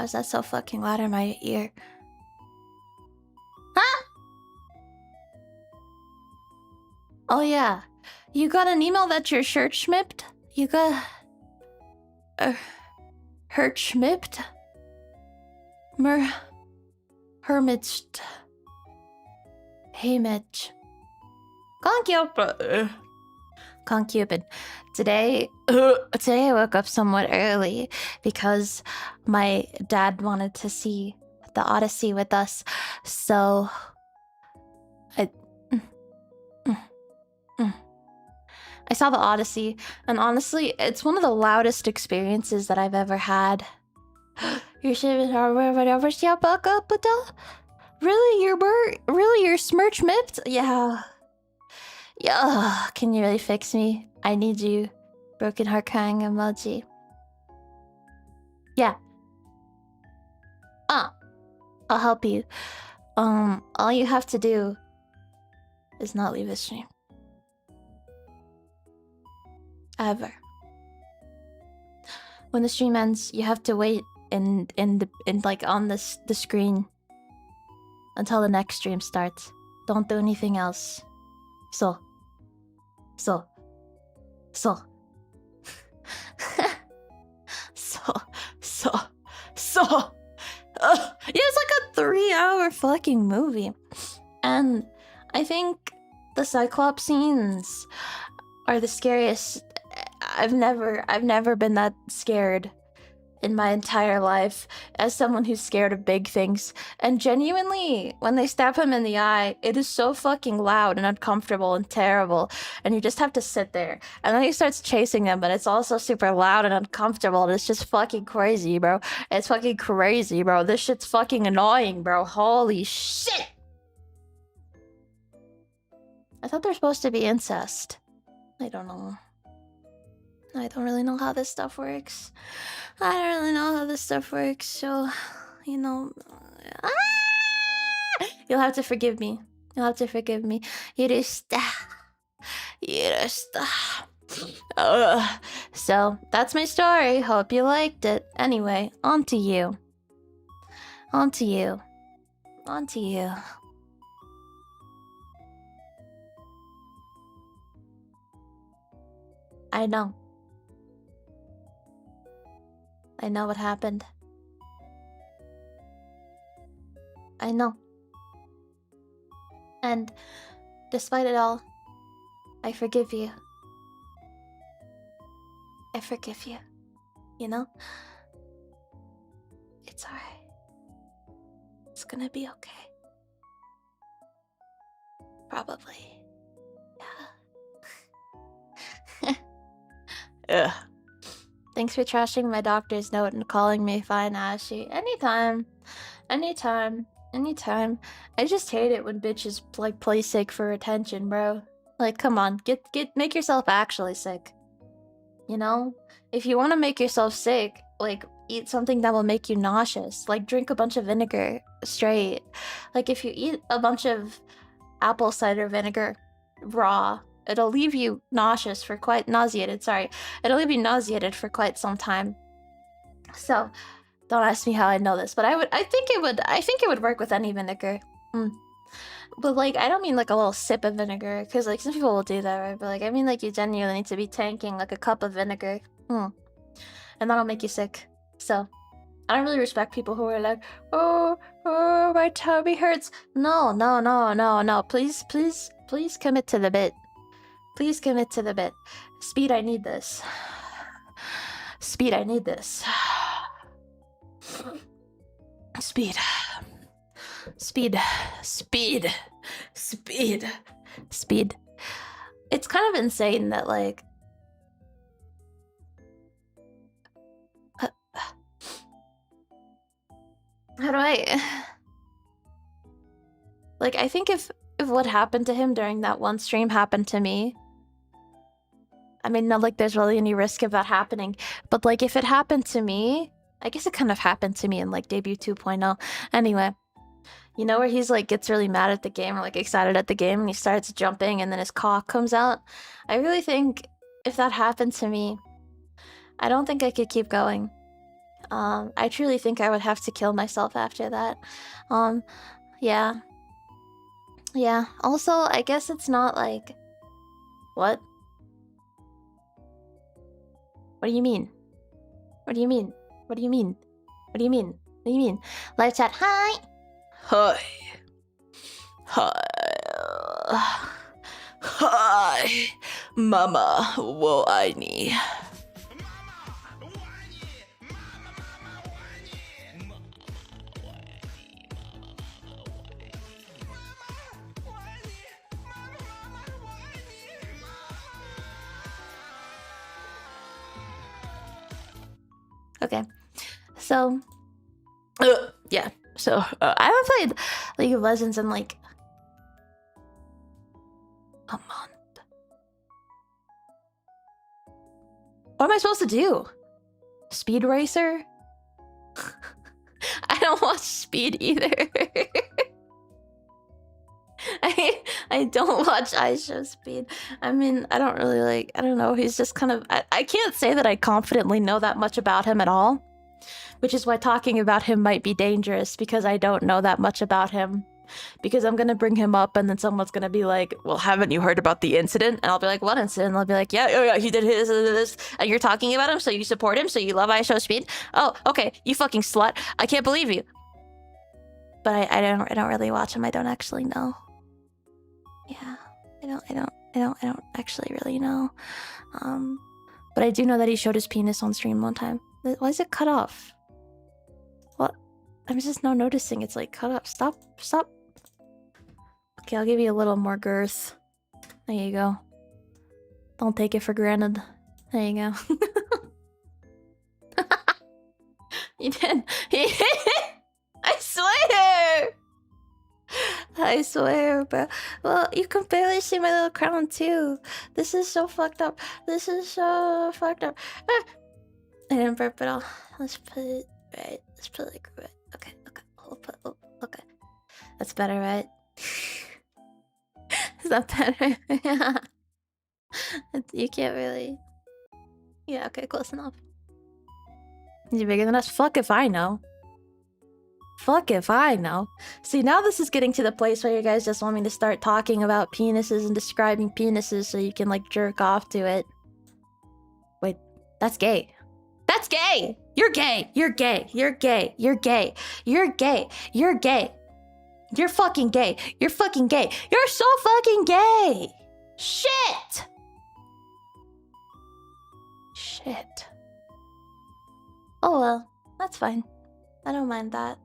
Why is that so fucking loud in my ear? Huh? Oh yeah. You got an email that your shirt schmipped? You got... hurt schmipped? Hermitst. Hamish. Concubine. Today I woke up somewhat early because my dad wanted to see the Odyssey with us, so I saw the Odyssey, and honestly, it's one of the loudest experiences that I've ever had. Really, you're smirch mipped? Yeah. Yeah, can you really fix me? I need you. Broken heart crying emoji. Yeah. I'll help you. All you have to do is not leave the stream. Ever. When the stream ends, you have to wait in like on the screen until the next stream starts. Don't do anything else. So. Yeah, it's like a 3-hour fucking movie, and I think the Cyclops scenes are the scariest. I've never been that scared in my entire life as someone who's scared of big things. And genuinely, when they stab him in the eye, it is so fucking loud and uncomfortable and terrible, and you just have to sit there. And then he starts chasing them, but it's also super loud and uncomfortable, and it's just fucking crazy, bro. It's fucking crazy, bro. This shit's fucking annoying, bro. Holy shit! I thought they're supposed to be incest. I don't know. I don't really know how this stuff works. So, you know... You'll have to forgive me. So, that's my story. Hope you liked it. Anyway, on to you. I know what happened. I know. And despite it all, I forgive you. You know? It's alright. It's gonna be okay. Probably. Yeah. Ugh. Thanks for trashing my doctor's note and calling me fine, Ashie. Anytime. I just hate it when bitches like play sick for attention, bro. Like, come on, make yourself actually sick. You know? If you want to make yourself sick, like, eat something that will make you nauseous. Like, drink a bunch of vinegar straight. Like, if you eat a bunch of apple cider vinegar raw, it'll leave you nauseous for quite nauseated. Sorry, it'll leave you nauseated for quite some time. So, don't ask me how I know this, but I think it would work with any vinegar. But like, I don't mean like a little sip of vinegar, because like some people will do that, right? But like, I mean like you genuinely need to be tanking like a cup of vinegar, and that'll make you sick. So, I don't really respect people who are like, oh, my tummy hurts. No. Please commit to the bit. Speed, I need this. Speed. It's kind of insane that like... How do I... Like, I think if what happened to him during that one stream happened to me, I mean, not like there's really any risk of that happening, but like if it happened to me, I guess it kind of happened to me in like debut 2.0. Anyway, you know where he's like gets really mad at the game or like excited at the game and he starts jumping and then his cock comes out? I really think if that happened to me, I don't think I could keep going. I truly think I would have to kill myself after that. Yeah. Yeah. Also, I guess it's not like... What? What do you mean? What do you mean? What do you mean? What do you mean? What do you mean? Live chat, hi! Hi. Hi. Hi. Mama, wo ai ni. Okay. So... yeah. So, I haven't played League of Legends in like... a month. What am I supposed to do? Speed Racer? I don't watch Speed either. I don't watch iShow Speed. I mean, I don't really like... I don't know, he's just kind of... I can't say that I confidently know that much about him at all. Which is why talking about him might be dangerous, because I don't know that much about him. Because I'm gonna bring him up and then someone's gonna be like, well, haven't you heard about the incident? And I'll be like, what incident? And I'll be like, yeah, he did this. And you're talking about him, so you support him, so you love iShow Speed? Oh, okay, you fucking slut. I can't believe you. But I don't really watch him. I don't actually know. Yeah, I don't actually really know. But I do know that he showed his penis on stream one time. Why is it cut off? What? I'm just now noticing it's like cut off. Stop. Okay, I'll give you a little more girth. There you go. Don't take it for granted. There you go. You did. I swear! I swear, bro. Well, you can barely see my little crown, too. This is so fucked up. This is so fucked up. Ah! I didn't burp it all. Let's put it right. Let's put it like right. Okay. Okay. That's better, right? Is that better? Yeah. You can't really... Yeah, okay, close enough. Is he bigger than us? Fuck if I know. Fuck if I know. See, now this is getting to the place where you guys just want me to start talking about penises and describing penises so you can, like, jerk off to it. Wait, that's gay. That's gay! You're gay! You're gay! You're gay! You're gay! You're gay! You're gay! You're fucking gay! You're fucking gay! You're so fucking gay! Shit! Shit. Oh well, that's fine. I don't mind that.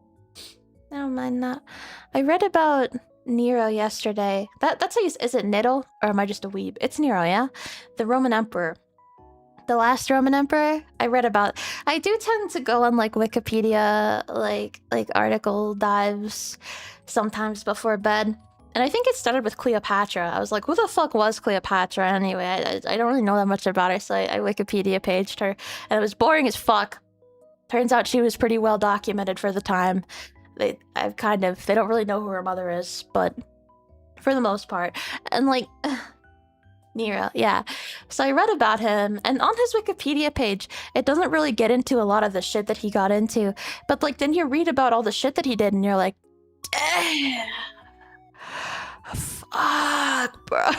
I don't mind that. I read about Nero yesterday. That's how you... Is it Nero? Or am I just a weeb? It's Nero, yeah? The Roman Emperor. The last Roman Emperor. I read about... I do tend to go on, like, Wikipedia, like article dives sometimes before bed. And I think it started with Cleopatra. I was like, who the fuck was Cleopatra anyway? I don't really know that much about her, so I Wikipedia paged her. And it was boring as fuck. Turns out she was pretty well documented for the time. They don't really know who her mother is, but for the most part. And like, Nero, yeah. So I read about him, and on his Wikipedia page, it doesn't really get into a lot of the shit that he got into. But like, then you read about all the shit that he did, and you're like, damn. Fuck, bro.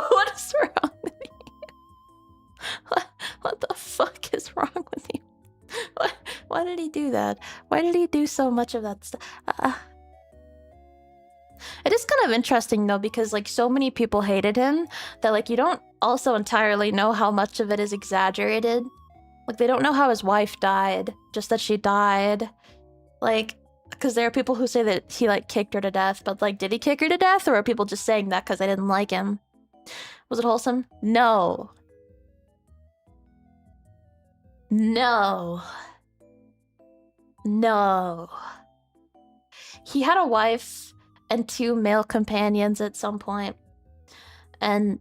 What is wrong with you? What the fuck is wrong with you? Why did he do that? Why did he do so much of that stuff? It is kind of interesting though, because like so many people hated him that like you don't also entirely know how much of it is exaggerated. Like they don't know how his wife died, just that she died. Like, because there are people who say that he like kicked her to death, but like did he kick her to death, or are people just saying that because they didn't like him? Was it wholesome? No. No. No. He had a wife and 2 male companions at some point. And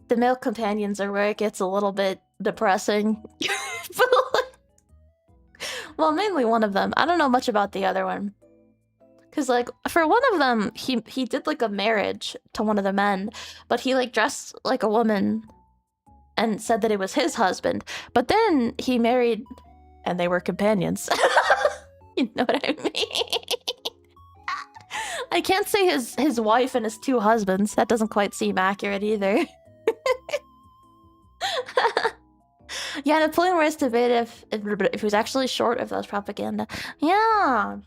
the male companions are where it gets a little bit depressing. Well, mainly one of them. I don't know much about the other one. Because, like, for one of them, he did, like, a marriage to one of the men. But he, like, dressed like a woman and said that it was his husband. But then he married and they were companions. You know what I mean? I can't say his wife and his 2 husbands. That doesn't quite seem accurate either. Yeah, Napoleon was debated if he was actually short, if that was propaganda. Yeah.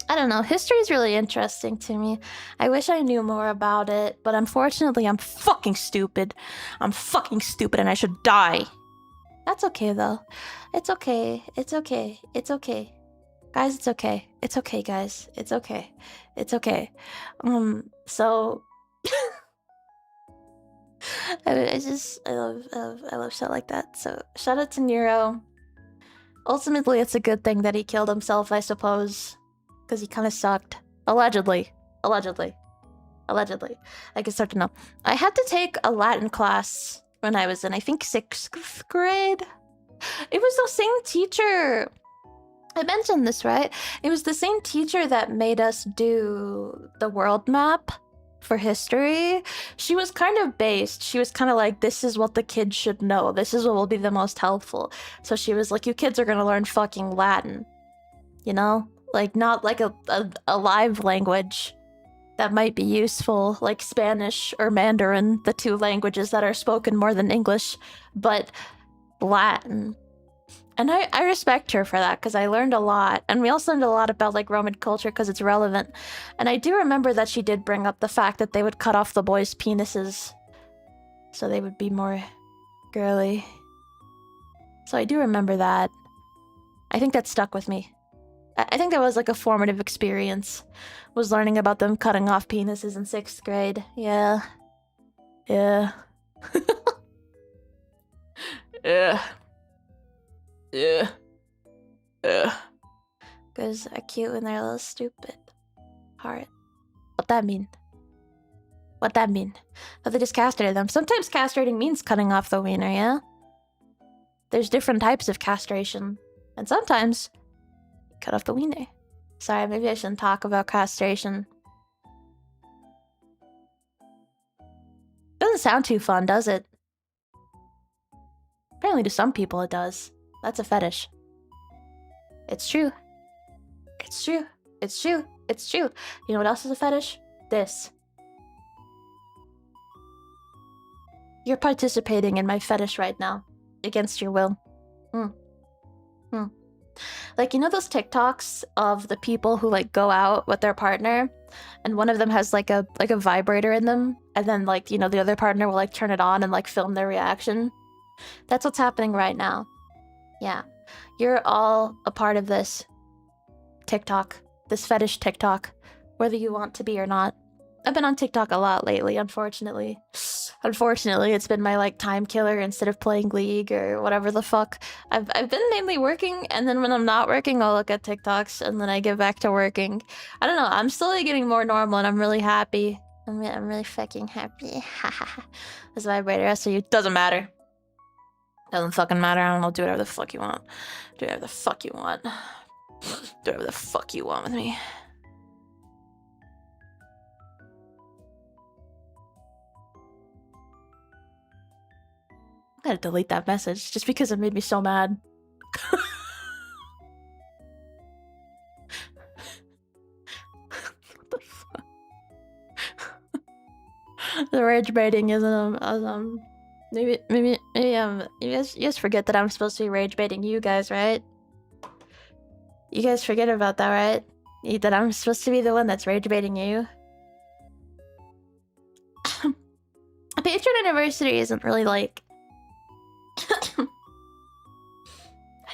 I don't know. History is really interesting to me. I wish I knew more about it, but unfortunately, I'm fucking stupid. I'm fucking stupid and I should die. That's okay, though. It's okay. It's okay. It's okay. Guys, it's okay. It's okay, guys. It's okay. It's okay. So... I love shit like that. So, shout out to Nero. Ultimately, it's a good thing that he killed himself, I suppose. Because he kind of sucked. Allegedly. Allegedly. Allegedly. I can start to know. I had to take a Latin class when I was in, I think, 6th grade. It was the same teacher. I mentioned this, right? It was the same teacher that made us do the world map for history. She was kind of based. She was kind of like, this is what the kids should know. This is what will be the most helpful. So she was like, you kids are gonna learn fucking Latin. You know? Like, not like a live language that might be useful, like Spanish or Mandarin, the 2 languages that are spoken more than English, but Latin. And I respect her for that, because I learned a lot. And we also learned a lot about, like, Roman culture, because it's relevant. And I do remember that she did bring up the fact that they would cut off the boys' penises so they would be more girly. So I do remember that. I think that stuck with me. I think that was, like, a formative experience, was learning about them cutting off penises in 6th grade. Yeah. Yeah. Yeah. Yeah. Yeah. Because they're cute when they're a little stupid. Heart. What that mean? What that mean? That they just castrated them. Sometimes castrating means cutting off the wiener, yeah? There's different types of castration. And sometimes, cut off the wiener. Sorry, maybe I shouldn't talk about castration. Doesn't sound too fun, does it? Apparently to some people it does. That's a fetish. It's true. It's true. It's true. It's true. You know what else is a fetish? This. You're participating in my fetish right now. Against your will. Like, you know those TikToks of the people who, like, go out with their partner and one of them has, like a vibrator in them, and then, like, you know, the other partner will, like, turn it on and, like, film their reaction? That's what's happening right now. Yeah. You're all a part of this TikTok. This fetish TikTok. Whether you want to be or not. I've been on TikTok a lot lately, unfortunately. Unfortunately, it's been my, like, time killer instead of playing League or whatever the fuck. I've been mainly working, and then when I'm not working, I'll look at TikToks, and then I get back to working. I don't know, I'm slowly getting more normal, and I'm really happy. I'm really fucking happy. This vibrator, so you doesn't matter. Doesn't fucking matter, I don't know, do whatever the fuck you want. Do whatever the fuck you want. Do whatever the fuck you want with me. I gotta delete that message just because it made me so mad. What the fuck? The rage baiting is maybe you guys forget that I'm supposed to be rage baiting you guys, right? You guys forget about that, right? That I'm supposed to be the one that's rage baiting you. A patron anniversary isn't really like.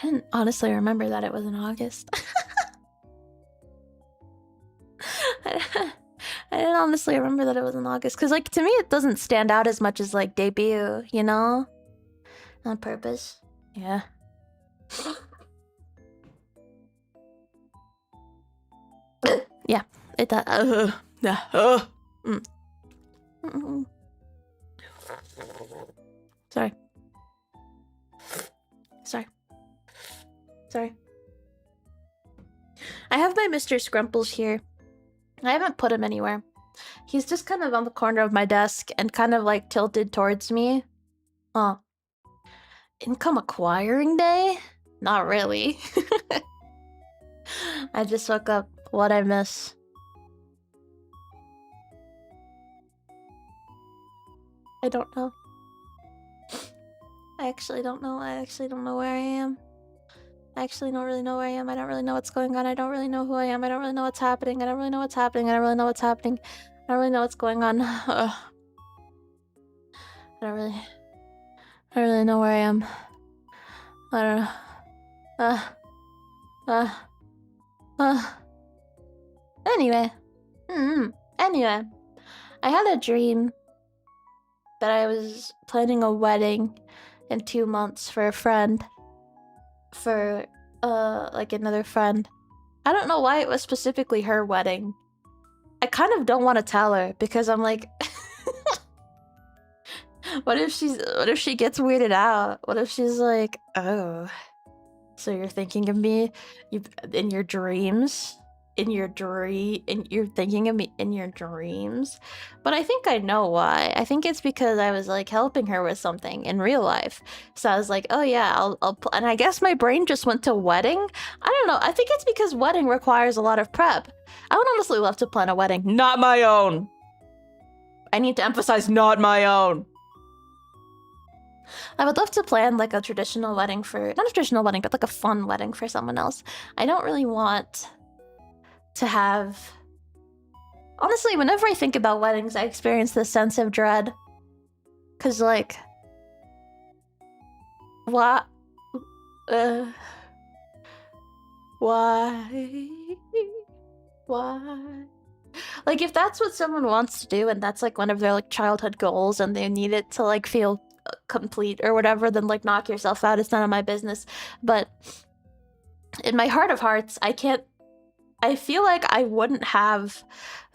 I didn't honestly remember that it was in August. I didn't honestly remember that it was in August. Because, like, to me, it doesn't stand out as much as, like, debut, you know? On purpose. Yeah. Yeah, it does. Sorry. Sorry. I have my Mr. Scrumples here. I haven't put him anywhere. He's just kind of on the corner of my desk and kind of, like, tilted towards me. Income acquiring day? Not really. I just look up what I miss. I don't know. I actually don't know. I actually don't know where I am. I actually don't really know where I am. I don't really know what's going on. I don't really know who I am. I don't really know what's happening. I don't really know what's happening. I don't really know what's happening. I don't really know what's going on. I don't really know where I am. I don't know. Anyway. Anyway. I had a dream that I was planning a wedding in 2 months for a friend. For, like another friend. I don't know why it was specifically her wedding. I kind of don't want to tell her because I'm like... What if she gets weirded out? What if she's like, oh, so you're thinking of me in your dreams? You're thinking of me in your dreams? But I think I know why. I think it's because I was like helping her with something in real life. So I was like, oh yeah, I'll and I guess my brain just went to wedding. I don't know. I think it's because wedding requires a lot of prep. I would honestly love to plan a wedding. Not my own. I need to emphasize not my own. I would love to plan like a traditional wedding for, not a traditional wedding, but like a fun wedding for someone else. I don't really want to have... Honestly, whenever I think about weddings, I experience this sense of dread. Cause like... What? Why? Why? Like, if that's what someone wants to do and that's like one of their like childhood goals and they need it to like feel complete or whatever, then like knock yourself out. It's none of my business. But in my heart of hearts, I feel like I wouldn't have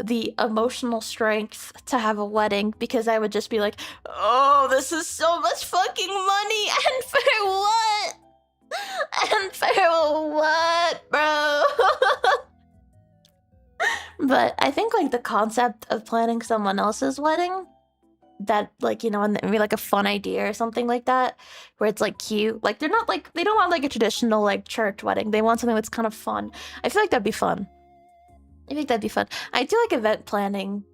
the emotional strength to have a wedding because I would just be like, oh, this is so much fucking money, and for what? And for what, bro? But I think like the concept of planning someone else's wedding, that like, you know, and maybe like a fun idea or something like that, where it's like cute. Like they're not like, they don't want like a traditional like church wedding. They want something that's kind of fun. I feel like that'd be fun. I think that'd be fun. I do like event planning.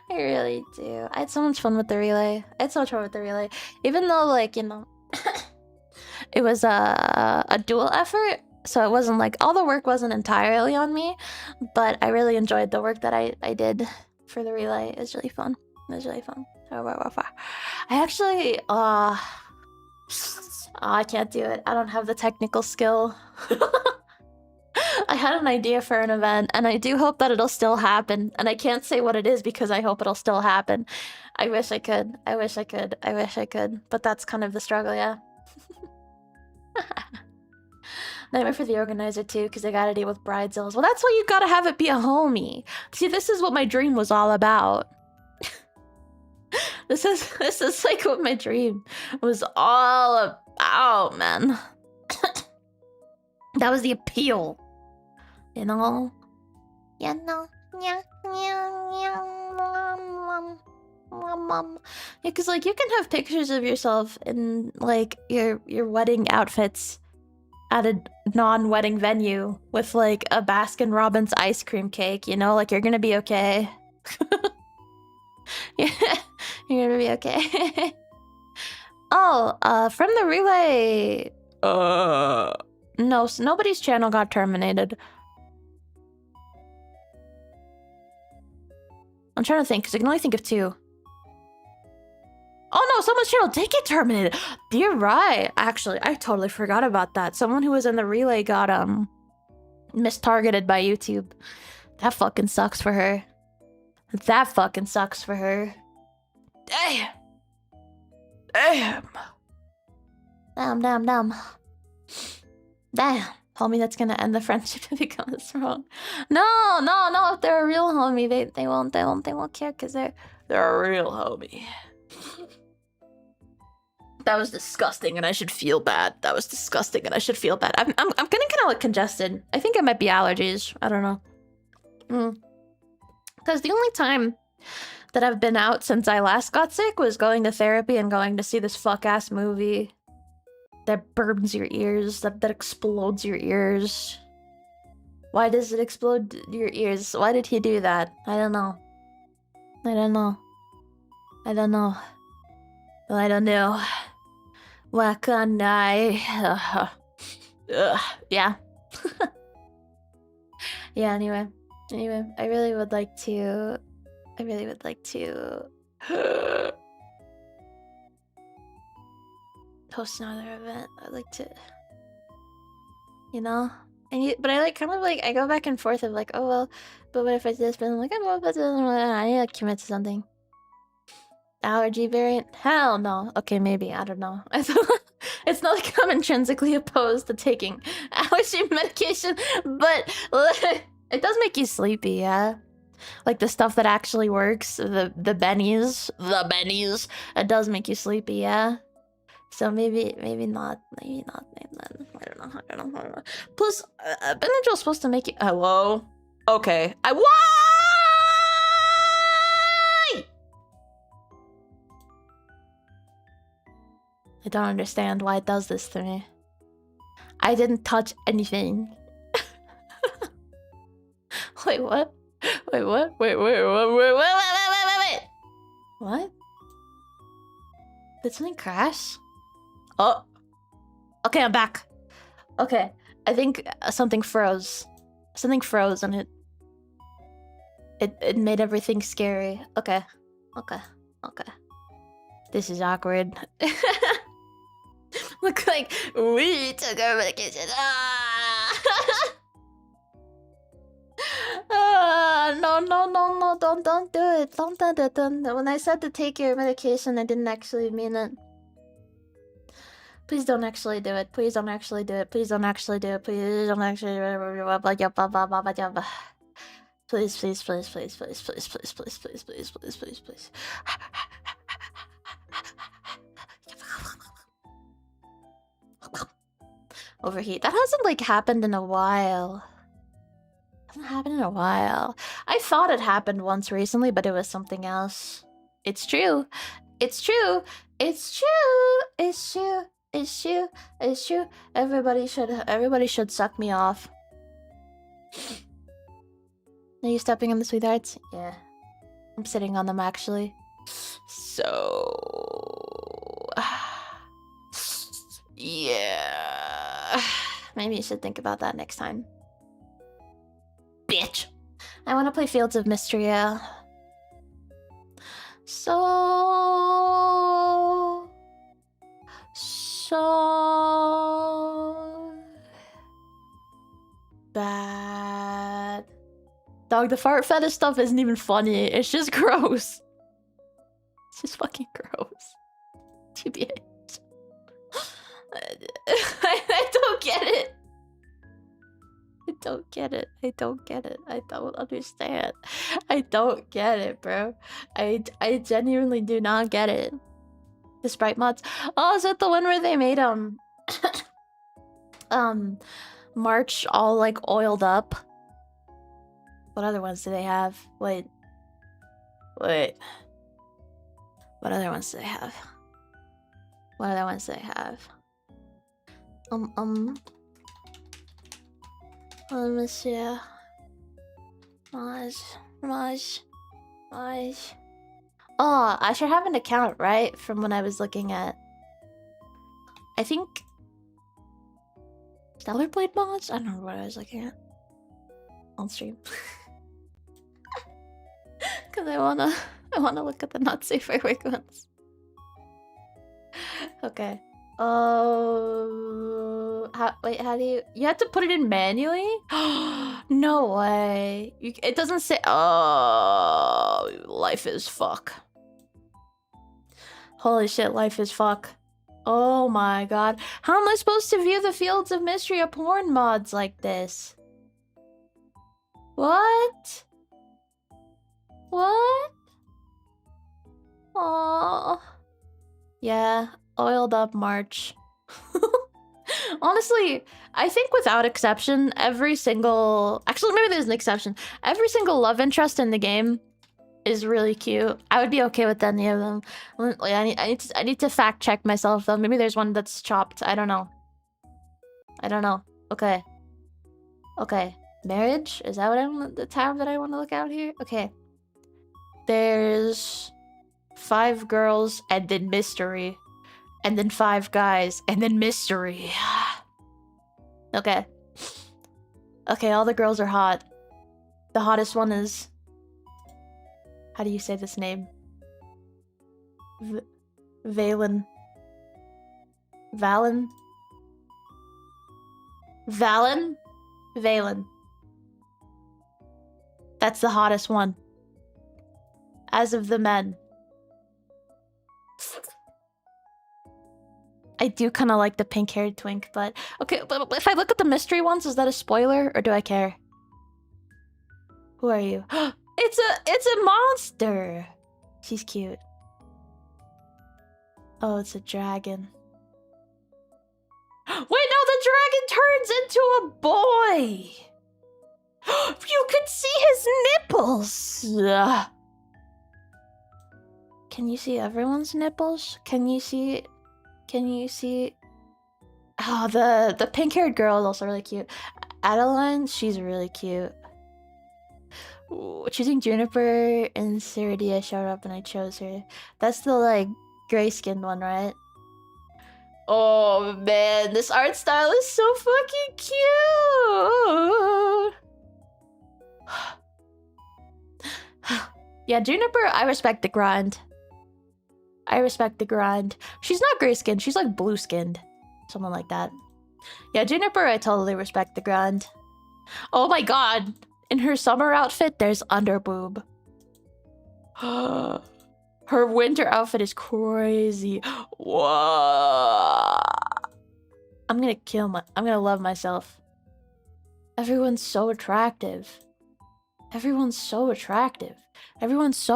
I really do. I had so much fun with the relay. Even though like, you know, it was a dual effort. So it wasn't like, all the work wasn't entirely on me, but I really enjoyed the work that I did for the relay. It was really fun. I actually, I can't do it. I don't have the technical skill. I had an idea for an event, and I do hope that it'll still happen. And I can't say what it is because I hope it'll still happen. I wish I could. But that's kind of the struggle, yeah. Nightmare for the organizer too, because I gotta deal with bridezillas. Well, that's why you gotta have it be a homie. See, this is what my dream was all about. This is like what my dream was all about, man. That was the appeal, you know. Yeah, because like you can have pictures of yourself in like your wedding outfits at a non-wedding venue with like a Baskin Robbins ice cream cake, you know, like you're gonna be okay. Yeah, you're gonna be okay. Oh, from the relay. No, nobody's channel got terminated. I'm trying to think, because I can only think of 2. Oh no, someone's channel did get terminated. You're right. Actually, I totally forgot about that. Someone who was in the relay got mistargeted by YouTube. That fucking sucks for her. Damn. Damn. Homie, that's gonna end the friendship if it goes wrong. No. If they're a real homie, they won't care because they're a real homie. That was disgusting, and I should feel bad. I'm getting kind of like congested. I think it might be allergies. I don't know. Because the only time that I've been out since I last got sick was going to therapy and going to see this fuck-ass movie that burns your ears, that explodes your ears. Why does it explode your ears? Why did he do that? I don't know. I don't know. I don't know. I don't know. Why can't I? Yeah. Yeah, anyway, I really would like to host another event. I'd like to, you know, but I like kind of like I go back and forth of like, oh well, but what if I do this? But I'm like, oh, but I need to commit to something. Allergy variant? Hell no. Okay, maybe, I don't know. It's not like I'm intrinsically opposed to taking allergy medication, but it does make you sleepy, yeah. Like the stuff that actually works, the bennies, it does make you sleepy, yeah. So maybe not then. I don't know. Plus, Benadryl's supposed to make you. Hello. Okay. Why? I don't understand why it does this to me. I didn't touch anything. Wait, what? Wait, what? Wait. What? Did something crash? Oh. Okay, I'm back. Okay, I think something froze. Something froze and it made everything scary. Okay. This is awkward. Look like we took our medication. No, don't do it. Don't do it. When I said to take your medication, I didn't actually mean it. Please don't actually do it. Please don't actually do it. Please don't actually do it. Please don't actually. Please. Overheat. That hasn't like happened in a while. I thought it happened once recently, but it was something else. It's true. Everybody should suck me off. Are you stepping on the sweethearts? Yeah. I'm sitting on them actually. So yeah. Maybe you should think about that next time. Bitch. I want to play Fields of Mystria. So bad. Dog, the fart fetish stuff isn't even funny. It's just gross. It's just fucking gross. TBH. I don't get it. I don't understand. I don't get it, bro. I genuinely do not get it. The sprite mods. Oh, is that the one where they made March all like oiled up? What other ones do they have? Wait. What other ones do they have? Let me see. Maj. Oh, I should have an account, right? From when I was looking at... I think... Stellar Blade mods? I don't remember what I was looking at. On stream. Because I wanna look at the not safe firework ones. Okay. How do you have to put it in manually? No way. It doesn't say. Oh, life is fuck. Holy shit, life is fuck. Oh my god. How am I supposed to view the Fields of Mystria porn mods like this? What? Oh. Yeah, oiled up March. Honestly, I think without exception, every single... Actually, maybe there's an exception. Every single love interest in the game is really cute. I would be okay with any of them. Like, I need to fact check myself though. Maybe there's one that's chopped. I don't know. Okay. Marriage? Is that what the tab that I want to look out here? Okay. There's 5 girls and then mystery. And then 5 guys and then mystery. Okay. Okay, all the girls are hot. The hottest one is... How do you say this name? Valen. Valen? Valen? Valen. That's the hottest one. As of the men. I do kind of like the pink-haired twink, but... Okay, but if I look at the mystery ones, is that a spoiler, or do I care? Who are you? It's a monster! She's cute. Oh, it's a dragon. Wait, no, the dragon turns into a boy! You could see his nipples! Ugh. Can you see everyone's nipples? Can you see... Oh, the pink-haired girl is also really cute. Adeline, she's really cute. Ooh, choosing Juniper and Ceridia showed up and I chose her. That's the, like, gray-skinned one, right? Oh, man, this art style is so fucking cute! Yeah, Juniper, I respect the grind. She's not gray-skinned, she's like blue-skinned. Something like that. Yeah, Juniper, I totally respect the grind. Oh my god! In her summer outfit, there's underboob. Her winter outfit is crazy. Whoa! I'm gonna love myself. Everyone's so attractive. Everyone's so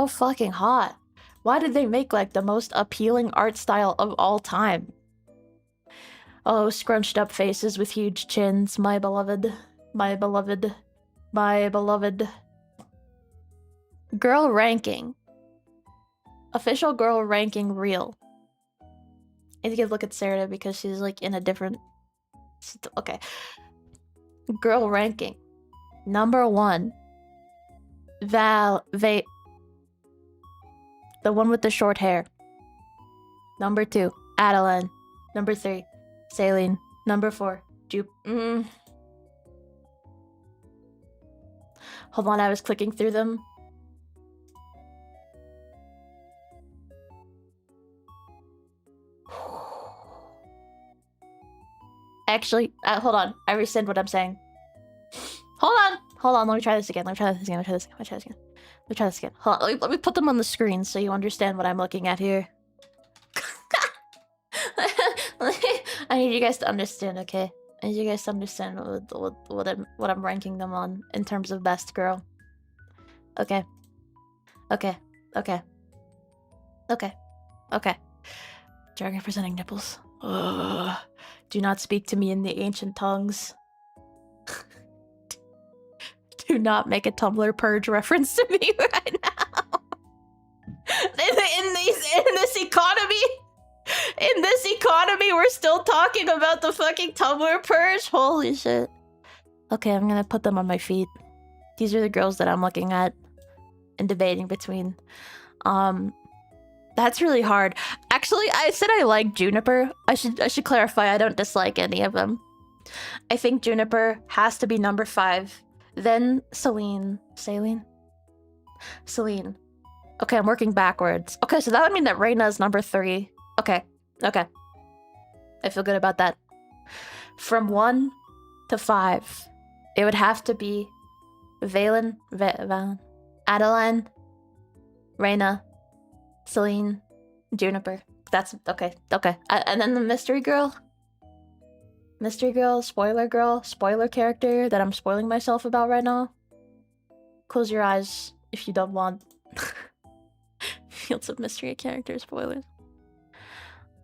fucking hot. Why did they make, like, the most appealing art style of all time? Oh, scrunched up faces with huge chins, my beloved. Girl ranking. Official girl ranking real. I need to look at Sarah because she's, like, in a different... Okay. Girl ranking. Number 1. The one with the short hair. Number 2, Adeline. Number 3, Saline. Number 4, Hold on, I was clicking through them. Actually, hold on. I rescind what I'm saying. Hold on, let me try this again. Hold on, let me put them on the screen so you understand what I'm looking at here. I need you guys to understand, okay? I need you guys to understand what I'm ranking them on in terms of best girl. Okay. Dragon presenting nipples. Ugh. Do not speak to me in the ancient tongues. Do not make a Tumblr purge reference to me right now. In this economy, we're still talking about the fucking Tumblr purge. Holy shit. Okay, I'm gonna put them on my feet. These are the girls that I'm looking at and debating between. That's really hard. Actually, I said I like Juniper. I should clarify I don't dislike any of them. I think Juniper has to be number 5. Then Celine. Celine? Okay, I'm working backwards. Okay, so that would mean that Reina is number 3. Okay. I feel good about that. From 1 to 5, it would have to be Valen, Adeline, Reina, Celine, Juniper. That's okay. And then the mystery girl, spoiler character that I'm spoiling myself about right now. Close your eyes if you don't want fields of mystery character spoilers.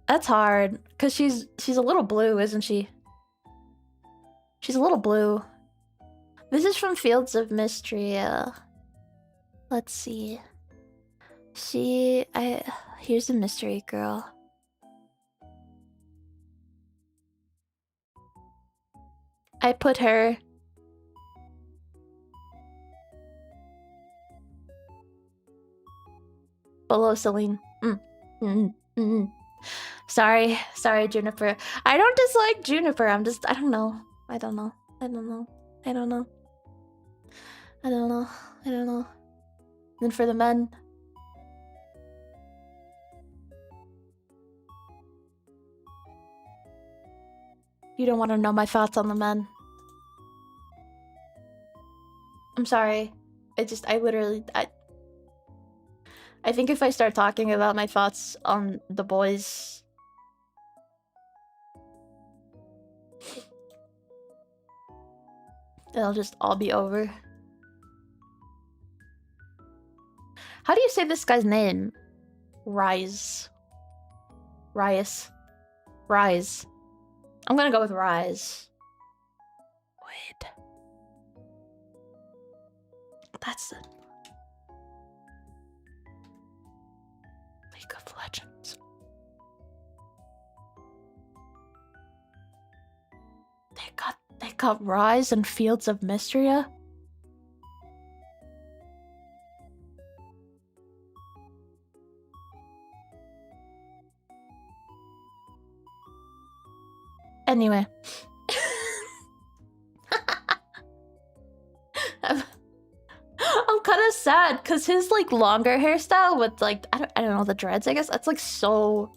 That's hard because she's a little blue, isn't she? She's a little blue. This is from Fields of Mystery. Let's see. Here's a mystery girl. I put her below Celine. Sorry, Juniper. I don't dislike Juniper. I don't know. Then for the men. You don't want to know my thoughts on the men. I'm sorry. I think if I start talking about my thoughts on the boys, it'll just all be over. How do you say this guy's name? Rise. I'm gonna go with Rise. Wait. That's it. League of Legends. They got Rise and Fields of Mystria? Anyway. I'm kind of sad because his like longer hairstyle with like I don't know, the dreads, I guess that's like so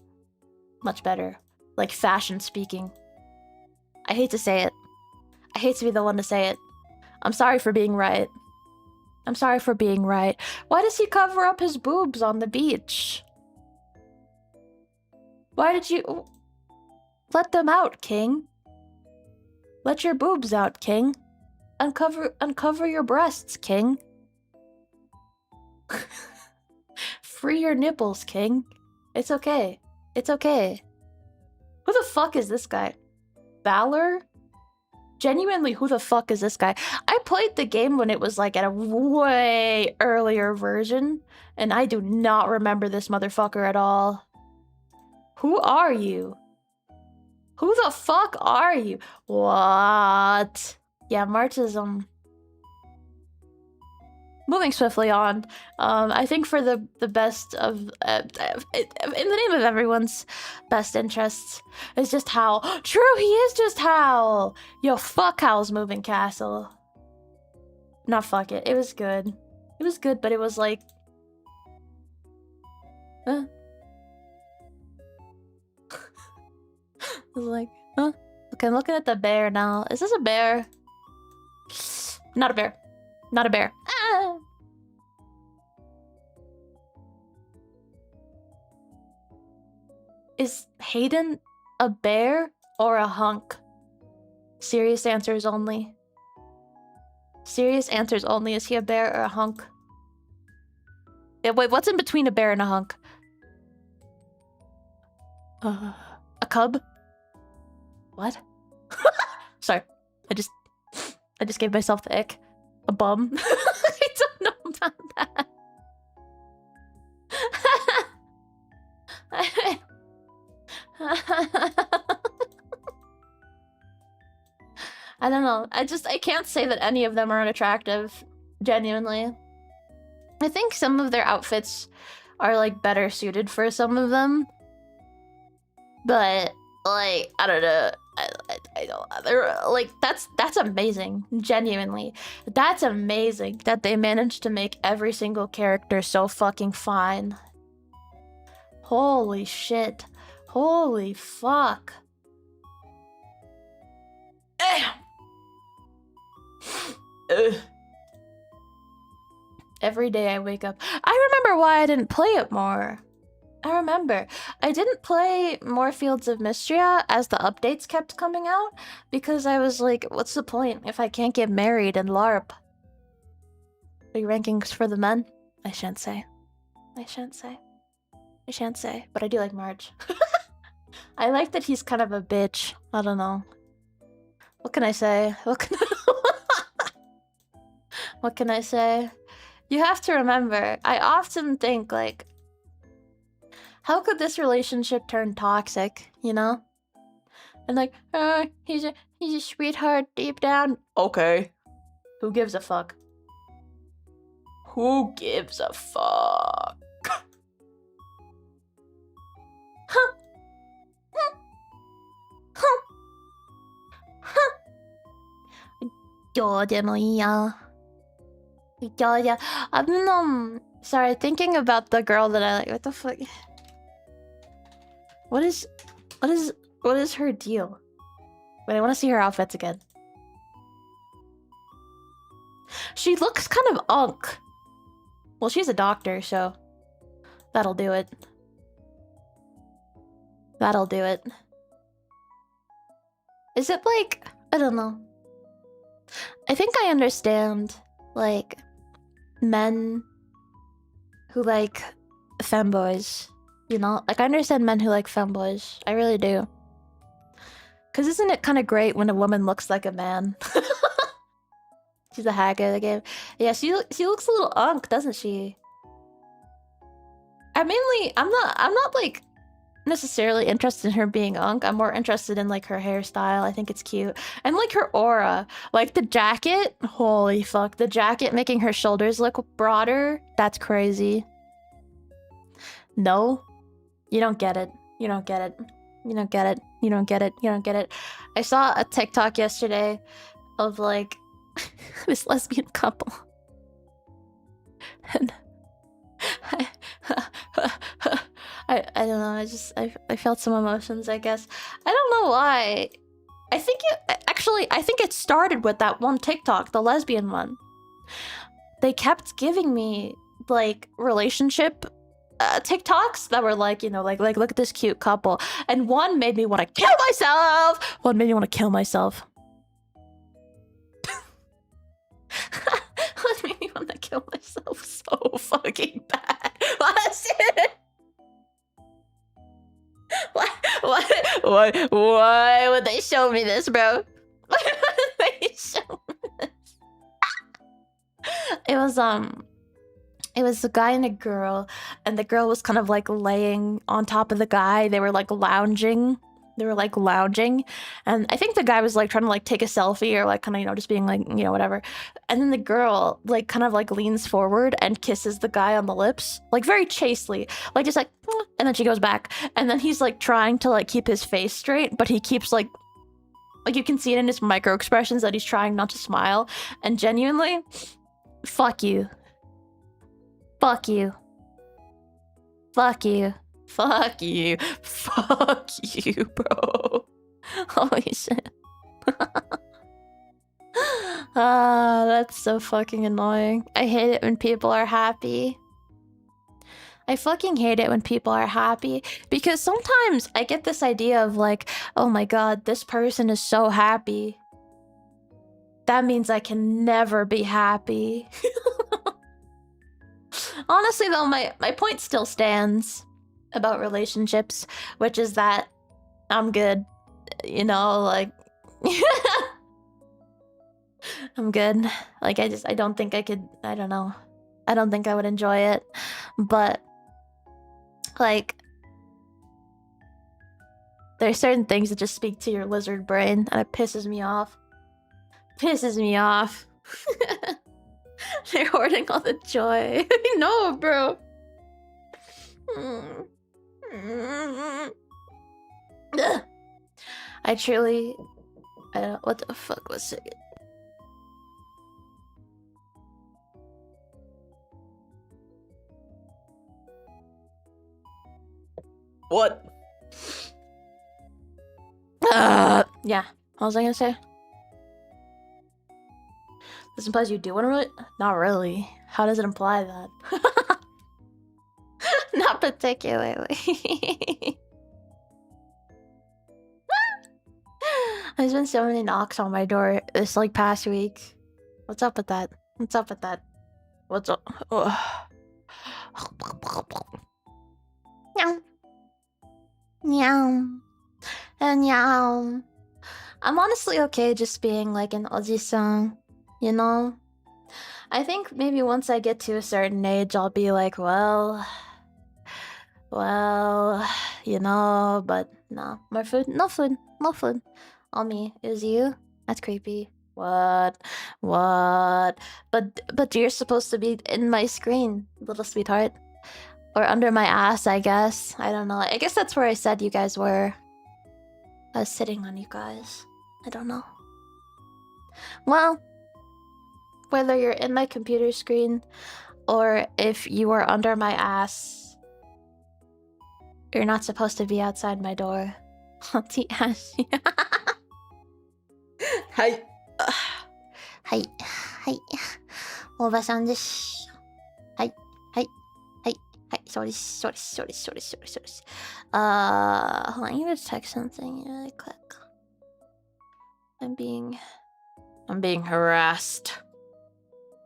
much better, like fashion speaking. I hate to say it. I hate to be the one to say it. I'm sorry for being right. Why does he cover up his boobs on the beach? Why did you let them out, King? Let your boobs out, King. Uncover your breasts, King. Free your nipples, King. It's okay. Who the fuck is this guy? Valor? Genuinely, who the fuck is this guy? I played the game when it was like at a way earlier version, and I do not remember this motherfucker at all. Who are you? Who the fuck are you? What? Yeah, March is moving swiftly on. I think for the best of in the name of everyone's best interests is just Howl. True, he is just Howl. Yo, fuck Howl's moving castle. Not fuck it. It was good. But it was like, huh? I was like, huh? Okay, I'm looking at the bear now. Is this a bear? Not a bear. Ah! Is Hayden a bear or a hunk? Serious answers only. Is he a bear or a hunk? Yeah, wait, what's in between a bear and a hunk? A cub? What? Sorry, I just gave myself the ick. A bum? I don't know about that. I don't know. I can't say that any of them are unattractive. Genuinely. I think some of their outfits are like better suited for some of them. But like, I don't know. I don't. They're like, that's amazing. Genuinely, that's amazing that they managed to make every single character so fucking fine. Holy shit! Holy fuck! Every day I wake up. I remember why I didn't play it more. I remember. I didn't play more Fields of Mystria as the updates kept coming out because I was like, what's the point if I can't get married and LARP? Are you rankings for the men? I shan't say. But I do like March. I like that he's kind of a bitch. I don't know. What can I say? What can I say? You have to remember, I often think like, How could this relationship turn toxic, you know? And like, he's a sweetheart deep down. Okay. Who gives a fuck? Who gives a fuck? Huh. Huh. I'm sorry, thinking about the girl that I like. What the fuck? What is her deal? Wait, I want to see her outfits again. She looks kind of unk. Well, she's a doctor, so that'll do it. That'll do it. Is it like, I don't know. I think I understand, like, men who like femboys, you know? Like, I understand men who like femboys. I really do. Because isn't it kind of great when a woman looks like a man? She's a hacker of the game. Yeah, she looks a little unk, doesn't she? I'm not like necessarily interested in her being unk. I'm more interested in like her hairstyle. I think it's cute. And like her aura. Like the jacket. Holy fuck. The jacket making her shoulders look broader. That's crazy. No. You don't get it. You don't get it. You don't get it. You don't get it. You don't get it. I saw a TikTok yesterday of like this lesbian couple. And I don't know, I felt some emotions, I guess. I don't know why. I think it started with that one TikTok, the lesbian one. They kept giving me like relationship TikToks that were like, you know, like look at this cute couple. And one made me want to kill myself. One made me want to kill myself. One made me want to kill myself so fucking bad. Why would they show me this, bro? Why would they show me this? It was a guy and a girl, and the girl was kind of like laying on top of the guy. They were like lounging. And I think the guy was like trying to like take a selfie or like kind of, you know, just being like, you know, whatever. And then the girl like kind of like leans forward and kisses the guy on the lips, like very chastely, like just like, and then she goes back. And then he's like trying to like keep his face straight, but he keeps like you can see it in his micro expressions that he's trying not to smile. And genuinely, fuck you. Fuck you. Fuck you. Fuck you. Fuck you, bro. Holy shit. Ah, that's so fucking annoying. I hate it when people are happy. I fucking hate it when people are happy. Because sometimes I get this idea of like, oh my god, this person is so happy. That means I can never be happy. Honestly though, my point still stands about relationships, which is that I'm good, you know, like I'm good. Like I don't think I could, I don't know, I don't think I would enjoy it, but like there's certain things that just speak to your lizard brain and it pisses me off. They're hoarding all the joy. I know, bro. I truly... I don't... What the fuck was it? What? Yeah. What was I gonna say? This implies you do want to really... Not really. How does it imply that? Not particularly. There's been so many knocks on my door this like past week. What's up with that? What's up with that? What's up? Meow. Meow. And meow. I'm honestly okay just being like an oji-san, you know? I think maybe once I get to a certain age, I'll be like, well, Well, you know, but no. More food? No food. No food. All me. It was you? That's creepy. What? What? But you're supposed to be in my screen, little sweetheart. Or under my ass, I guess. I don't know. I guess that's where I said you guys were. I was sitting on you guys. I don't know. Well, whether you're in my computer screen or if you are under my ass, you're not supposed to be outside my door. Auntie Ashie. Hi. はい。はい。おばさんです。はい。はい。はい。はい。そうです。そうです。そうです。そうです。そうです。そうです。Hold on. I need to check something really quick. I'm being harassed.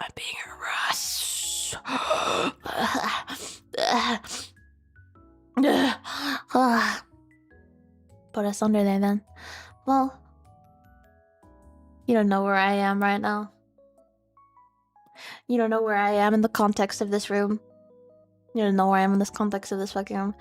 I'm being harassed. Put us under there then. Well, you don't know where I am right now. You don't know where I am in the context of this room. You don't know where I am in this context of this fucking room.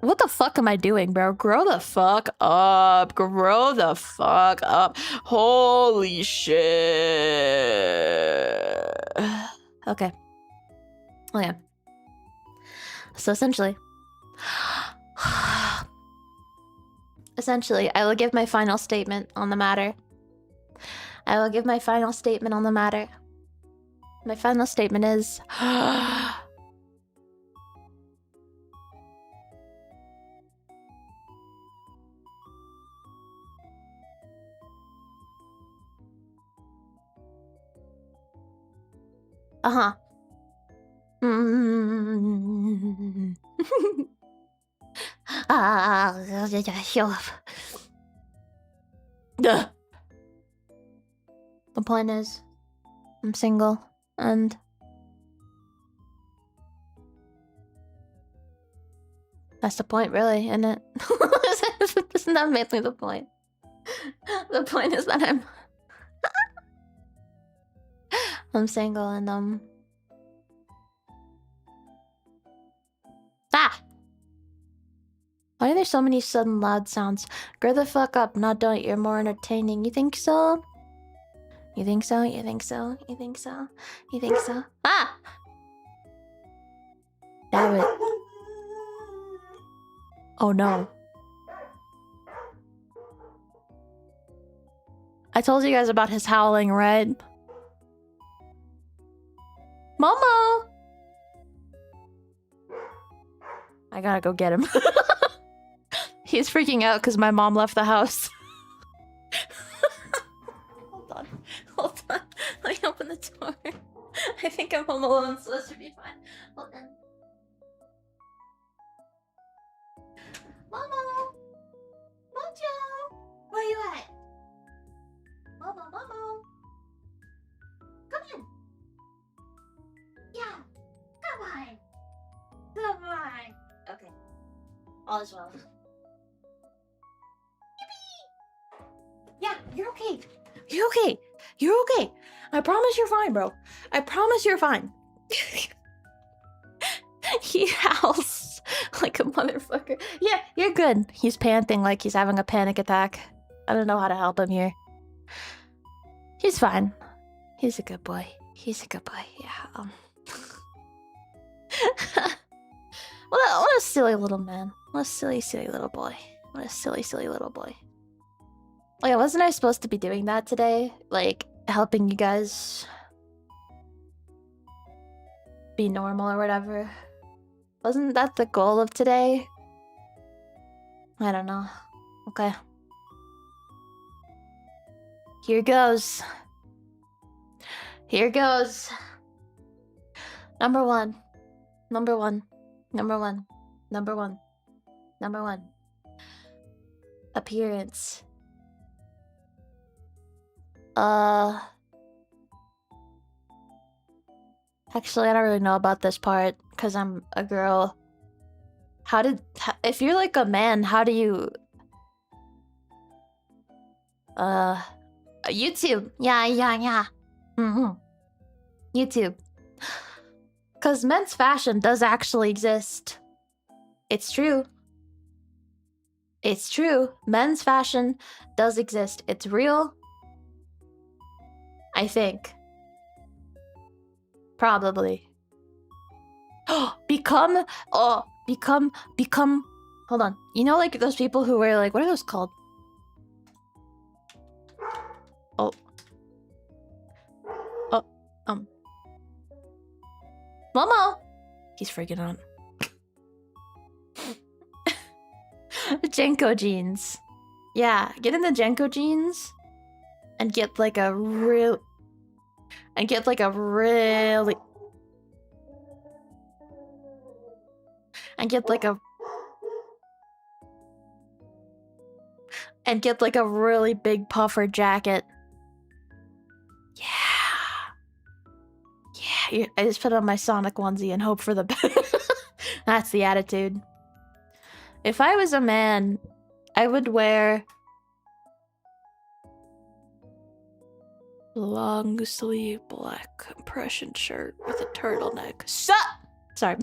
What the fuck am I doing, bro? Grow the fuck up. Grow the fuck up. Holy shit. Okay. Oh yeah. So essentially, I will give my final statement on the matter. I will give my final statement on the matter. My final statement is... Uh-huh. The point is, I'm single, and that's the point, really, isn't it? Isn't that mainly the point? The point is that I'm single, and why are there so many sudden loud sounds? Grow the fuck up, not don't. You're more entertaining. You think so? You think so? You think so? You think so? You think so? Ah! Damn it. Oh no. I told you guys about his howling, right? Momo! I gotta go get him. He's freaking out because my mom left the house. Hold on. Let me open the door. I think I'm home alone, so this should be fine. Hold on. Momo! Mojo! Where you at? Momo! Come in! Yeah! Come on! Come on! Okay. All is well. Yippee! Yeah, you're okay. You're okay. You're okay. I promise you're fine, bro. I promise you're fine. He howls like a motherfucker. Yeah, you're good. He's panting like he's having a panic attack. I don't know how to help him here. He's fine. He's a good boy. He's a good boy. Yeah. What a silly little man. What a silly little boy. What a silly little boy. Oh yeah, wasn't I supposed to be doing that today? Like, helping you guys be normal or whatever? Wasn't that the goal of today? I don't know. Okay. Here goes. Here goes. Number one. Appearance. Actually, I don't really know about this part because I'm a girl. If you're like a man, how do you... YouTube. Yeah. YouTube. Because men's fashion does actually exist. It's true. It's true. Men's fashion does exist. It's real. I think. Probably. Become. Hold on. You know, like those people who wear, like, what are those called? Oh. Momo! He's freaking out. Jenko jeans. Yeah, get in the Jenko jeans and get like a real. And get like a really. And get like a. And get like a really big puffer jacket. Yeah. Yeah, I just put on my Sonic onesie and hope for the best. That's the attitude. If I was a man, I would wear long sleeve black compression shirt with a turtleneck. Sorry.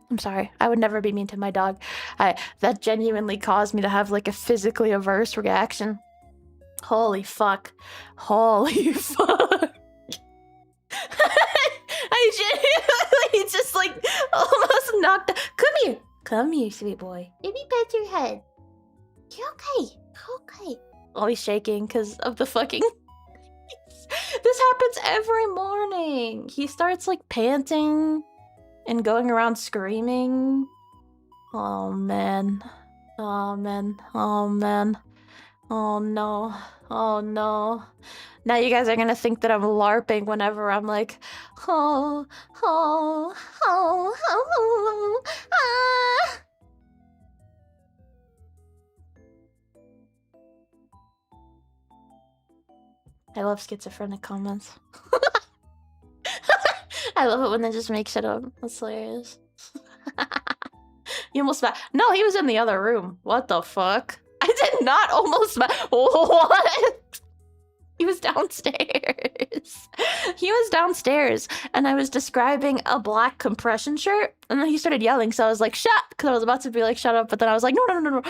I'm sorry. I would never be mean to my dog. That genuinely caused me to have like a physically averse reaction. Holy fuck. Holy fuck. I genuinely just like almost knocked. Come here. Come here, sweet boy. Let me pet your head. You okay? Okay. Always shaking because of the fucking. This happens every morning. He starts like panting and going around screaming. Oh man. Oh man. Oh man. Oh no. Oh no. Now you guys are gonna think that I'm LARPing whenever I'm like, oh, oh, oh, oh, ah. I love schizophrenic comments. I love it when they just make shit up. That's hilarious. You almost smacked. No, he was in the other room. What the fuck? I did not almost smack. What? He was downstairs. He was downstairs, and I was describing a black compression shirt, and then he started yelling. So I was like, "Shut!" Because I was about to be like, "Shut up!" But then I was like, "No!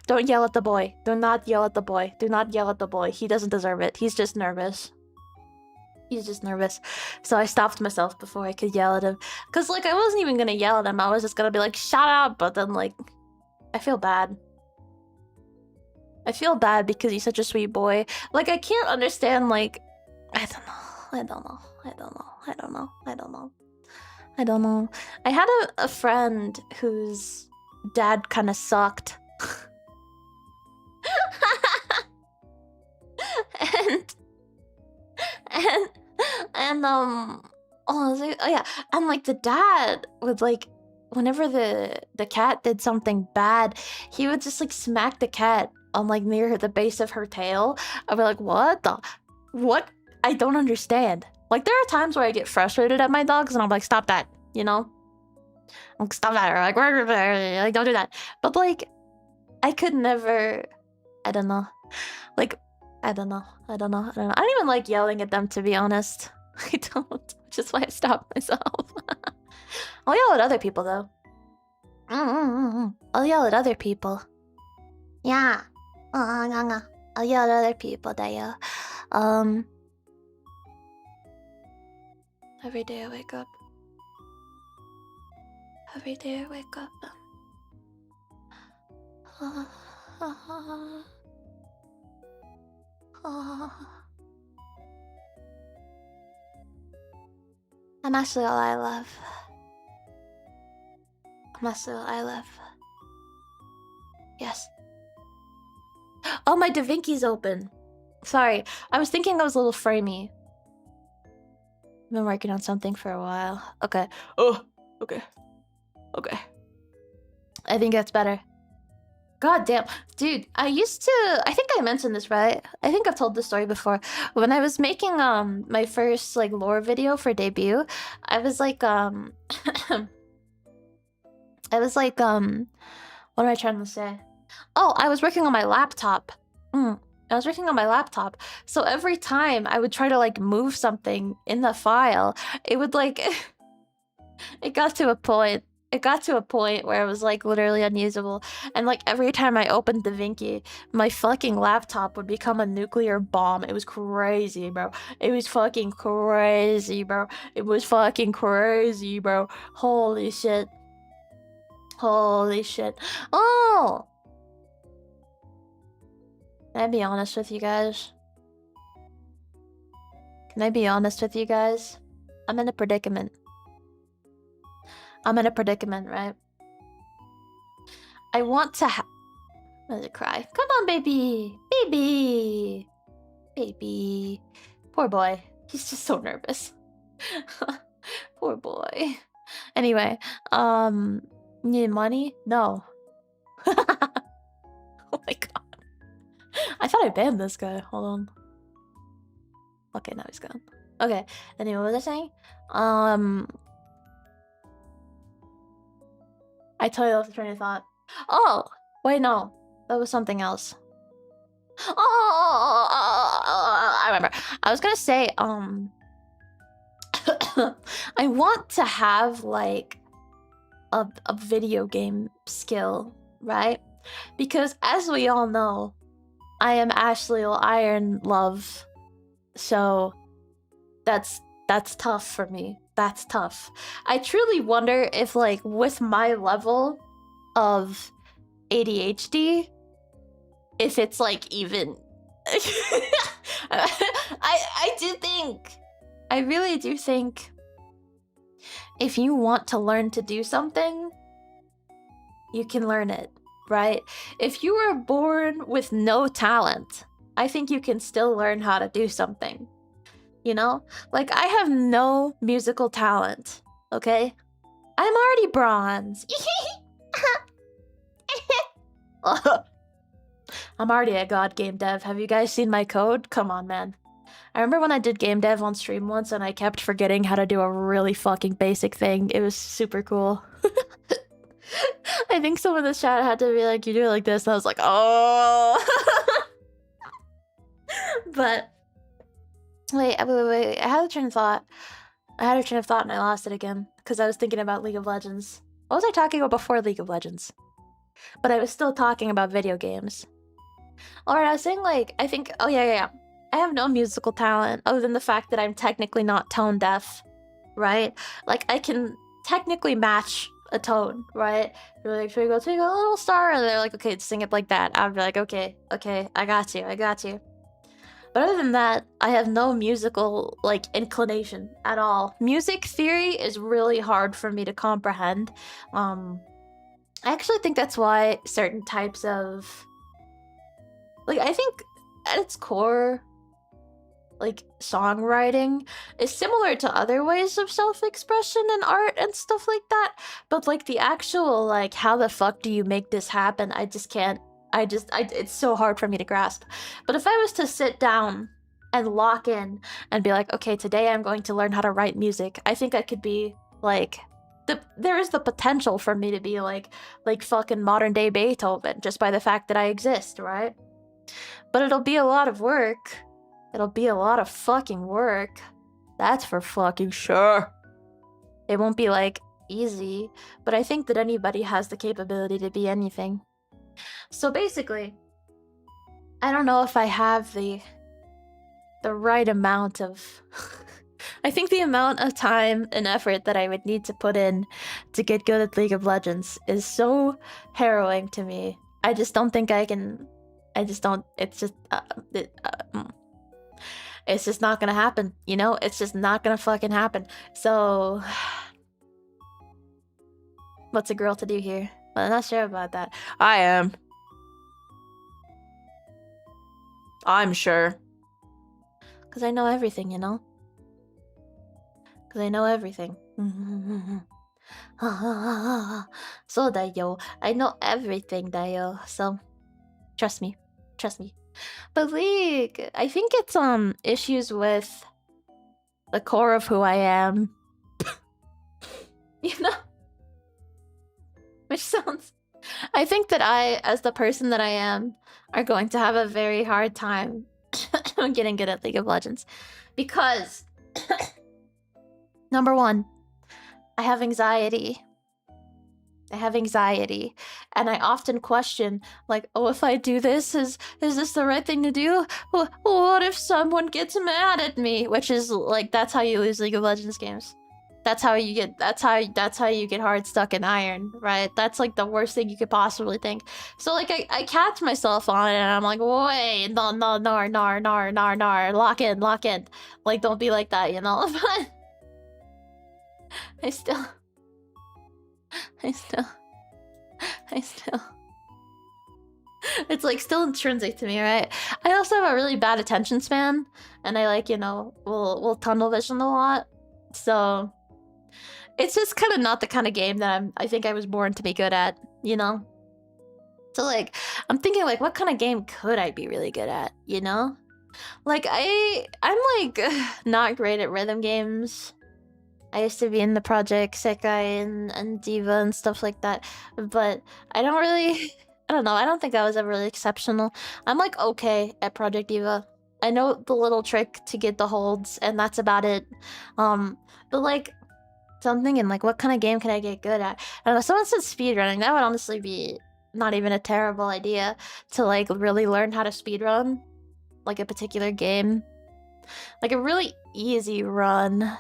Don't yell at the boy. Do not yell at the boy. Do not yell at the boy. He doesn't deserve it. He's just nervous. He's just nervous." So I stopped myself before I could yell at him, because like I wasn't even gonna yell at him. I was just gonna be like, "Shut up!" But then like, I feel bad. I feel bad because he's such a sweet boy. Like, I can't understand, like... I don't know. I had a friend whose dad kind of sucked. Oh yeah, and like the dad would like... Whenever the cat did something bad, he would just like smack the cat on like near the base of her tail. I'd be like, what? I don't understand. Like there are times where I get frustrated at my dogs and I'm like, stop that, you know? Like, stop that, or like don't do that. But like, I could never, I don't know. Like, I don't know. I don't even like yelling at them, to be honest. I don't, which is why I stopped myself. I'll yell at other people though. I'll yell at other people. Yeah. I'll yell at other people that yell. Every day I wake up. Every day I wake up. I'm actually all I love. I'm actually all I love. Yes. Oh, my Da Vinci's open. Sorry, I was thinking I was a little framey. I've been working on something for a while. Okay. Oh, okay. Okay. I think that's better. God damn. Dude, I think I mentioned this, right? I think I've told this story before. When I was making my first like lore video for debut, I was like what am I trying to say? Oh, I was working on my laptop. I was working on my laptop. So every time I would try to like move something in the file, it would like it got to a point. It got to a point where it was like literally unusable. And like every time I opened DaVinci, my fucking laptop would become a nuclear bomb. It was crazy, bro. It was fucking crazy, bro. It was fucking crazy, bro. Holy shit. Holy shit. Oh! Can I be honest with you guys? Can I be honest with you guys? I'm in a predicament. I'm in a predicament, right? I want to Let it cry. Come on, baby! Baby! Baby. Poor boy. He's just so nervous. Poor boy. Anyway, need money? No. Oh my god. I thought I banned this guy. Hold on. Okay, now he's gone. Okay. Anyway, what was I saying? I totally lost the train of thought. Oh! Wait, no. That was something else. Oh! I remember. I was gonna say, I want to have, like, a video game skill, right? Because, as we all know, I am Ashley Iron Love, so that's tough for me. That's tough. I truly wonder if, like, with my level of ADHD, if it's, like, even... I do think... I really do think if you want to learn to do something, you can learn it, right? If you were born with no talent, I think you can still learn how to do something. You know? Like, I have no musical talent, okay? I'm already bronze. I'm already a god game dev. Have you guys seen my code? Come on, man. I remember when I did game dev on stream once and I kept forgetting how to do a really fucking basic thing. It was super cool. I think someone in the chat had to be like, you do it like this, and I was like, oh. But wait, I had a train of thought. And I lost it again because I was thinking about League of Legends. What was I talking about before League of Legends? But I was still talking about video games. Alright, I was saying, like, I think... Oh, yeah. I have no musical talent other than the fact that I'm technically not tone deaf, right? Like, I can technically match a tone, right? They're like, twinkle, twinkle, little star, and they're like, okay, sing it like that. I'd be like, okay, I got you. But other than that, I have no musical, like, inclination at all. Music theory is really hard for me to comprehend. I actually think that's why certain types of... Like, I think at its core, like, songwriting is similar to other ways of self-expression and art and stuff like that. But, like, the actual, like, how the fuck do you make this happen? I just can't. It's so hard for me to grasp. But if I was to sit down and lock in and be like, okay, today I'm going to learn how to write music, I think I could be, like... There is the potential for me to be, like fucking modern-day Beethoven just by the fact that I exist, right? But it'll be a lot of work. It'll be a lot of fucking work. That's for fucking sure. It won't be, like, easy, but I think that anybody has the capability to be anything. So basically, I don't know if I have the right amount of... I think the amount of time and effort that I would need to put in to get good at League of Legends is so harrowing to me. I just don't think I can... it's just it's just not gonna happen, you know? It's just not gonna fucking happen. So what's a girl to do here? Well, I'm not sure about that. I am. I'm sure. Because I know everything, you know? Because I know everything. So da yo. I know everything da yo. So trust me. But League, I think it's issues with the core of who I am. You know? Which sounds I think that I, as the person that I am, are going to have a very hard time getting good at League of Legends. Because, number one, I have anxiety. And I often question, like, oh, if I do this, is this the right thing to do? What if someone gets mad at me? Which is like, that's how you lose League of Legends games. That's how you get hard stuck in iron, right? That's like the worst thing you could possibly think. So like I catch myself on it and I'm like, wait, no, lock in. Like, don't be like that, you know? But I still it's like still intrinsic to me, right? I also have a really bad attention span, and I like, you know, will tunnel vision a lot. So it's just kind of not the kind of game that I think I was born to be good at, you know? So like, I'm thinking like, what kind of game could I be really good at, you know? Like I'm like not great at rhythm games. I used to be in the Project Sekai and Diva and stuff like that, but I don't know, I don't think I was ever really exceptional. I'm like okay at Project Diva. I know the little trick to get the holds, and that's about it. But like, so I'm thinking like, what kind of game can I get good at? I don't know, someone said speedrunning. That would honestly be not even a terrible idea to like really learn how to speedrun like a particular game. Like a really easy run.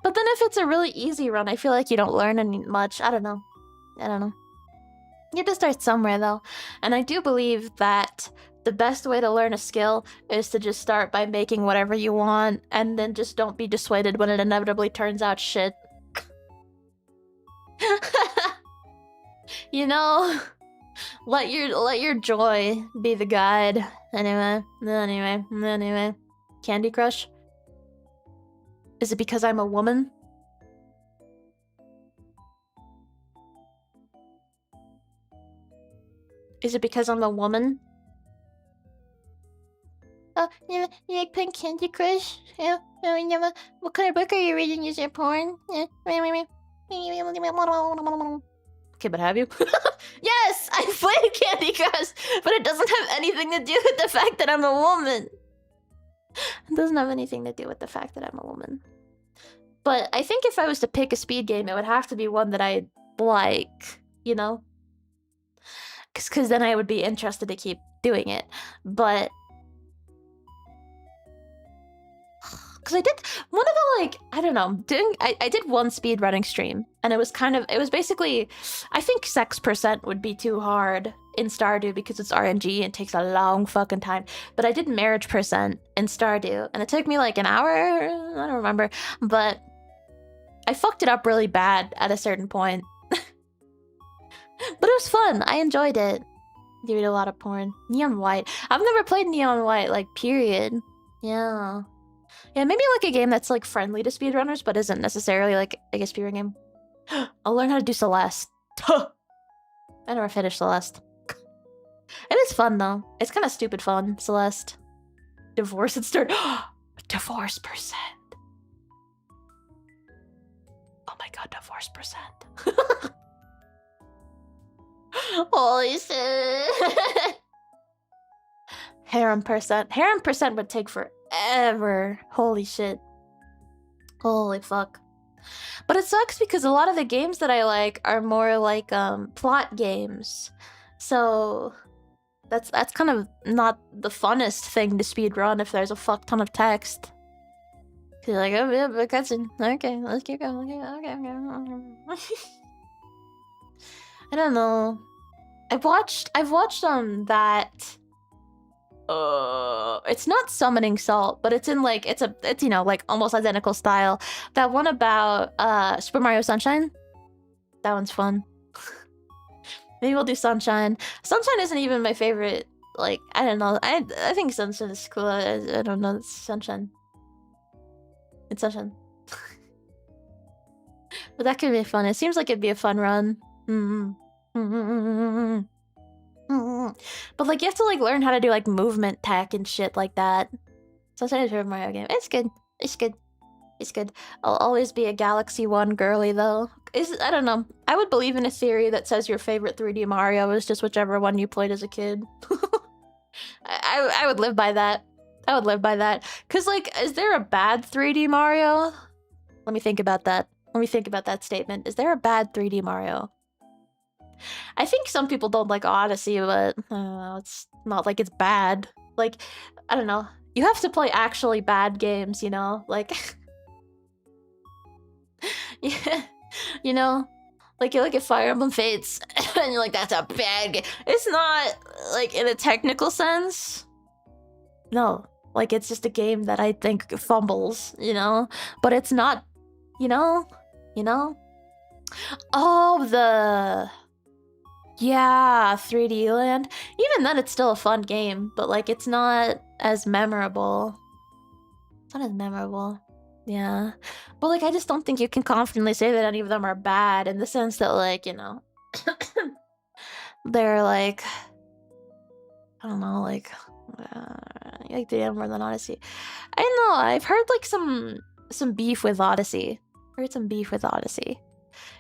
But then if it's a really easy run, I feel like you don't learn any much. I don't know. You have to start somewhere though. And I do believe that the best way to learn a skill is to just start by making whatever you want, and then just don't be dissuaded when it inevitably turns out shit. You know? Let your joy be the guide. Anyway. Candy Crush? Is it because I'm a woman? Is it because I'm a woman? Oh, you like playing Candy Crush? Yeah. What kind of book are you reading? Is it porn? Okay, but have you? Yes! I played Candy Crush! But it doesn't have anything to do with the fact that I'm a woman! It doesn't have anything to do with the fact that I'm a woman. But I think if I was to pick a speed game, it would have to be one that I like, you know? Because then I would be interested to keep doing it. But because I did one of the, like, I don't know, I did one speed running stream, and it was basically, I think sex percent would be too hard in Stardew because it's RNG and takes a long fucking time. But I did marriage percent in Stardew, and it took me like an hour, I don't remember, but I fucked it up really bad at a certain point. But it was fun. I enjoyed it. You read a lot of porn. Neon White. I've never played Neon White, like, period. Yeah. Yeah, maybe like a game that's like friendly to speedrunners, but isn't necessarily like a speedrun game. I'll learn how to do Celeste. I never finished Celeste. It is fun though. It's kind of stupid fun, Celeste. Divorce and start. Divorce percent. Oh my god, divorce percent. Holy shit. Harem percent. Harem percent would take forever. Holy shit. Holy fuck. But it sucks because a lot of the games that I like are more like plot games. So that's kind of not the funnest thing to speedrun if there's a fuck ton of text. Cause you're like, oh yeah, but cutscene. Okay, let's keep going. Okay. I don't know. I've watched that. It's not Summoning Salt, but it's in like it's you know, like almost identical style. That one about Super Mario Sunshine. That one's fun. Maybe we'll do Sunshine. Sunshine isn't even my favorite. Like, I don't know. I think Sunshine is cool. I don't know. It's Sunshine. It's Sunshine. But that could be fun. It seems like it'd be a fun run. But like you have to like learn how to do like movement tech and shit like that. Sunshine is a Mario game. It's good. It's good. He's good. I'll always be a Galaxy 1 girly, though. I don't know. I would believe in a theory that says your favorite 3D Mario is just whichever one you played as a kid. I would live by that. I would live by that. Because, like, is there a bad 3D Mario? Let me think about that. Let me think about that statement. Is there a bad 3D Mario? I think some people don't like Odyssey, but I don't know, it's not like it's bad. Like, I don't know. You have to play actually bad games, you know? Like, yeah, you know? Like, you look at Fire Emblem Fates, and you're like, that's a bad game. It's not, like, in a technical sense. No. Like, it's just a game that I think fumbles, you know? But it's not, you know? You know? Oh, the... Yeah, 3D Land. Even then, it's still a fun game, but, like, it's not as memorable. It's not as memorable. Yeah. But, like, I just don't think you can confidently say that any of them are bad in the sense that, like, you know... they're, like... I don't know, like... I like the more than Odyssey. I don't know, I've heard, like, some beef with Odyssey. Heard some beef with Odyssey.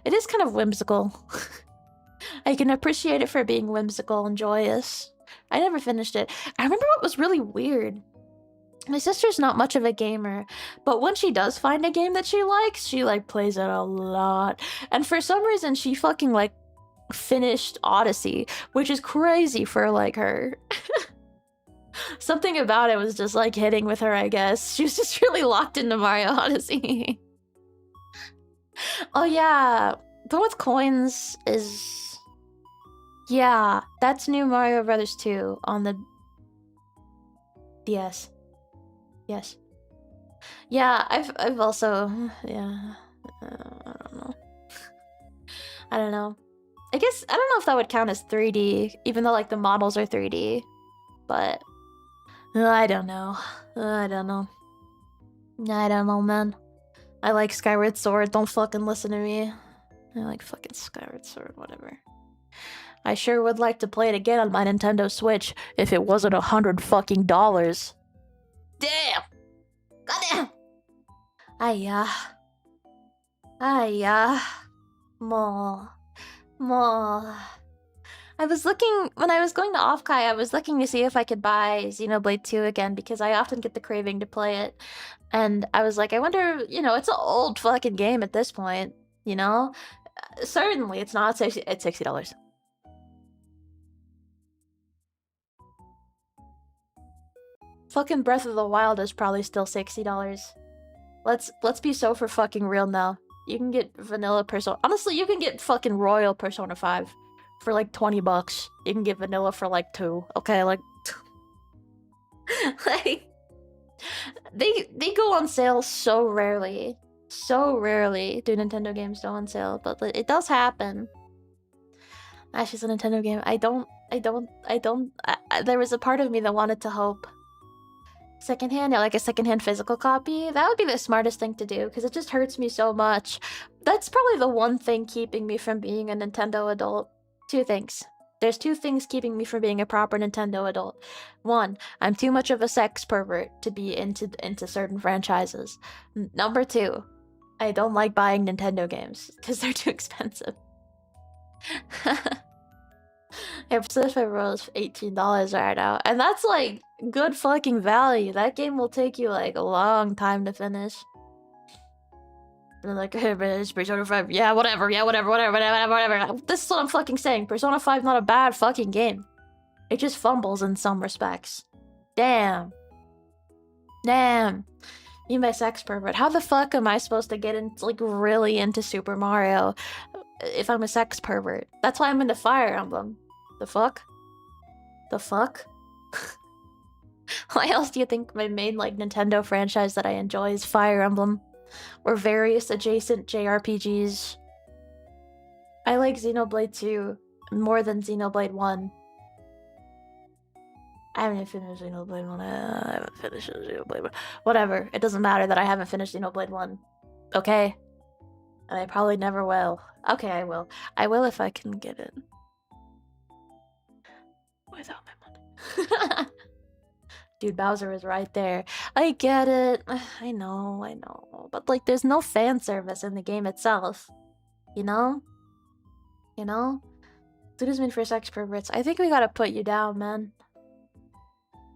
It is kind of whimsical. I can appreciate it for being whimsical and joyous. I never finished it. I remember what was really weird. My sister's not much of a gamer, but when she does find a game that she likes, she, like, plays it a lot. And for some reason, she fucking, like, finished Odyssey, which is crazy for, like, her. Something about it was just, like, hitting with her, I guess. She was just really locked into Mario Odyssey. Oh, yeah. The one with coins is... Yeah, that's New Mario Brothers 2 on the DS. Yes. Yeah, I've also... Yeah. I don't know. I don't know. I guess... I don't know if that would count as 3D, even though, like, the models are 3D. But... I don't know. I don't know. I don't know, man. I like Skyward Sword. Don't fucking listen to me. I like fucking Skyward Sword, whatever. I sure would like to play it again on my Nintendo Switch if it wasn't $100 fucking dollars. Damn! Goddamn! Aya. More. I was looking, when I was going to Offkai, I was looking to see if I could buy Xenoblade 2 again because I often get the craving to play it. And I was like, I wonder, you know, it's an old fucking game at this point, you know? Certainly, it's not 60, it's $60. Fucking Breath of the Wild is probably still $60. Let's be so for fucking real now. You can get vanilla Persona. Honestly, you can get fucking Royal Persona 5 for like $20. You can get vanilla for like 2. Okay, like like they go on sale so rarely. So rarely do Nintendo games go on sale, but it does happen. Ashie's a Nintendo game. There was a part of me that wanted to hope. Secondhand, yeah, like a secondhand physical copy. That would be the smartest thing to do because it just hurts me so much. That's probably the one thing keeping me from being a Nintendo adult. 2 things. There's 2 things keeping me from being a proper Nintendo adult. 1, I'm too much of a sex pervert to be into certain franchises. Number 2, I don't like buying Nintendo games because they're too expensive. Pacific Rose $18 right now, and that's like good fucking value. That game will take you like a long time to finish. And like, hey, man, it's Persona 5. Yeah, whatever. This is what I'm fucking saying. Persona 5 not a bad fucking game. It just fumbles in some respects. Damn. You my sex pervert. How the fuck am I supposed to get into, like, really into Super Mario if I'm a sex pervert? That's why I'm into Fire Emblem. The fuck? Why else do you think my main, like, Nintendo franchise that I enjoy is Fire Emblem? Or various adjacent JRPGs. I like Xenoblade 2 more than Xenoblade 1. I haven't finished Xenoblade 1. I haven't finished Xenoblade 1. Whatever. It doesn't matter that I haven't finished Xenoblade 1. Okay? And I probably never will. Okay, I will. I will if I can get it. Without my money. Dude, Bowser is right there. I get it. I know. special, but like there's no fan service in the game itself. You know? You know? Dudes mean for sex perverts. I think we gotta put you down, man.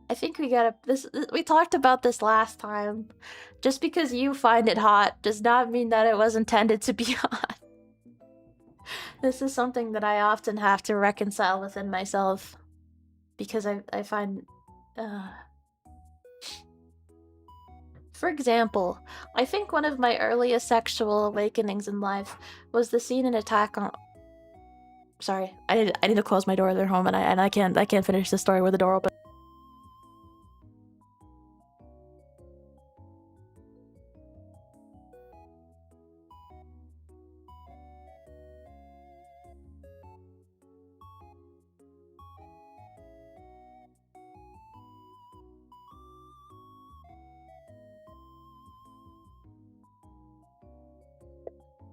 I think we gotta we talked about this last time. Just because you find it hot does not mean that it was intended to be hot. This is something that I often have to reconcile within myself. Because I find for example, I think one of my earliest sexual awakenings in life was the scene in Attack on... Sorry, I need to close my door. They're home, and I can't finish the story with the door open.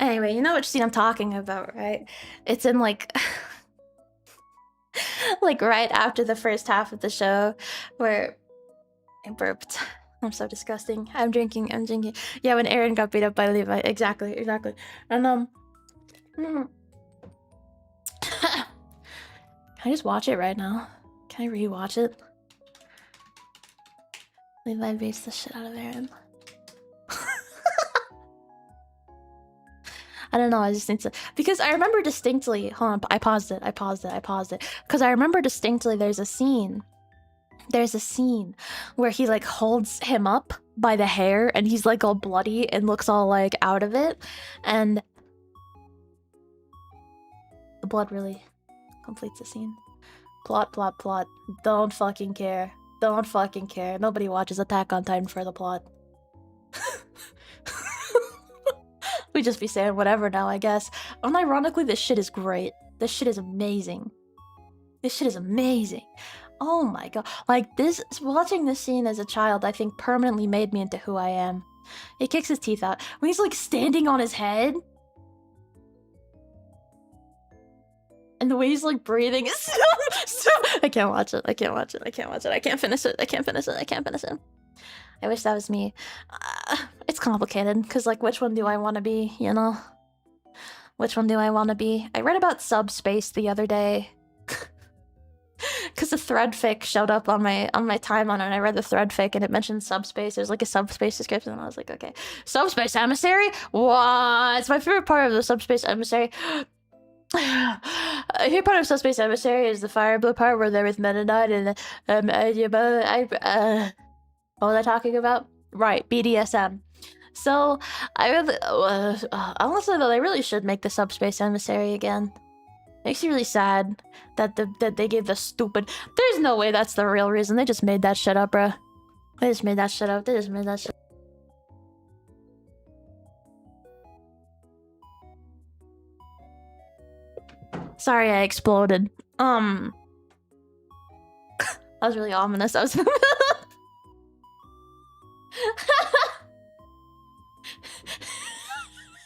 Anyway, you know which scene I'm talking about, right? It's in like like right after the first half of the show where I burped. I'm so disgusting. I'm drinking. Yeah, when Aaron got beat up by Levi. Exactly. And can I just watch it right now? Can I rewatch it? Levi beats the shit out of Aaron. I don't know, I just need to... Because I remember distinctly... Hold on, I paused it. Because I remember distinctly there's a scene where he, like, holds him up by the hair, and he's, like, all bloody and looks all, like, out of it. And... the blood really completes the scene. Plot. Don't fucking care. Nobody watches Attack on Titan for the plot. We just be saying whatever now, I guess. Unironically, this shit is great. This shit is amazing. Oh my god. Like, watching this scene as a child, I think permanently made me into who I am. He kicks his teeth out. When he's, like, standing on his head. And the way he's, like, breathing is so... I can't watch it. I can't finish it. I wish that was me. It's complicated, because, like, which one do I want to be, you know? I read about subspace the other day. Because the thread fic showed up on my timeline, and I read the thread fic, and it mentioned subspace. There's, like, a subspace description, and I was like, okay. Subspace emissary? What? It's my favorite part of the subspace emissary. A favorite part of subspace emissary is the fire blue part where they're with Mennonite and what was I talking about? Right, BDSM. So, I really... honestly, though, they really should make the subspace emissary again. Makes you really sad that they gave the stupid... There's no way that's the real reason. They just made that shit up, bruh. They just made that shit up. Sorry, I exploded. That was really ominous.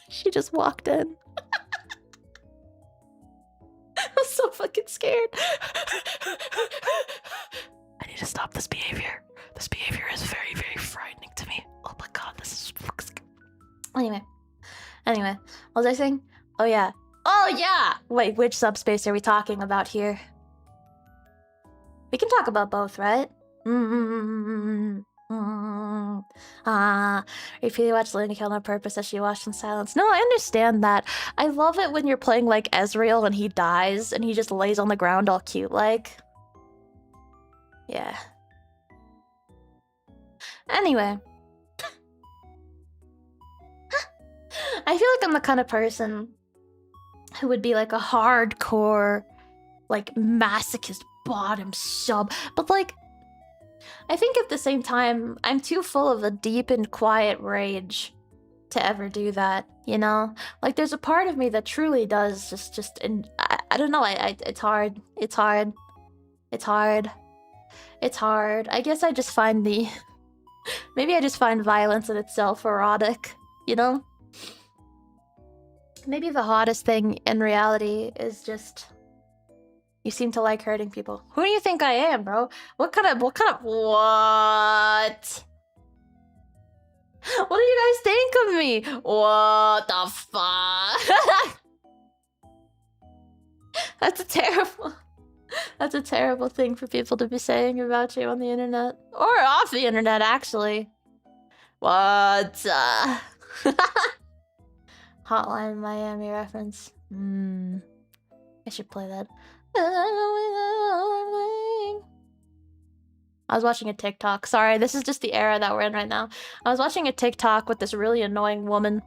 She just walked in. I was so fucking scared. I need to stop this behavior. This behavior is very, very frightening to me. Oh my god, this is... Anyway, what was I saying? Oh yeah. Wait, which subspace are we talking about here? We can talk about both, right? Repeatedly watched Lady kill on purpose as she watched in silence. No, I understand that. I love it when you're playing like Ezreal and he dies and he just lays on the ground all cute like. Yeah. Anyway. I feel like I'm the kind of person who would be like a hardcore, like masochist bottom sub, but like I think at the same time, I'm too full of a deep and quiet rage to ever do that, you know? Like, there's a part of me that truly does and I don't know, it's hard. I guess I just find maybe I just find violence in itself erotic, you know? Maybe the hottest thing in reality is just... You seem to like hurting people. Who do you think I am, bro? What? What do you guys think of me? What the fuck? That's a terrible thing for people to be saying about you on the internet. Or off the internet, actually. What? Hotline Miami reference. I should play that. I was watching a TikTok. Sorry, this is just the era that we're in right now. I was watching a TikTok with this really annoying woman.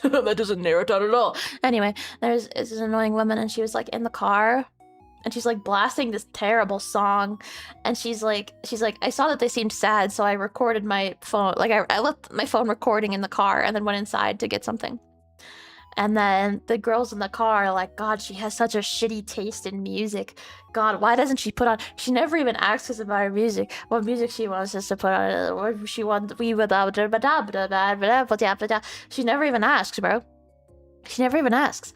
That doesn't narrow it down at all. Anyway, there's this annoying woman, and she was like in the car, and she's like blasting this terrible song, and she's like, I saw that they seemed sad, so I recorded my phone. Like I left my phone recording in the car, and then went inside to get something. And then the girls in the car are like, God, she has such a shitty taste in music. God, why doesn't she put on... She never even asks us about her music. What music she wants us to put on. What she wants... She never even asks, bro. She never even asks.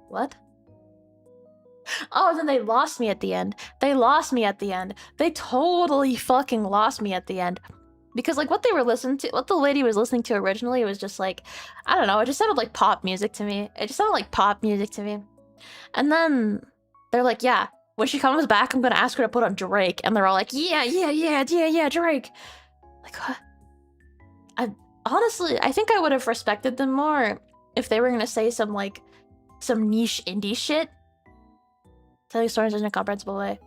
What? Oh, then they lost me at the end. They totally fucking lost me at the end. Because, like, what the lady was listening to originally was just, like, I don't know, it just sounded like pop music to me. And then they're like, yeah, when she comes back, I'm gonna ask her to put on Drake. And they're all like, yeah, Drake. Like, what? Honestly, I think I would have respected them more if they were gonna say some niche indie shit. Telling stories in a comprehensible way.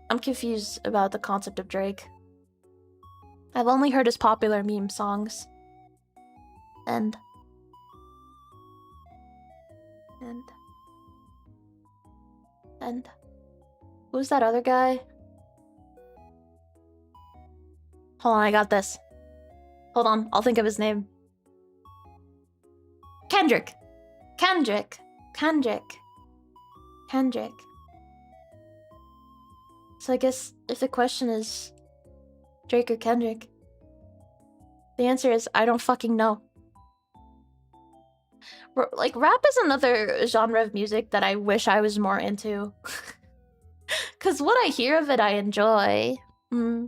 I'm confused about the concept of Drake. I've only heard his popular meme songs. And who's that other guy? Hold on, I got this. Hold on, I'll think of his name. Kendrick. So I guess if the question is Drake or Kendrick, the answer is I don't fucking know. Like, rap is another genre of music that I wish I was more into. Cause what I hear of it, I enjoy. I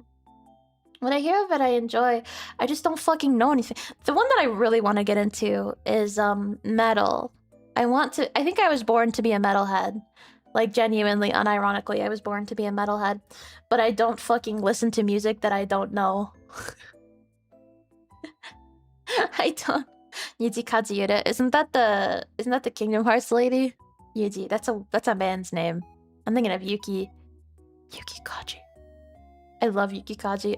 just don't fucking know anything. The one that I really want to get into is metal. I think I was born to be a metalhead. Like, genuinely, unironically, I was born to be a metalhead. But I don't fucking listen to music that I don't know. I don't. Yuji Katsuyura, isn't that the Kingdom Hearts lady? Yuji, that's a man's name. I'm thinking of Yuki Kaji. I love Yuki Kaji.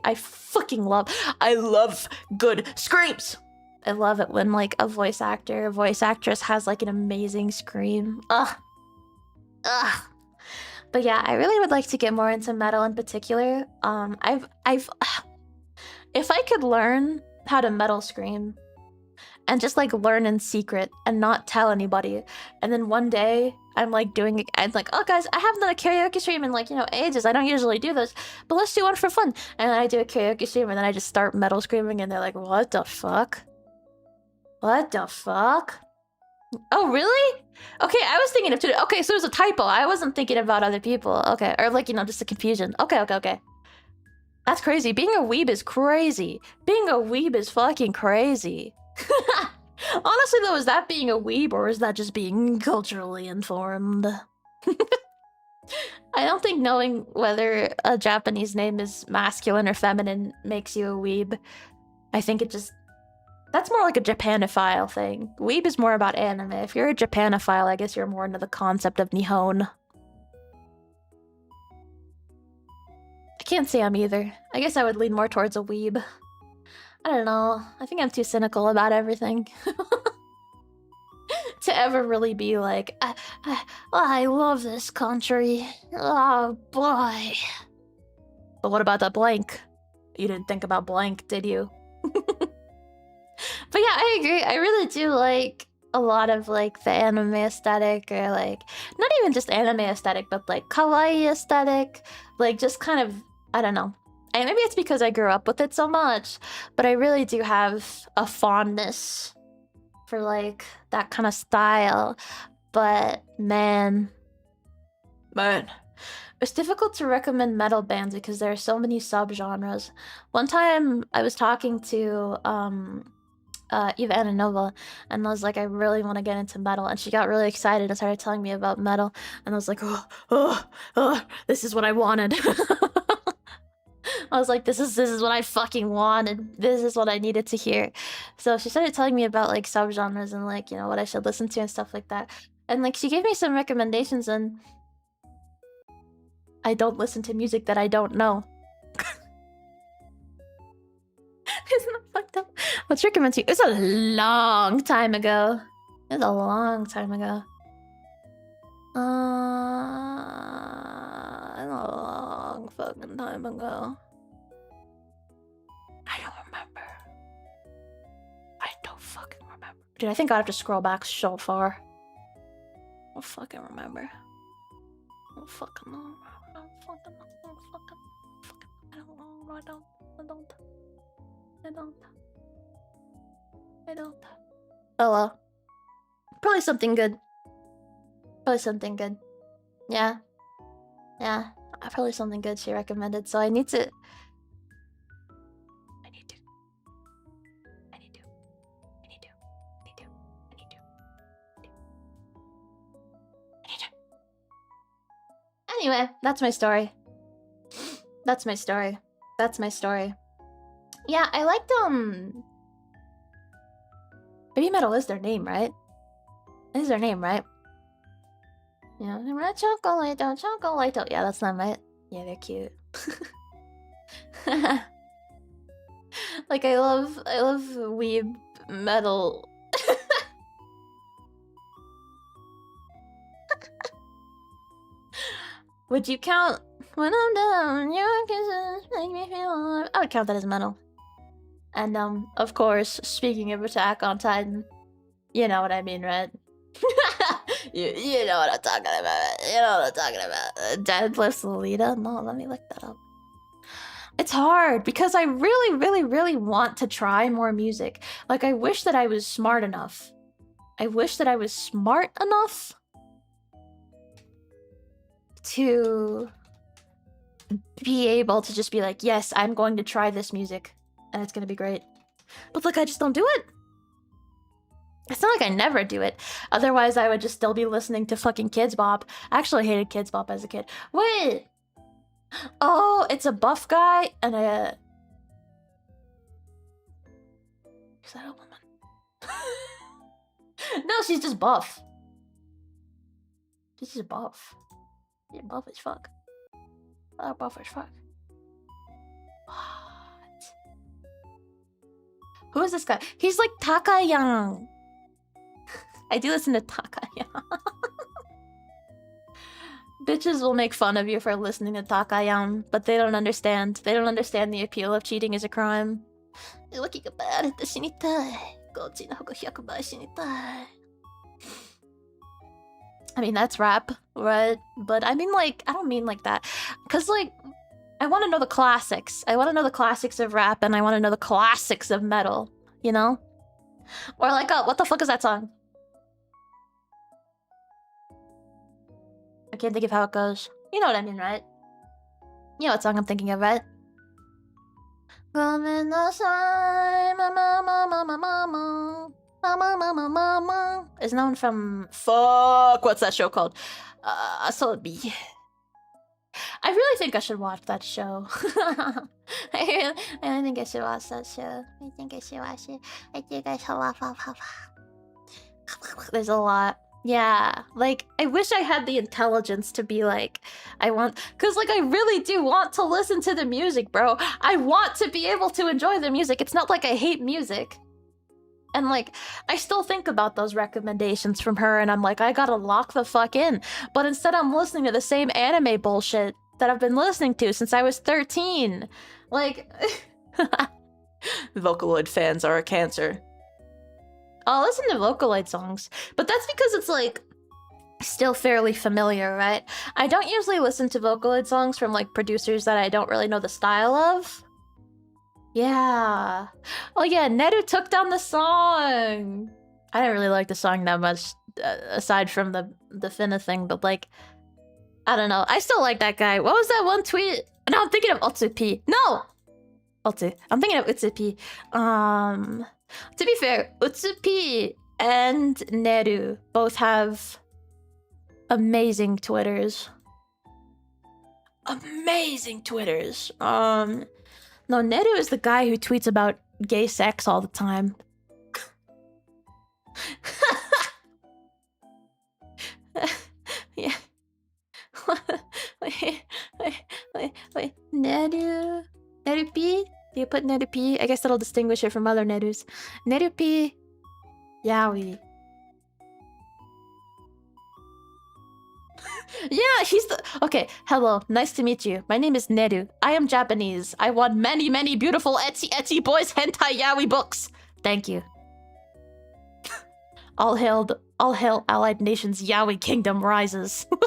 I love good screams. I love it when, like, a voice actress has, like, an amazing scream. Ugh. But yeah, I really would like to get more into metal in particular. If I could learn how to metal scream and just, like, learn in secret and not tell anybody, and then one day I'm like oh guys, I haven't done a karaoke stream in, like, ages. I don't usually do this, but let's do one for fun. And then I do a karaoke stream, and then I just start metal screaming, and they're like, what the fuck? Oh, really? Okay, I was thinking of two. Okay, so it was a typo. I wasn't thinking about other people. Okay, or, like, just a confusion. Okay. That's crazy. Being a weeb is crazy. Being a weeb is fucking crazy. Honestly, though, is that being a weeb, or is that just being culturally informed? I don't think knowing whether a Japanese name is masculine or feminine makes you a weeb. I think that's more like a Japanophile thing. Weeb is more about anime. If you're a Japanophile, I guess you're more into the concept of Nihon. I can't say I'm either. I guess I would lean more towards a weeb. I don't know. I think I'm too cynical about everything. To ever really be like, I love this country. Oh, boy. But what about that blank? You didn't think about blank, did you? But yeah, I agree. I really do like a lot of, like, the anime aesthetic, or, like, not even just anime aesthetic, but, like, kawaii aesthetic. Like, just kind of, I don't know. And maybe it's because I grew up with it so much, but I really do have a fondness for, like, that kind of style. But man, Man. It's difficult to recommend metal bands because there are so many subgenres. One time I was talking to Eva Ananova, and I was like, I really want to get into metal, and she got really excited and started telling me about metal, and I was like, oh, this is what I wanted. I was like, this is what I fucking wanted. This is what I needed to hear. So she started telling me about like subgenres and like, you know, what I should listen to and stuff like that. And like she gave me some recommendations, and I don't listen to music that I don't know. Isn't that fucked up? What's recommended to you? It was a long time ago. It was a long time ago. A long fucking time ago. I don't remember. I don't fucking remember. Dude, I think I have to scroll back so far. I don't fucking remember. I don't fucking know. I don't. Oh well. Probably something good. Probably something good. Yeah. Probably something good she recommended, so I need to... Anyway, that's my story. That's my story. Yeah, I liked, Baby Metal is their name, right? Is their name, right? Yeah, chocolate. Yeah, that's them, right? Yeah, they're cute. Like, I love weeb metal. Would you count when I'm down? Your kisses make me feel alive. I would count that as metal. And of course, speaking of Attack on Titan, you know what I mean, right? you know what I'm talking about. Dead Bliss Lolita? No, let me look that up. It's hard because I really want to try more music. Like, I wish that I was smart enough. To be able to just be like, yes, I'm going to try this music and it's gonna be great. But like, I just don't do it. It's not like I never do it. Otherwise, I would just still be listening to fucking Kids Bop. I actually hated Kids Bop as a kid. Wait! Oh, it's a buff guy and a... Is that a woman? No, she's just buff. She's just buff. You're buff as fuck. Oh, buff as fuck. What? Who is this guy? He's like Takayang. I do listen to Takayang. Bitches will make fun of you for listening to Takayang, but they don't understand. They don't understand the appeal of cheating as a crime. I mean, that's rap, right? But I mean, like, I don't mean like that. Because, like, I want to know the classics. I want to know the classics of rap, and I want to know the classics of metal, you know? Or like, what the fuck is that song? I can't think of how it goes. You know what I mean, right? You know what song I'm thinking of, right? Mama is known from... Fuck, what's that show called? Asobi. I really think I should watch that show. I really think I should watch that show. I think I should watch it. I think I should watch it. There's a lot. Yeah, like, I wish I had the intelligence to be like, I want... Because, like, I really do want to listen to the music, bro. I want to be able to enjoy the music. It's not like I hate music. And, like, I still think about those recommendations from her, and I'm like, I gotta lock the fuck in. But instead, I'm listening to the same anime bullshit that I've been listening to since I was 13. Like... Vocaloid fans are a cancer. I'll listen to Vocaloid songs, but that's because it's, like, still fairly familiar, right? I don't usually listen to Vocaloid songs from, like, producers that I don't really know the style of. Yeah. Oh yeah, Neru took down the song! I didn't really like the song that much, aside from the Finna thing, but, like... I don't know. I still like that guy. What was that one tweet? No, I'm thinking of Otsupi. No! Otsu. I'm thinking of Utsupi. To be fair, Utsupi and Neru both have amazing Twitters. Amazing Twitters. No, Neru is the guy who tweets about gay sex all the time. Yeah. wait. Neru? Neru-P? Do you put Neru-P? I guess that'll distinguish it from other Nerus. Neru-P. Yaoi. Yeah, he's the... Okay, hello. Nice to meet you. My name is Neru. I am Japanese. I want many, many beautiful etsy boys hentai yaoi books. Thank you. All hail Allied Nations yaoi kingdom rises. yeah,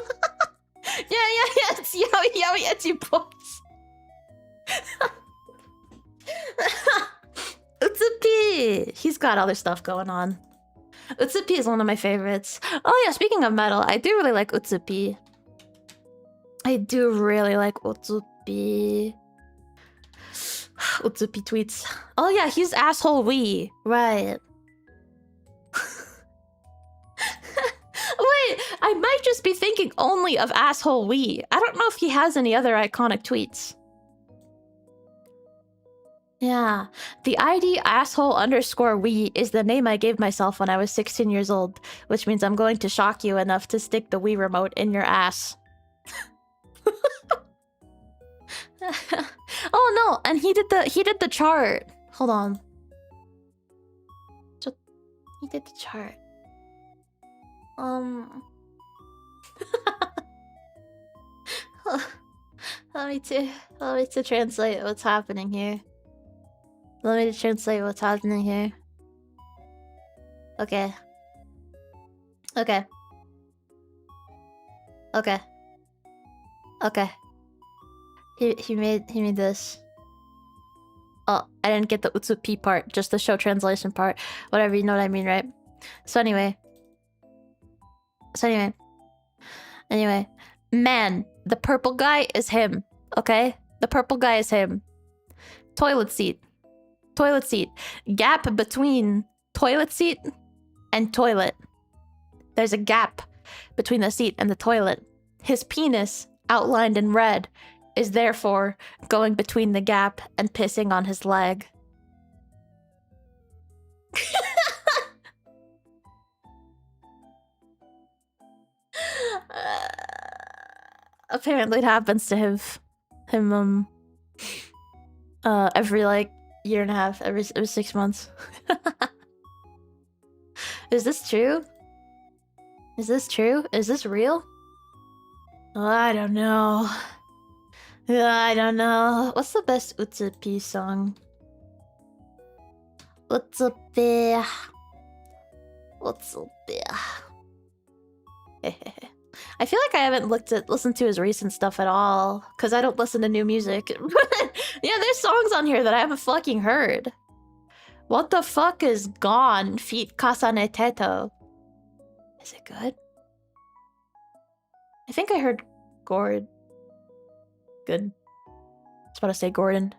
it's yaoi etsy boys. Utsupi! He's got other stuff going on. Utsupi is one of my favorites. Oh yeah, speaking of metal, I do really like Utsupi. I do really like Utsupi. Utsupi tweets. Oh yeah, he's asshole Wii. Right. Wait, I might just be thinking only of asshole Wii. I don't know if he has any other iconic tweets. Yeah, the ID asshole_Wii is the name I gave myself when I was 16 years old, which means I'm going to shock you enough to stick the Wii remote in your ass. Oh no, and he did the chart. Hold on. He did the chart. Let me to translate what's happening here. Let me translate what's happening here. Okay. He made this. Oh, I didn't get the Utsupi part, just the show translation part. Whatever, you know what I mean, right? So anyway, man, the purple guy is him, okay? The purple guy is him. Toilet seat. Gap between toilet seat and toilet. There's a gap between the seat and the toilet. His penis, outlined in red, is therefore going between the gap and pissing on his leg. Apparently it happens to him every like year and a half, every 6 months. Is this true? Is this real? I don't know. What's the best Utsupi song? Utsupi. I feel like I haven't listened to his recent stuff at all, because I don't listen to new music. Yeah, there's songs on here that I haven't fucking heard. What the fuck is Gone feat. Kasane Teto? Is it good? I think I heard Gord. Good. I was about to say Gordon.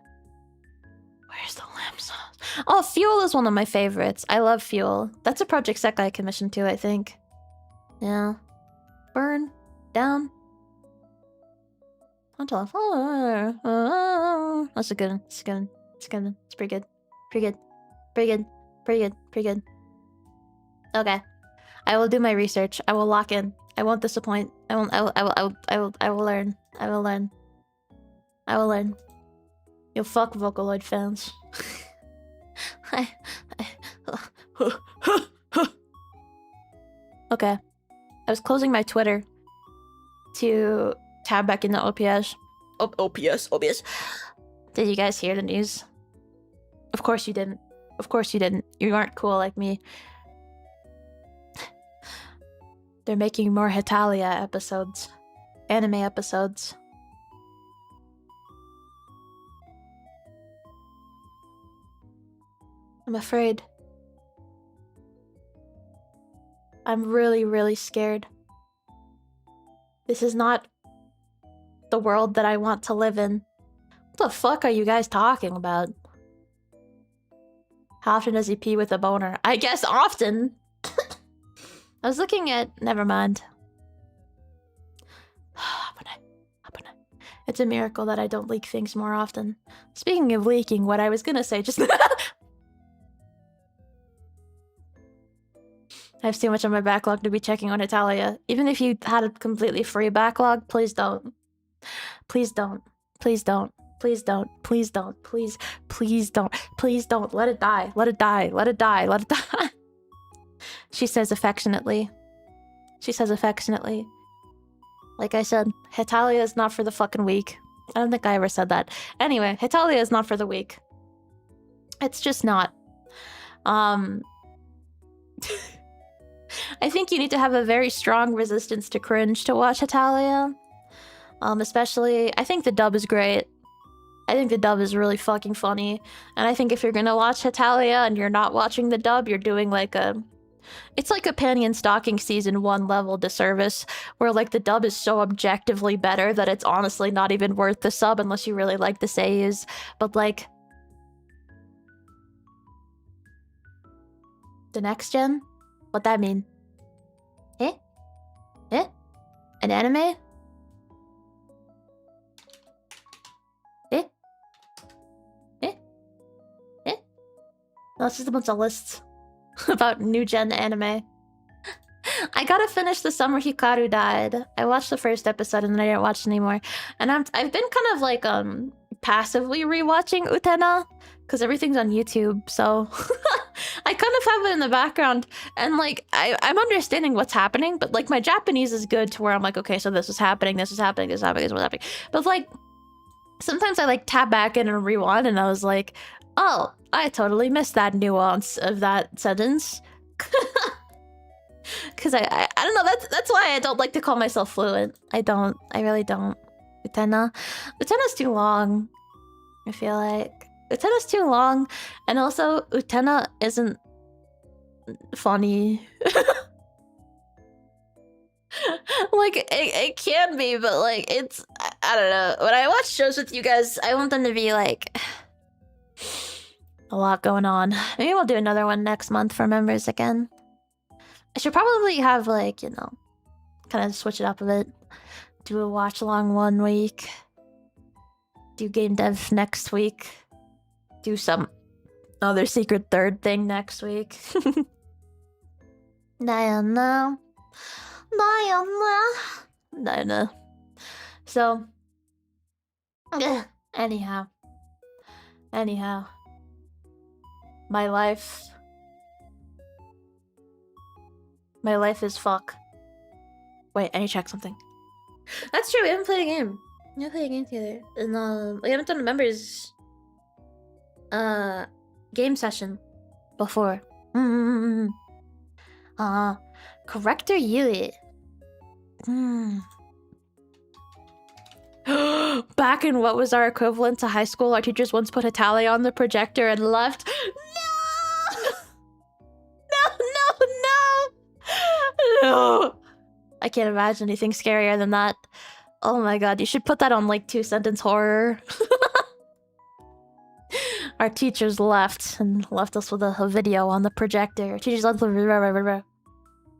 Where's the lamp sauce? Oh, Fuel is one of my favorites. I love Fuel. That's a Project Sekai commission too, I think. Yeah. Burn. Down. Until that's a good one. It's good. It's pretty good. Okay. I will do my research. I will lock in. I won't disappoint. I will learn. You fuck Vocaloid fans. Okay. I was closing my Twitter to tab back into OPS. OPS. Did you guys hear the news? Of course you didn't. You aren't cool like me. They're making more Hetalia episodes. Anime episodes. I'm afraid. I'm really, really scared. This is not the world that I want to live in. What the fuck are you guys talking about? How often does he pee with a boner? I guess often. I was looking at... Never mind. It's a miracle that I don't leak things more often. Speaking of leaking, what I was gonna say just... I have too much on my backlog to be checking on Italia. Even if you had a completely free backlog, please don't. Please don't. Please don't. Please don't. Please don't. Please. Please don't. Please don't. Let it die. Let it die. Let it die. Let it die. She says affectionately. She says affectionately. Like I said, Hitalia is not for the fucking weak. I don't think I ever said that. Anyway, Hitalia is not for the weak. It's just not. I think you need to have a very strong resistance to cringe to watch Hitalia. Especially, I think the dub is great. I think the dub is really fucking funny. And I think if you're gonna watch Hitalia and you're not watching the dub, you're doing like a... It's like a Panty and Stocking Season 1 level disservice, where like the dub is so objectively better that it's honestly not even worth the sub unless you really like the seiyus. But like... The next gen? What'd that mean? Eh? Eh? An anime? Eh? Eh? Eh? No, it's just a bunch of lists about new gen anime. I gotta finish The Summer Hikaru Died. I watched the first episode and then I didn't watch anymore. And I've been kind of like passively rewatching Utena because everything's on YouTube, so I kind of have it in the background and like I'm understanding what's happening, but like my Japanese is good to where I'm like, okay, so this is happening, this is happening, this is happening, this is what's happening. But like sometimes I like tap back in and rewind and I was like, oh, I totally missed that nuance of that sentence. Cause I don't know, that's why I don't like to call myself fluent. I really don't. Utena's too long, I feel like. Utena's too long, and also Utena isn't funny. Like, it can be, but like, it's... I don't know. When I watch shows with you guys, I want them to be like... a lot going on. Maybe we'll do another one next month for members again. I should probably have, like, you know, kind of switch it up a bit. Do a watch along one week. Do game dev next week. Do some other secret third thing next week. No. So, anyhow. My life is fuck. Wait, I need to check something. That's true, we haven't played a game. We haven't played a game together. And we haven't done a members game session before. Corrector Yui. Back in what was our equivalent to high school, our teachers once put Italia on the projector and left. No! I can't imagine anything scarier than that. Oh my god, you should put that on like 2-sentence horror. Our teachers left and left us with a video on the projector. Teachers left.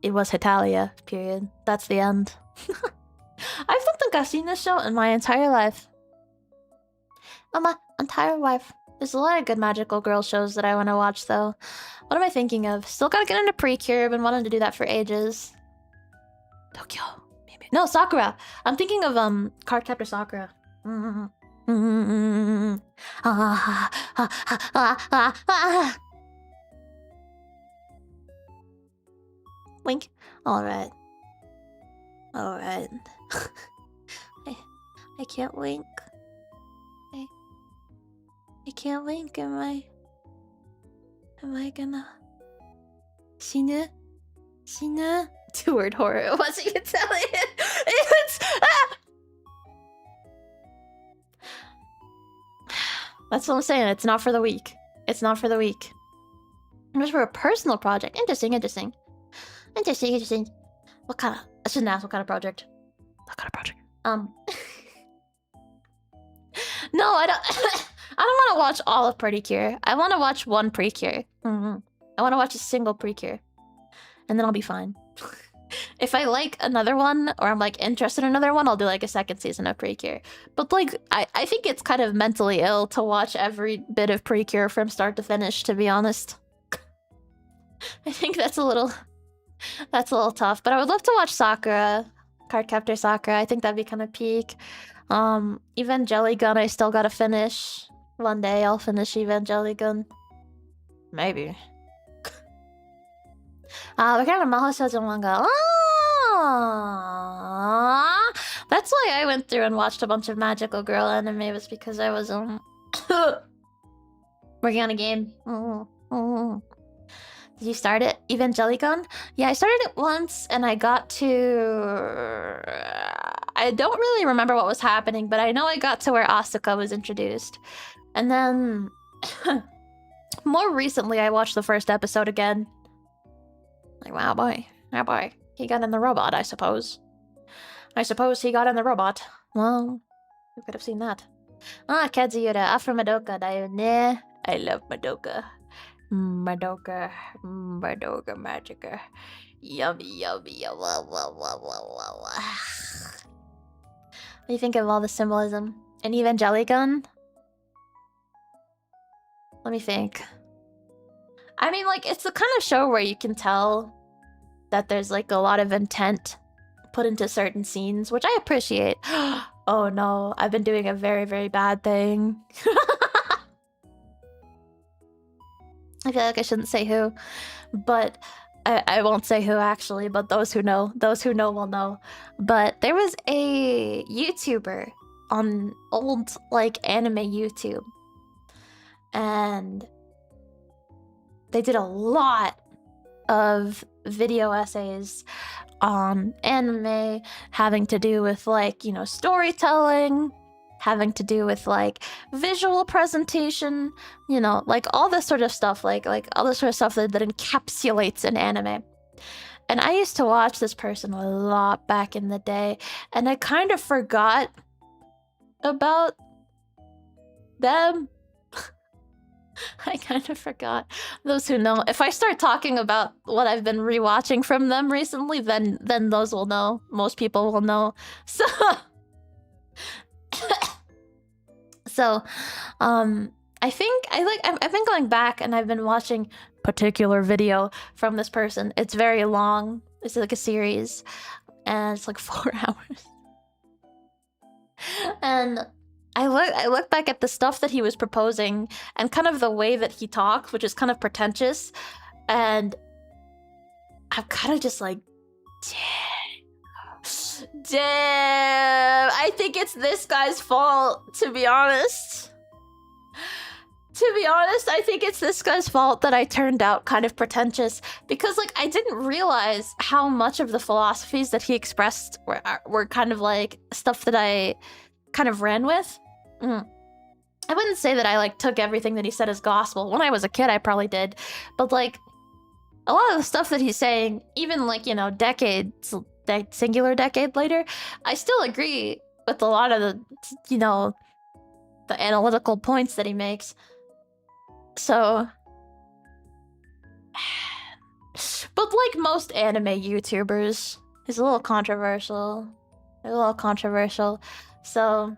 It was Hitalia, period. That's the end. I don't think I've seen this show in my entire life. My entire life. There's a lot of good magical girl shows that I want to watch, though. What am I thinking of? Still gotta get into Precure. Been wanting to do that for ages. Tokyo. Maybe. No, Sakura. I'm thinking of Cardcaptor Sakura. Wink. Alright. I can't wink. I can't wink. Am I gonna... Shinu? 2-word horror. What's it Italian? It's... That's what I'm saying. It's not for the weak. It's not for the weak. It was for a personal project. Interesting. What kind of... I shouldn't ask what kind of project. What kind of project? No, I don't. I don't want to watch all of Pretty Cure. I want to watch one Precure. I want to watch a single Precure, and then I'll be fine. If I like another one, or I'm like interested in another one, I'll do like a second season of Precure. But like, I think it's kind of mentally ill to watch every bit of Precure from start to finish, to be honest. I think that's a little tough. But I would love to watch Sakura, Cardcaptor Sakura. I think that'd be kind of peak. Evangelion, I still gotta finish. One day I'll finish Evangelion. Maybe. We're gonna Mahou manga. That's why I went through and watched a bunch of magical girl anime, was because I was working on a game. Did you start it? Evangelion? Yeah, I started it once and I got to... I don't really remember what was happening, but I know I got to where Asuka was introduced. And then... more recently, I watched the first episode again. Like, wow, boy. Oh boy. He got in the robot, I suppose. I suppose he got in the robot. Well, who could have seen that? Kazuura, Afro Madoka da yo ne. I love Madoka. Madoka Magica. Yummy. What do you think of all the symbolism? And Evangelion? Let me think. I mean, like, it's the kind of show where you can tell that there's, like, a lot of intent put into certain scenes, which I appreciate. Oh no, I've been doing a very, very bad thing. I feel like I shouldn't say who, but I won't say who actually, but those who know will know. But there was a YouTuber on old, like, anime YouTube, and they did a lot of video essays on anime having to do with, like, you know, storytelling, having to do with, like, visual presentation, you know, like all this sort of stuff, like all this sort of stuff that encapsulates an anime. And I used to watch this person a lot back in the day, and I kind of forgot about them. I kind of forgot. Those who know, if I start talking about what I've been rewatching from them recently, then those will know. Most people will know. So, I've been going back and I've been watching particular video from this person. It's very long. It's like a series, and it's like 4 hours. And I look back at the stuff that he was proposing and kind of the way that he talks, which is kind of pretentious, and I'm kind of just like, damn, I think it's this guy's fault, to be honest. I think it's this guy's fault that I turned out kind of pretentious, because, like, I didn't realize how much of the philosophies that he expressed were kind of like stuff that I kind of ran with. I wouldn't say that I, like, took everything that he said as gospel. When I was a kid, I probably did. But, like, a lot of the stuff that he's saying, even, like, you know, singular decade later, I still agree with a lot of the, you know, the analytical points that he makes. So... But like most anime YouTubers, he's a little controversial. So...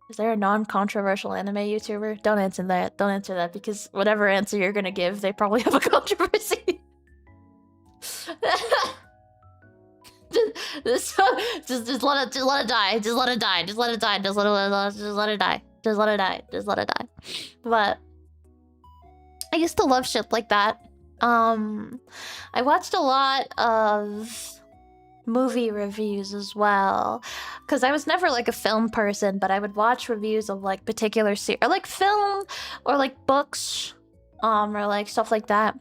Is there a non-controversial anime YouTuber? Don't answer that, because whatever answer you're gonna give, they probably have a controversy. just let it die. Just let it die. But I used to love shit like that. I watched a lot of movie reviews as well, because I was never like a film person, but I would watch reviews of like particular series, or like film, or like books, or like stuff like that.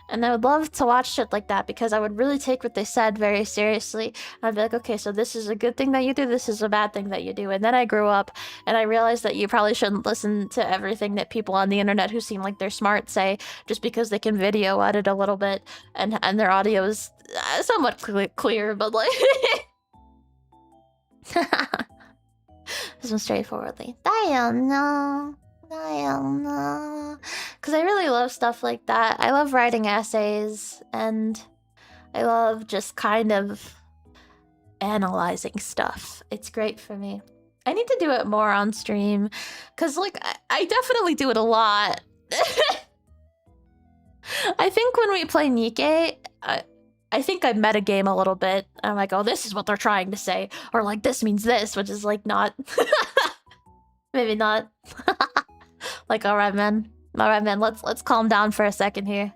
And I would love to watch shit like that, because I would really take what they said very seriously. I'd be like, okay, so this is a good thing that you do, this is a bad thing that you do. And then I grew up and I realized that you probably shouldn't listen to everything that people on the internet who seem like they're smart say, just because they can video edit a little bit and their audio is somewhat clear, but like... This one straightforwardly. Diana. Because I really love stuff like that. I love writing essays, and I love just kind of analyzing stuff. It's great for me. I need to do it more on stream, because like I definitely do it a lot. I think when we play Nikke, I think I metagame a little bit. I'm like, oh, this is what they're trying to say, or like this means this, which is like not. Maybe not. Like, all right, man. Let's calm down for a second here.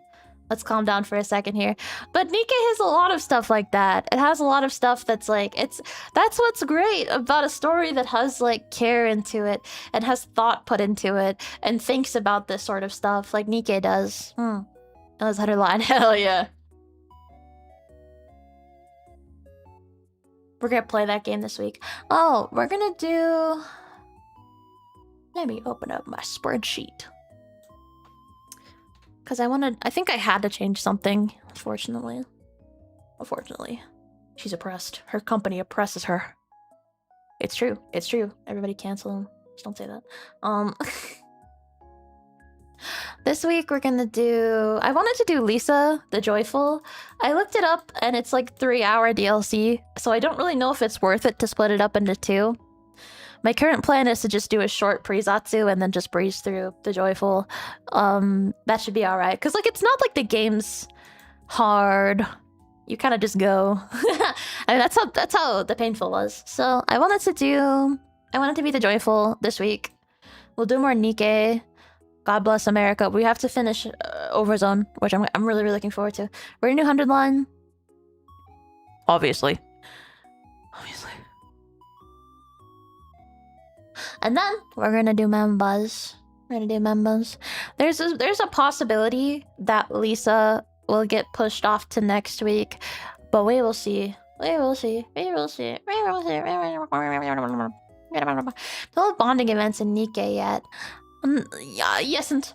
But Nikke has a lot of stuff like that. It has a lot of stuff that's like, that's what's great about a story that has like care into it and has thought put into it and thinks about this sort of stuff like Nikke does. That was her line. Hell yeah. We're gonna play that game this week. Oh, we're gonna do... Let me open up my spreadsheet. Because I think I had to change something, unfortunately. She's oppressed. Her company oppresses her. It's true. Everybody cancel him. Just don't say that. This week we're gonna do... I wanted to do Lisa, the Joyful. I looked it up and it's like 3-hour DLC, so I don't really know if it's worth it to split it up into 2. My current plan is to just do a short pre-Zatsu and then just breeze through the Joyful. That should be alright. Because, like, it's not like the game's hard. You kind of just go. I mean, that's how the Painful was. So, I wanted to be the Joyful this week. We'll do more Nikke. God bless America. We have to finish Overzone, which I'm really, really looking forward to. We're gonna do 100 line. Obviously. And then we're gonna do members. There's a possibility that Lisa will get pushed off to next week, but we will see. No bonding events in Nikke yet. Yesn't.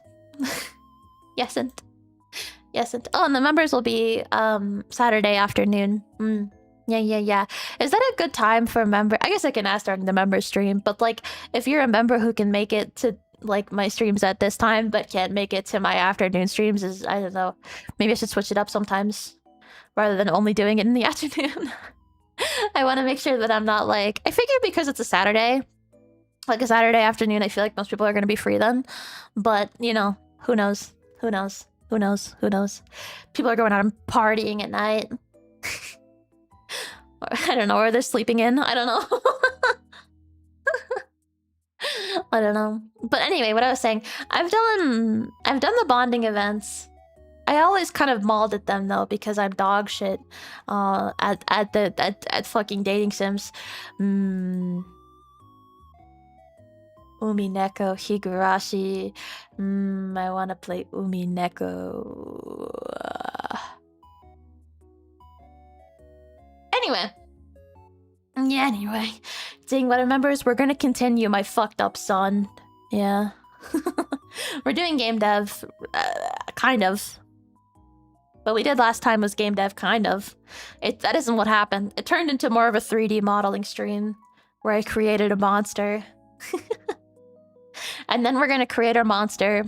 Oh, and the members will be Saturday afternoon. Yeah. Is that a good time for a member? I guess I can ask during the member stream, but like, if you're a member who can make it to like my streams at this time but can't make it to my afternoon streams, is, I don't know, maybe I should switch it up sometimes rather than only doing it in the afternoon. I want to make sure that I'm not like, I figure because it's a Saturday, like a Saturday afternoon, I feel like most people are going to be free then, but you know, who knows? People are going out and partying at night. I don't know, or they're sleeping in. I don't know. I don't know. But anyway, what I was saying, I've done the bonding events. I always kind of mauled at them though because I'm dog shit at fucking dating sims. Umineko, Higurashi. I want to play Umineko. Anyway. Seeing what members, we're gonna continue my fucked up son. Yeah. We're doing game dev, kind of. What we did last time was game dev, kind of. That isn't what happened. It turned into more of a 3D modeling stream where I created a monster. And then we're gonna create our monster.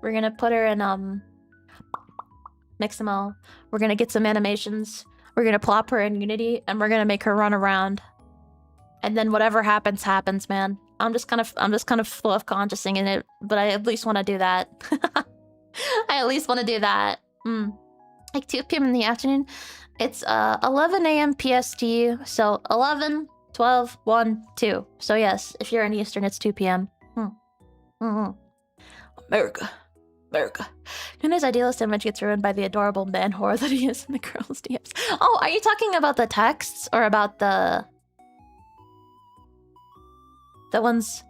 We're gonna put her in mix them all. We're gonna get some animations. We're gonna plop her in Unity, and we're gonna make her run around. And then whatever happens, happens, man. I'm just kind of full of consciousing in it, but I at least want to do that. Like 2 p.m. in the afternoon. It's 11 a.m. PST, so 11, 12, 1, 2. So yes, if you're in Eastern, it's 2 p.m. America. Kuno's idealist image gets ruined by the adorable man whore that he is in the girl's DMs. Oh, are you talking about the texts or about the ones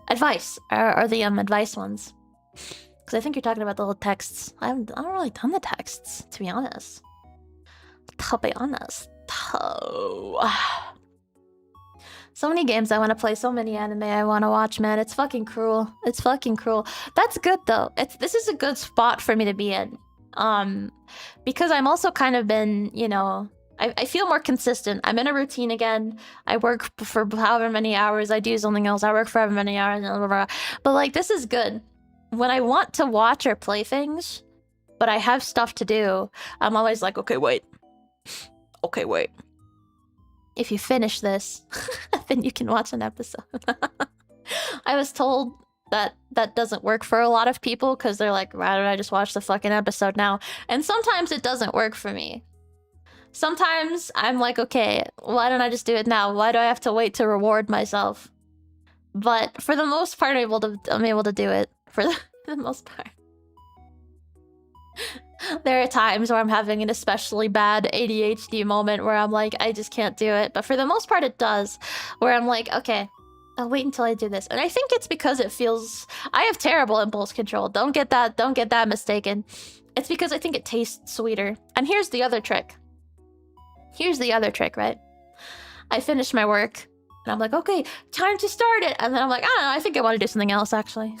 advice or the advice ones? Because I think you're talking about the little texts. I haven't really done the texts, to be honest. So many games I want to play, so many anime I want to watch, man. It's fucking cruel. That's good though. This is a good spot for me to be in. Because I'm also kind of been, you know, I feel more consistent. I'm in a routine again. I work for however many hours. I do something else. I work for however many hours. Blah, blah, blah. But like, this is good. When I want to watch or play things, but I have stuff to do, I'm always like, okay, wait. Okay, wait. If you finish this, then you can watch an episode. I was told that that doesn't work for a lot of people because they're like, why don't I just watch the fucking episode now? And sometimes it doesn't work for me. Sometimes I'm like, okay, why don't I just do it now? Why do I have to wait to reward myself? But for the most part, I'm able to do it. For the most part. There are times where I'm having an especially bad ADHD moment where I'm like, I just can't do it. But for the most part, it does. Where I'm like, okay, I'll wait until I do this. And I think it's because it feels... I have terrible impulse control. Don't get that mistaken. It's because I think it tastes sweeter. And here's the other trick. Here's the other trick, right? I finish my work, and I'm like, okay, time to start it. And then I'm like, I don't know, I think I want to do something else, actually.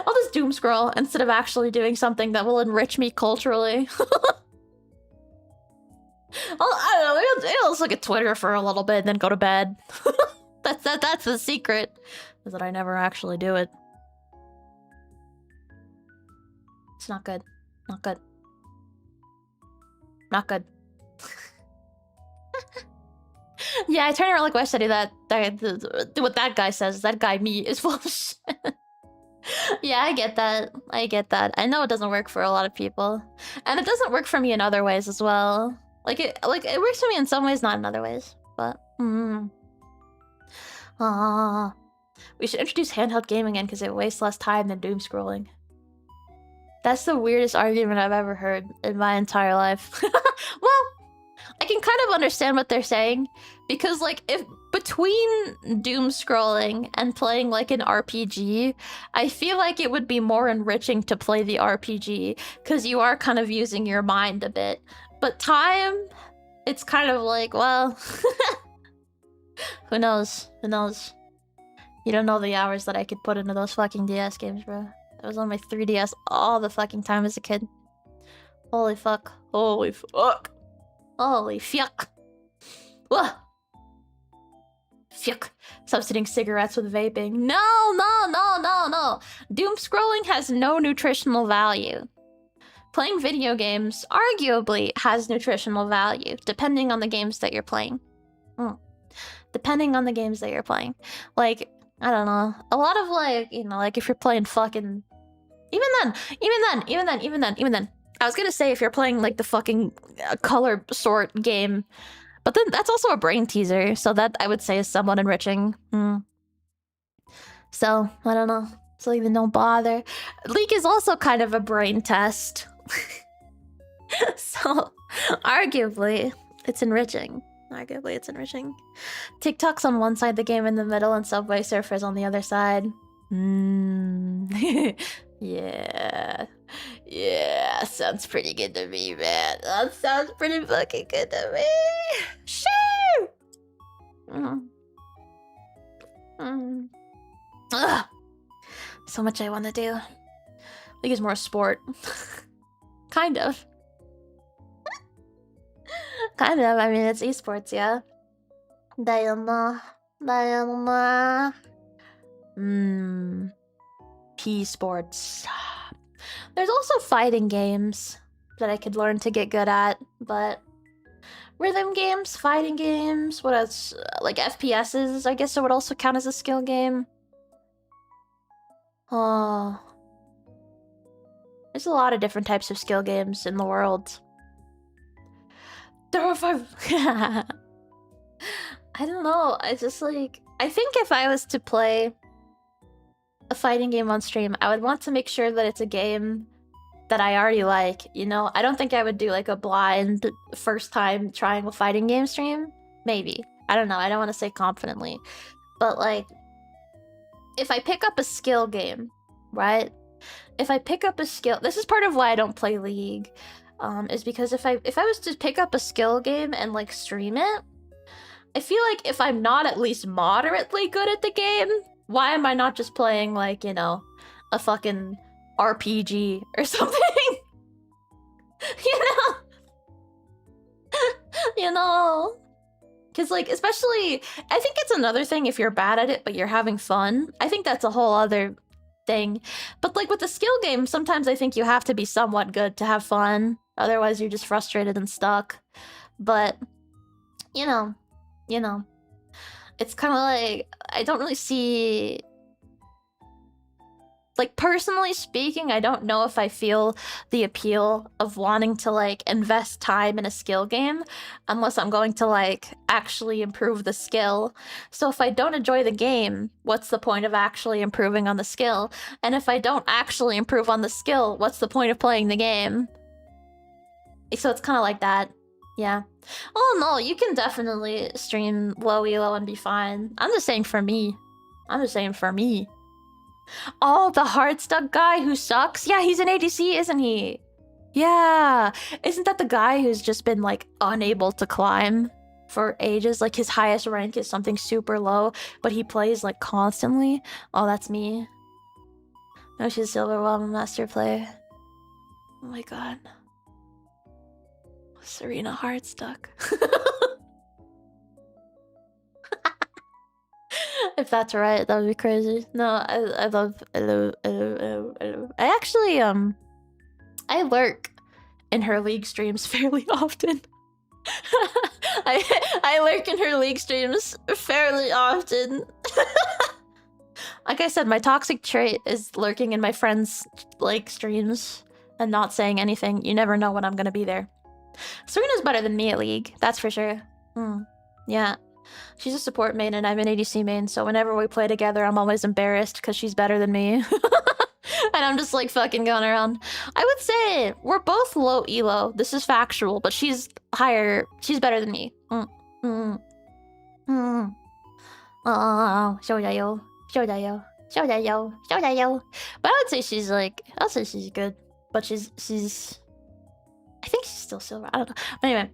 I'll just doom scroll instead of actually doing something that will enrich me culturally. I don't know, maybe I'll just look at Twitter for a little bit and then go to bed. That's the secret, is that I never actually do it. It's not good. Not good. Not good. Yeah, I turn around like, why should I do what that guy says? That guy, me, is full of shit. Yeah, I get that. I get that. I know it doesn't work for a lot of people. And it doesn't work for me in other ways as well. Like it works for me in some ways, not in other ways. But, we should introduce handheld gaming again because it wastes less time than doom scrolling. That's the weirdest argument I've ever heard in my entire life. Well, I can kind of understand what they're saying. Because, like, if between doom scrolling and playing, like, an RPG, I feel like it would be more enriching to play the RPG. Because you are kind of using your mind a bit. But time, it's kind of like, well... Who knows? Who knows? You don't know the hours that I could put into those fucking DS games, bro. I was on my 3DS all the fucking time as a kid. Holy fuck. Holy fuck. Holy fuck. Whoa. Fuck. Substituting cigarettes with vaping. No. Doom scrolling has no nutritional value. Playing video games arguably has nutritional value, depending on the games that you're playing. Depending on the games that you're playing. Like, I don't know. A lot of, like, you know, like if you're playing fucking... Even then. I was gonna say if you're playing, like, the fucking color sort game. But then that's also a brain teaser, so that I would say is somewhat enriching. So, I don't know. So, even don't bother. League is also kind of a brain test. So, arguably, it's enriching. TikTok's on one side, the game in the middle, and Subway Surfers on the other side. Yeah, sounds pretty good to me, man. That sounds pretty fucking good to me. Shoo! Ugh. So much I want to do. League is more a sport. Kind of. Kind of, I mean, it's esports, yeah. P-sports. There's also fighting games that I could learn to get good at, but... Rhythm games, fighting games, what else? Like FPSs, I guess it would also count as a skill game. Oh. There's a lot of different types of skill games in the world. I don't know, I just like... I think if I was to play a fighting game on stream, I would want to make sure that it's a game that I already like, you know? I don't think I would do like a blind first time trying a fighting game stream. Maybe. I don't know, I don't want to say confidently. But like, if I pick up a skill game, right? If I pick up a skill... This is part of why I don't play League. Is because if I was to pick up a skill game and like stream it, I feel like if I'm not at least moderately good at the game, why am I not just playing like, you know, a fucking RPG or something? You know? no. Because, like, especially, I think it's another thing if you're bad at it, but you're having fun. I think that's a whole other thing. But, like, with the skill game, sometimes I think you have to be somewhat good to have fun. Otherwise, you're just frustrated and stuck. But, you know, it's kind of like, I don't really see... Like, personally speaking, I don't know if I feel the appeal of wanting to, like, invest time in a skill game unless I'm going to, like, actually improve the skill. So if I don't enjoy the game, what's the point of actually improving on the skill? And if I don't actually improve on the skill, what's the point of playing the game? So it's kind of like that. Yeah. Oh, no, you can definitely stream low elo and be fine. I'm just saying for me. Oh, the hard stuck guy who sucks? Yeah, he's an ADC, isn't he? Yeah. Isn't that the guy who's just been, like, unable to climb for ages? Like, his highest rank is something super low, but he plays, like, constantly? Oh, that's me. No, she's silver while I'm a master player. Oh my god. Serena hard stuck. If that's right, that would be crazy. No, I love. I actually I lurk in her league streams fairly often. I lurk in her league streams fairly often. Like I said, my toxic trait is lurking in my friends' like streams and not saying anything. You never know when I'm gonna be there. Serena's better than me at League, that's for sure. Yeah. She's a support main and I'm an ADC main, so whenever we play together, I'm always embarrassed because she's better than me. And I'm just like fucking going around. I would say we're both low elo. This is factual, but she's higher. She's better than me. 쇼자요. But I would say she's like, I'll say she's good. But she's I think she's still silver. I don't know. But anyway.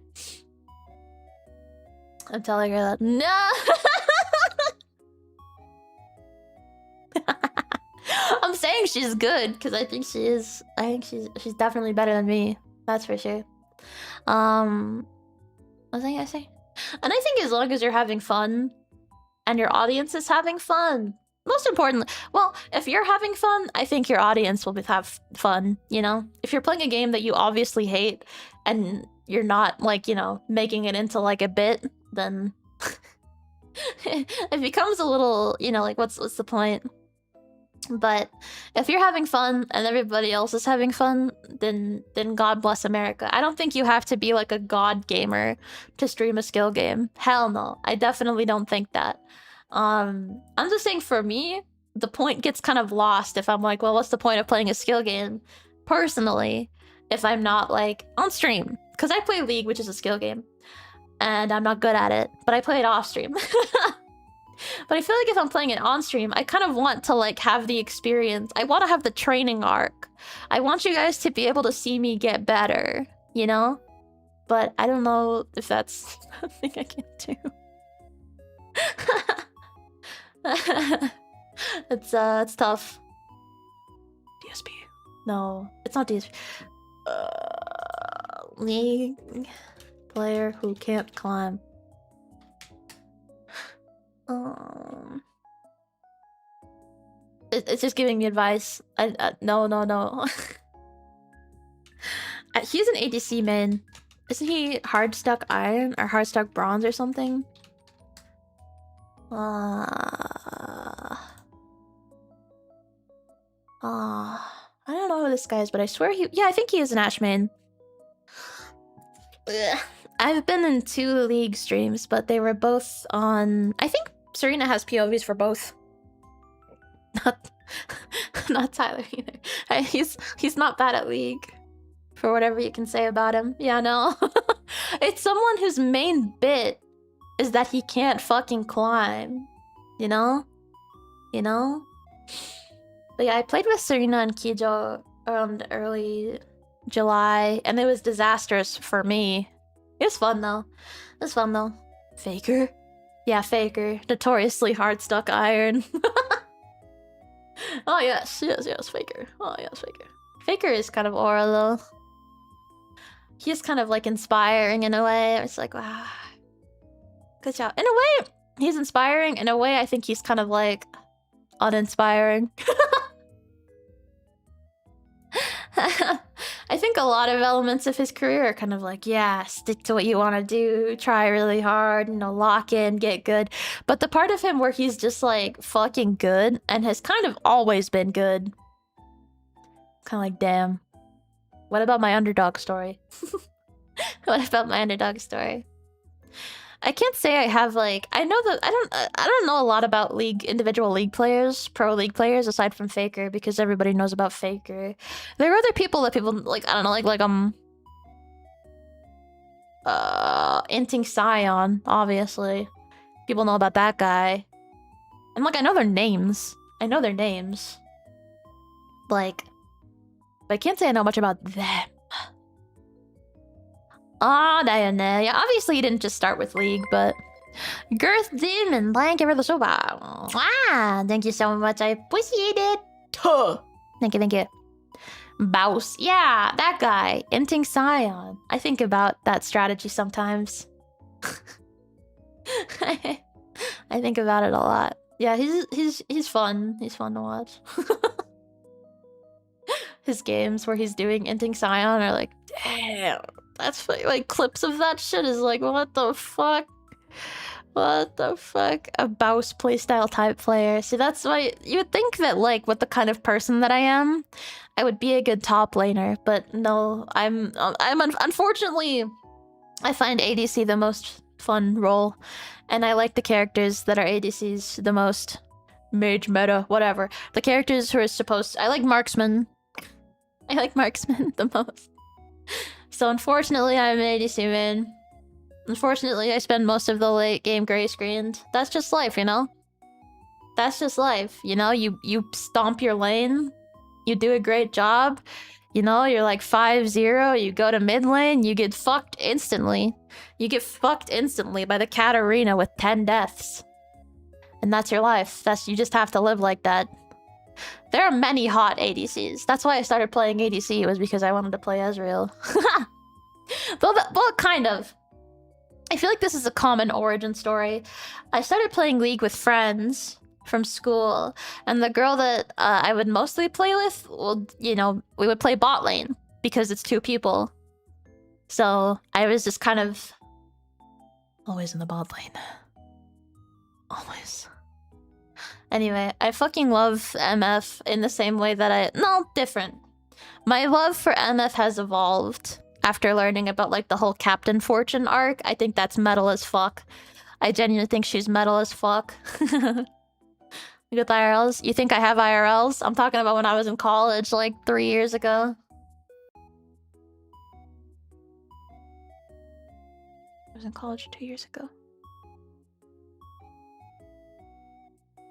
I'm telling her that. No! I'm saying she's good because I think she is. I think she's definitely better than me. That's for sure. What was I gonna say? And I think as long as you're having fun and your audience is having fun, most importantly, well, if you're having fun, I think your audience will have fun, you know? If you're playing a game that you obviously hate and you're not, like, you know, making it into, like, a bit, then it becomes a little, you know, like, what's the point? But if you're having fun and everybody else is having fun, then God bless America. I don't think you have to be, like, a god gamer to stream a skill game. Hell no. I definitely don't think that. I'm just saying for me, the point gets kind of lost if I'm like, well, what's the point of playing a skill game? Personally, if I'm not like on stream, because I play League, which is a skill game, and I'm not good at it, but I play it off stream. But I feel like if I'm playing it on stream, I kind of want to like have the experience. I want to have the training arc. I want you guys to be able to see me get better, you know? But I don't know if that's something I can do. It's tough. DSP. No, it's not DSP. League player who can't climb. It's just giving me advice. No. He's an ADC main. Isn't he hard stuck iron or hard stuck bronze or something? I don't know who this guy is, but I swear I think he is an Ashe main. Ugh. I've been in 2 League streams, but they were both on... I think Serena has POVs for both. Not Tyler either. He's not bad at League. For whatever you can say about him. Yeah, no. It's someone whose main bit is that he can't fucking climb. You know? But yeah, I played with Serena and Kijo around early July, and it was disastrous for me. It was fun though. Faker? Yeah, Faker. Notoriously hard stuck iron. Oh yes, Faker. Faker is kind of aura though. he's kind of like inspiring in a way. It's like, wow, good job. In a way, he's inspiring. In a way, I think he's kind of like uninspiring. I think a lot of elements of his career are kind of like, yeah, stick to what you want to do, try really hard, you know, lock in, get good. But the part of him where he's just like fucking good and has kind of always been good. Kind of like, damn. What about my underdog story? What about my underdog story? I can't say I have like I know that I don't know a lot about individual league players, pro league players aside from Faker because everybody knows about Faker. There are other people that people like I don't know like Inting Scion, obviously. People know about that guy. And like I know their names. I know their names. Like but I can't say I know much about them. Yeah, obviously you didn't just start with League, but... Girth Demon, thank you for the super. Thank you so much, I appreciate it. Thank you. Baus, yeah, that guy. Inting Scion. I think about that strategy sometimes. I think about it a lot. Yeah, he's fun. He's fun to watch. His games where he's doing Inting Scion are like, damn. That's funny. Like clips of that shit is like, what the fuck? What the fuck? A Baus playstyle type player. See, that's why you would think that like with the kind of person that I am, I would be a good top laner. But no, I'm unfortunately, I find ADC the most fun role, and I like the characters that are ADCs the most. Mage, meta, whatever. The characters who are supposed. I like marksman. I like marksman the most. So unfortunately, I'm an ADC main. Unfortunately, I spend most of the late game gray screened. That's just life, you know? That's just life, you know? You stomp your lane. You do a great job. You know, you're like 5-0. You go to mid lane. You get fucked instantly. You get fucked instantly by the Katarina with 10 deaths. And that's your life. You just have to live like that. There are many hot ADCs. That's why I started playing ADC, was because I wanted to play Ezreal. Well, kind of. I feel like this is a common origin story. I started playing League with friends from school, and the girl that I would mostly play with, well, you know, we would play bot lane because it's 2 people. So I was just kind of always in the bot lane. Always. Anyway, I fucking love MF in the same way that no, different. My love for MF has evolved after learning about like the whole Captain Fortune arc. I think that's metal as fuck. I genuinely think she's metal as fuck. You got the IRLs? You think I have IRLs? I'm talking about when I was in college like 3 years ago. I was in college 2 years ago.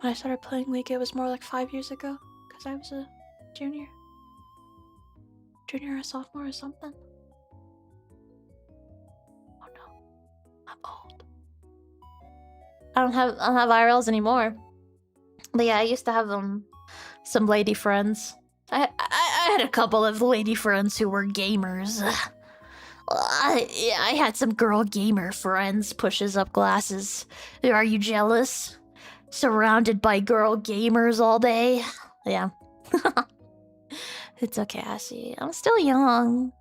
When I started playing League, it was more like 5 years ago, because I was a junior or a sophomore or something. Oh no, I'm old. I don't have IRLs anymore. But yeah, I used to have some lady friends. I had a couple of lady friends who were gamers. I had some girl gamer friends. Pushes up glasses. Are you jealous? Surrounded by girl gamers all day. Yeah. It's okay, Ashie. I'm still young.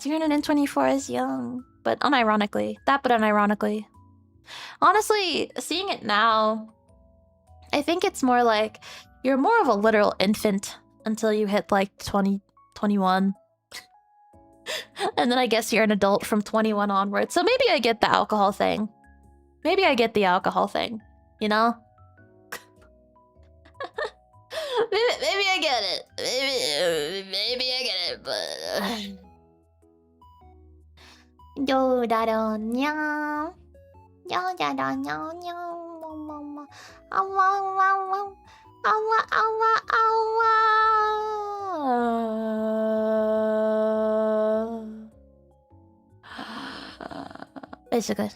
224 is young. But unironically. Honestly, seeing it now, I think it's more like you're more of a literal infant until you hit like 20, 21. And then I guess you're an adult from 21 onwards. So maybe I get the alcohol thing. You know? maybe I get it. Maybe I get it, but... Yo da da nya. Yo da da nya nya. Awa awa awa. Awa awa awa. It's good.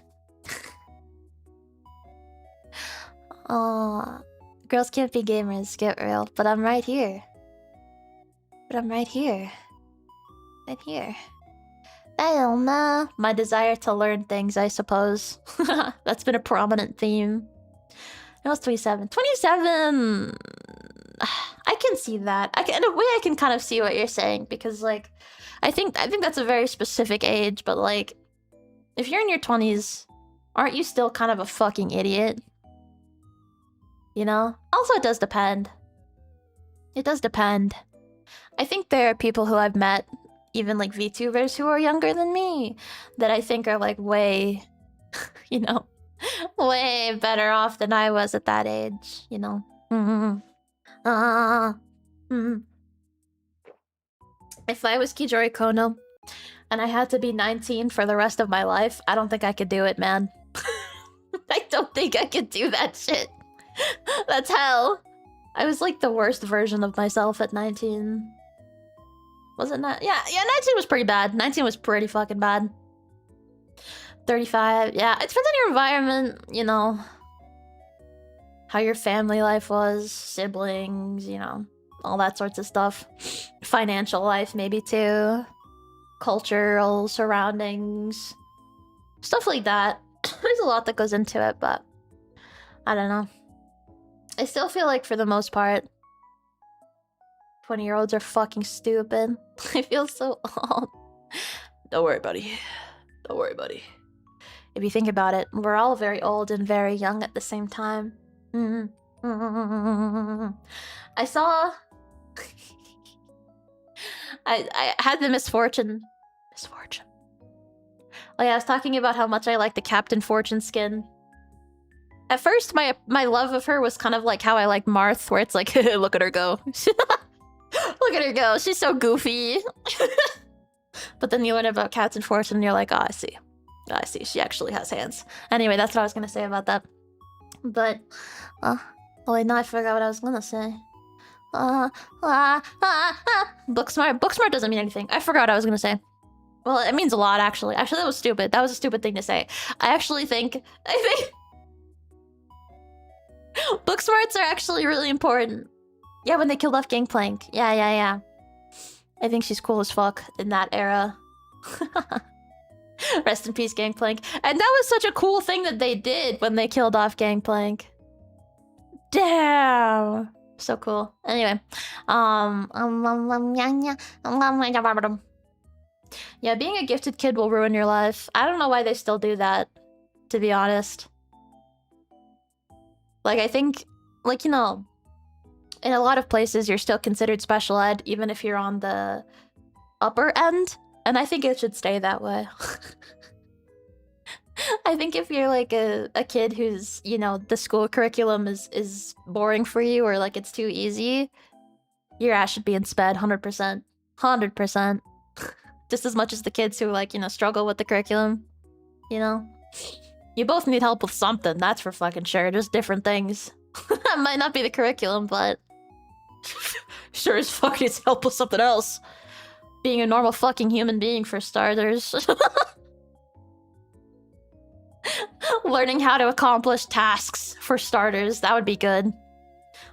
Girls can't be gamers, get real. But I'm right here. Right here. I don't know. My desire to learn things, I suppose. That's been a prominent theme. It was 27. 27! I can see that. In a way, I can kind of see what you're saying, because, like, I think that's a very specific age, but, like, if you're in your 20s, aren't you still kind of a fucking idiot? You know? Also, it does depend. It does depend. I think there are people who I've met, even like VTubers who are younger than me, that I think are like way, you know, way better off than I was at that age, you know? If I was Kijori Konno and I had to be 19 for the rest of my life, I don't think I could do it, man. I don't think I could do that shit. That's hell. I was like the worst version of myself at 19. Wasn't that? Yeah, 19 was pretty bad. 19 was pretty fucking bad. 35, yeah. It depends on your environment, you know. How your family life was, siblings, you know. All that sorts of stuff. Financial life, maybe too. Cultural surroundings. Stuff like that. There's a lot that goes into it, but I don't know. I still feel like for the most part, 20-year-olds are fucking stupid. I feel so old. Don't worry, buddy. Don't worry, buddy. If you think about it, we're all very old and very young at the same time. I saw... I had the misfortune... Oh yeah, I was talking about how much I like the Captain Fortune skin. At first, my love of her was kind of like how I like Marth, where it's like, look at her go. Look at her go, she's so goofy. But then you learn about Captain Fortune and you're like, oh, I see. Oh, I see, she actually has hands. Anyway, that's what I was gonna say about that. But, oh wait, now I forgot what I was gonna say. Booksmart. Booksmart doesn't mean anything. I forgot what I was gonna say. Well, it means a lot, actually. Actually, that was stupid. That was a stupid thing to say. I think book smarts are actually really important. Yeah, when they killed off Gangplank. Yeah. I think she's cool as fuck in that era. Rest in peace, Gangplank. And that was such a cool thing that they did when they killed off Gangplank. Damn. So cool. Anyway. Yeah, being a gifted kid will ruin your life. I don't know why they still do that, to be honest. Like, I think, like, you know, in a lot of places, you're still considered special ed, even if you're on the upper end. And I think it should stay that way. I think if you're, like, a kid who's, you know, the school curriculum is boring for you, or, like, it's too easy, your ass should be in sped, 100%. 100%. Just as much as the kids who, like, you know, struggle with the curriculum. You know? You both need help with something, that's for fucking sure. Just different things. It might not be the curriculum, but... sure as fuck needs help with something else. Being a normal fucking human being, for starters. Learning how to accomplish tasks, for starters. That would be good.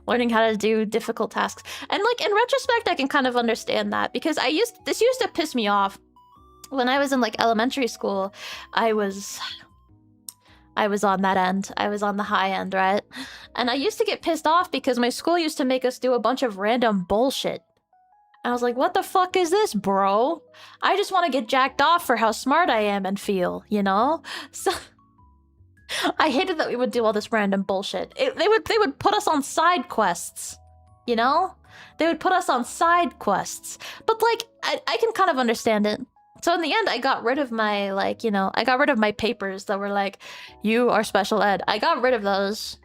Learning how to do difficult tasks. And, like, in retrospect, I can kind of understand that. Because this used to piss me off. When I was in, like, elementary school, I was on that end. I was on the high end, right? And I used to get pissed off because my school used to make us do a bunch of random bullshit. And I was like, what the fuck is this, bro? I just want to get jacked off for how smart I am and feel, you know? So... I hated that we would do all this random bullshit. They would put us on side quests, you know? They would put us on side quests. But, like, I can kind of understand it. So in the end, I got rid of my, like, you know, I got rid of my papers that were like, you are special ed. I got rid of those.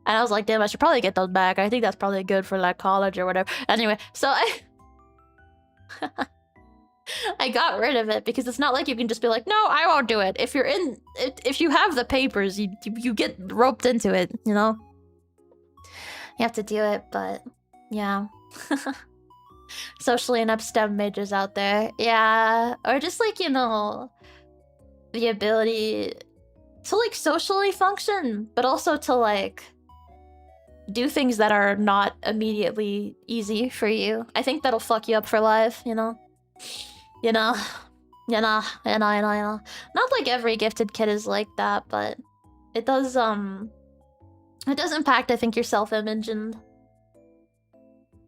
And I was like, damn, I should probably get those back. I think that's probably good for, like, college or whatever. Anyway, so I got rid of it because it's not like you can just be like, no, I won't do it. If you have the papers, you get roped into it, you know? You have to do it, but yeah. Socially inept STEM majors out there. Yeah. Or just, like, you know, the ability to, like, socially function, but also to, like, do things that are not immediately easy for you. I think that'll fuck you up for life, you know? You know? Yeah, nah, yeah, nah, yeah, nah, yeah, nah. Not like every gifted kid is like that, but it does impact, I think, your self-image and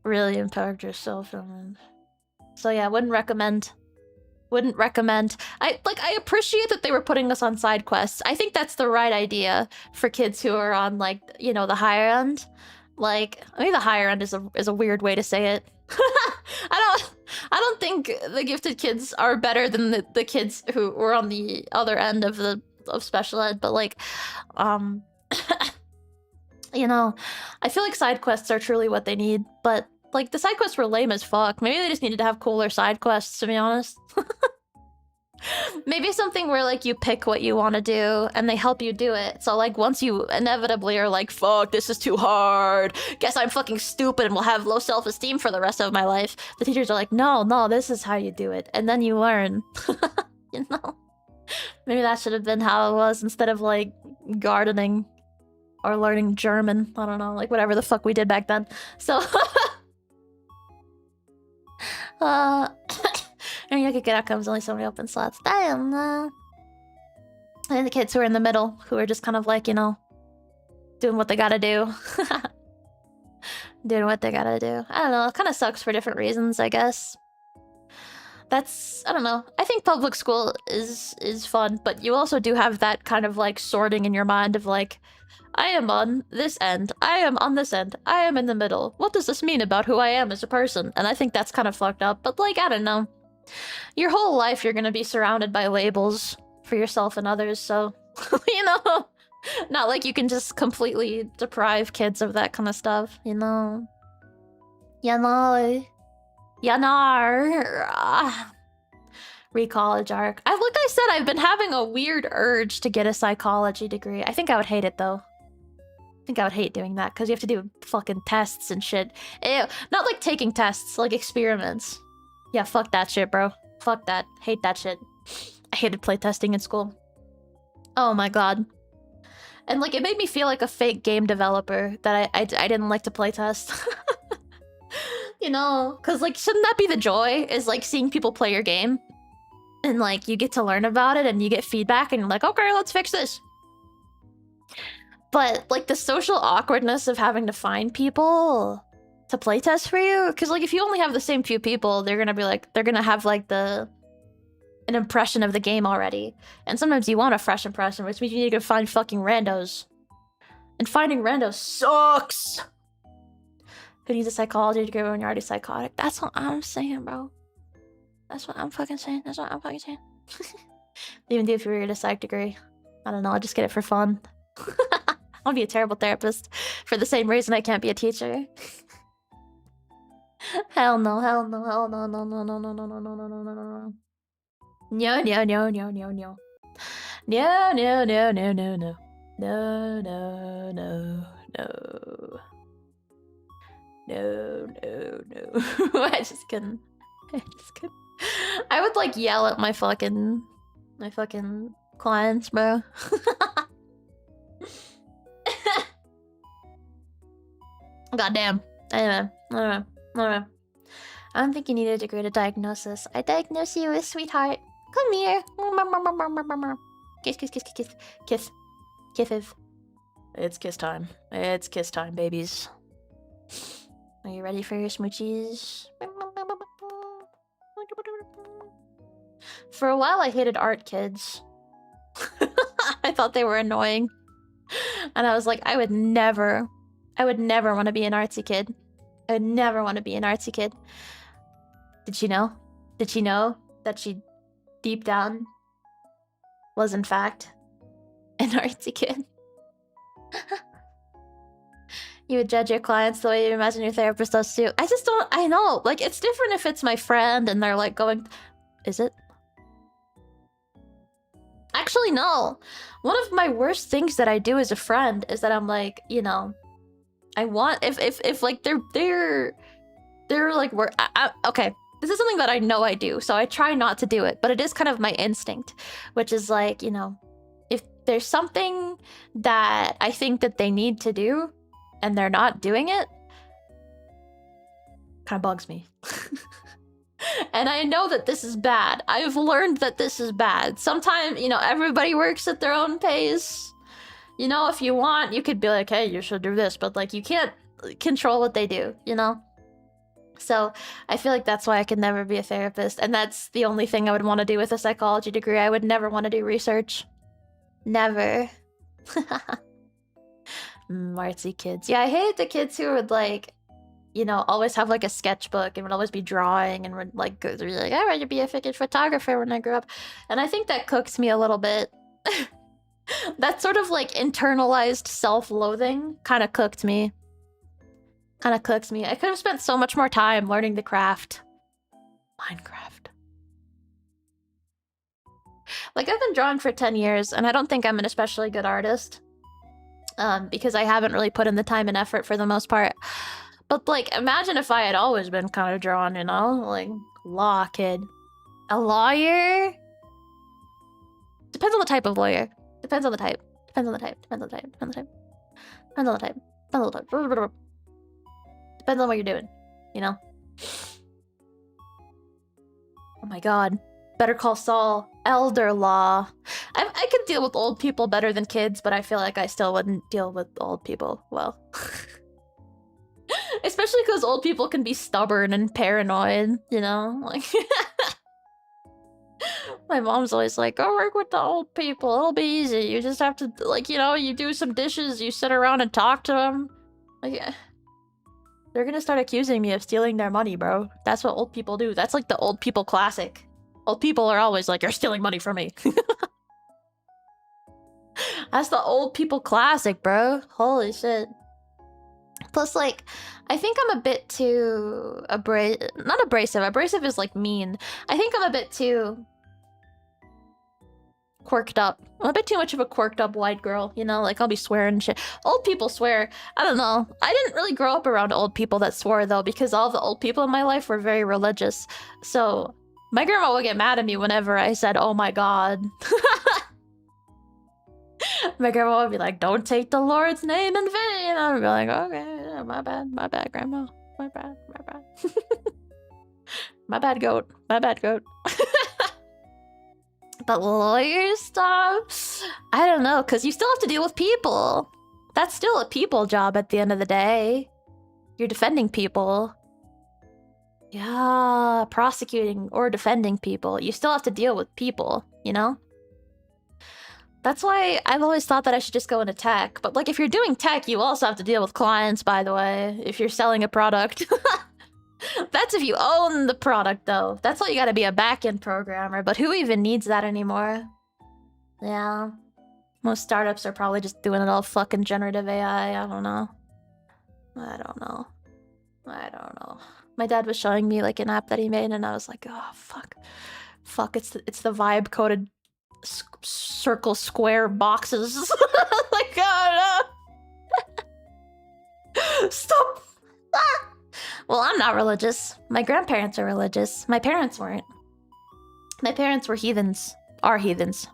really impact your self-image. So yeah, wouldn't recommend. Wouldn't recommend. I appreciate that they were putting us on side quests. I think that's the right idea for kids who are on, like, you know, the higher end. Like, I mean, the higher end is a weird way to say it. I don't think the gifted kids are better than the kids who were on the other end of special ed, but like, you know, I feel like side quests are truly what they need, but like the side quests were lame as fuck. Maybe they just needed to have cooler side quests, to be honest. Maybe something where like you pick what you want to do and they help you do it. So like once you inevitably are like, fuck, this is too hard, guess I'm fucking stupid and will have low self-esteem for the rest of my life, the teachers are like, no, this is how you do it. And then you learn. You know? Maybe that should have been how it was instead of like gardening or learning German. I don't know, like whatever the fuck we did back then. So and you could get outcomes, only so many open slots. Damn. And the kids who are in the middle, who are just kind of like, you know, doing what they gotta do. Doing what they gotta do. I don't know, it kind of sucks for different reasons, I guess. That's, I don't know. I think public school is fun, but you also do have that kind of like sorting in your mind of like, I am on this end, I am on this end, I am in the middle. What does this mean about who I am as a person? And I think that's kind of fucked up, but like, I don't know. Your whole life you're gonna be surrounded by labels for yourself and others, so, you know, not like you can just completely deprive kids of that kind of stuff, you know? You know? Yanar. Re-college arc. Like I said, I've been having a weird urge to get a psychology degree. I think I would hate it though. I think I would hate doing that because you have to do fucking tests and shit. Ew. Not like taking tests, like experiments. Yeah, fuck that shit, bro. Fuck that. Hate that shit. I hated playtesting in school. Oh my god. And like it made me feel like a fake game developer that I didn't like to playtest. You know, because like shouldn't that be the joy, is like seeing people play your game and like you get to learn about it and you get feedback and you're like, okay, let's fix this. But like the social awkwardness of having to find people to playtest for you, because like if you only have the same few people, they're gonna be like, they're gonna have like an impression of the game already, and sometimes you want a fresh impression, which means you need to go find fucking randos, and finding randos sucks. Who needs a psychology degree when you're already psychotic? That's what I'm saying, bro. That's what I'm fucking saying. That's what I'm fucking saying. Even if you were to get a psych degree, I don't know, I'll just get it for fun. I'll be a terrible therapist for the same reason I can't be a teacher. Hell no, hell no, hell no, no, no, no, no, no, no, no, no, no, no, no. No, no, no, no, no, no. No, no, no, no, no, no. No, no, no, no. No, no, no. I just couldn't. I would like yell at my fucking clients, bro. Goddamn. Anyway, I don't think you need a degree to diagnosis. I diagnose you with sweetheart. Come here. Kiss, kiss, kiss, kiss, kiss, kiss, kisses. It's kiss time. It's kiss time, babies. Are you ready for your smoochies? For a while, I hated art kids. I thought they were annoying. And I was like, I would never want to be an artsy kid. I would never want to be an artsy kid. Did she know? Did she know that she, deep down, was in fact an artsy kid? You would judge your clients the way you imagine your therapist does too. I just don't, I know, like, it's different if it's my friend and they're like going, is it? Actually, no. One of my worst things that I do as a friend is that I'm like, you know, I want, if like they're like, okay, this is something that I know I do, so I try not to do it, but it is kind of my instinct, which is like, you know, if there's something that I think that they need to do, and they're not doing it, kind of bugs me. And I know that this is bad. I've learned that this is bad. Sometimes, you know, everybody works at their own pace. You know, if you want, you could be like, hey, you should do this. But, like, you can't control what they do, you know? So I feel like that's why I could never be a therapist. And that's the only thing I would want to do with a psychology degree. I would never want to do research. Never. Artsy kids. Yeah, I hate the kids who would, like, you know, always have, like, a sketchbook and would always be drawing and would, like, go through, like, I want to be a fucking photographer when I grow up. And I think that cooks me a little bit. That sort of, like, internalized self-loathing kind of cooked me. I could have spent so much more time learning the craft. Minecraft. Like, I've been drawing for 10 years, and I don't think I'm an especially good artist. Because I haven't really put in the time and effort for the most part. But, like, imagine if I had always been kind of drawn, you know? Like, law kid. A lawyer? Depends on the type of lawyer. Depends on the type. Depends on the type. Depends on the type. Depends on the type. Depends on the type. Depends on the type. Depends on what you're doing, you know? Oh my god. Better Call Saul. Elder law. I could deal with old people better than kids, but I feel like I still wouldn't deal with old people well. Especially because old people can be stubborn and paranoid, you know? Like, my mom's always like, go work with the old people. It'll be easy. You just have to, like, you know, you do some dishes, you sit around and talk to them. Like, they're gonna start accusing me of stealing their money, bro. That's what old people do. That's like the old people classic. Old people are always like, you're stealing money from me. That's the old people classic, bro. Holy shit. Plus, like, I think I'm a bit too not abrasive. Abrasive is, like, mean. I think I'm a bit too quirked up. I'm a bit too much of a quirked up white girl, you know? Like, I'll be swearing and shit. Old people swear. I don't know. I didn't really grow up around old people that swore, though, because all the old people in my life were very religious. So my grandma would get mad at me whenever I said, oh my god. My grandma would be like, don't take the Lord's name in vain. I would be like, okay, my bad, grandma. My bad. My bad, goat. But lawyer stuff? I don't know, because you still have to deal with people. That's still a people job at the end of the day. You're defending people. Yeah, prosecuting or defending people. You still have to deal with people, you know? That's why I've always thought that I should just go into tech. But, like, if you're doing tech, you also have to deal with clients, by the way, if you're selling a product. That's if you own the product, though. That's why you gotta be a back-end programmer, but who even needs that anymore? Yeah. Most startups are probably just doing it all fucking generative AI. I don't know. I don't know. My dad was showing me, like, an app that he made, and I was like, oh, fuck. Fuck, it's the Vibe coded circle square boxes. Like, oh no. Stop. Ah! Well, I'm not religious. My grandparents are religious. My parents weren't. My parents were heathens. Are heathens.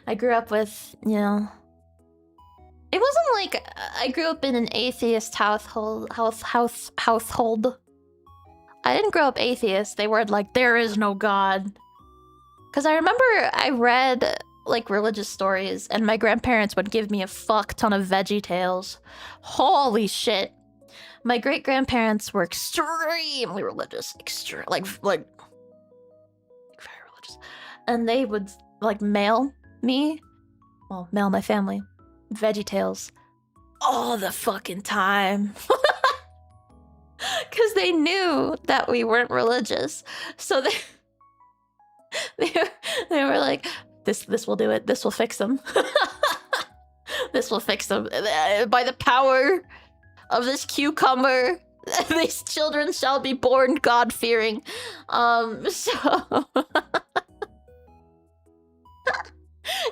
I grew up with, you know... It wasn't like I grew up in an atheist household. I didn't grow up atheist. They were like, there is no God. Because I remember I read, like, religious stories, and my grandparents would give me a fuck ton of Veggie Tales. Holy shit. My great-grandparents were extremely religious. Like, very religious. And they would, like, mail me, well, mail my family, Veggie Tales all the fucking time. Because they knew that we weren't religious. So they were like, this will do it. This will fix them. This will fix them. By the power of this cucumber, these children shall be born God-fearing. So...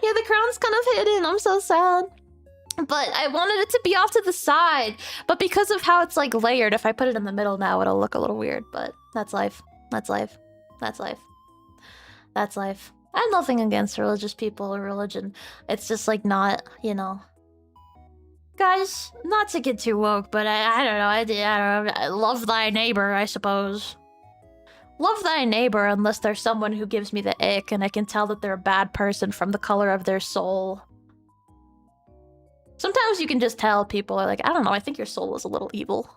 Yeah, the crown's kind of hidden. I'm so sad. But I wanted it to be off to the side. But because of how it's, like, layered, if I put it in the middle now, it'll look a little weird. But that's life. That's life. That's life. That's life. I have nothing against religious people or religion. It's just, like, not, you know... Guys, not to get too woke, but I don't know. I don't know. I love thy neighbor, I suppose. Love thy neighbor unless there's someone who gives me the ick and I can tell that they're a bad person from the color of their soul. Sometimes you can just tell people are like, I don't know, I think your soul is a little evil.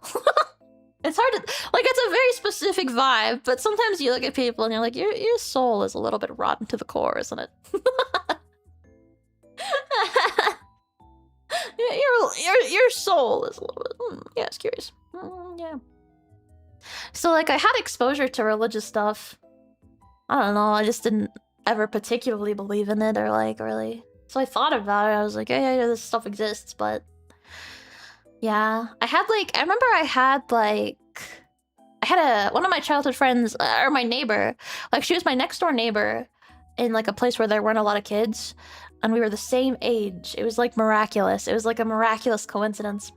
It's hard to, like, it's a very specific vibe, but sometimes you look at people and you're like, your soul is a little bit rotten to the core, isn't it? your soul is a little bit, yeah, it's curious. Yeah. So, like, I had exposure to religious stuff. I don't know, I just didn't ever particularly believe in it or, like, really. So I thought about it, I was like, yeah, this stuff exists, but... Yeah, I remember I had one of my childhood friends, or my neighbor, like, she was my next door neighbor in, like, a place where there weren't a lot of kids, and we were the same age. It was, like, miraculous. It was, like, a miraculous coincidence.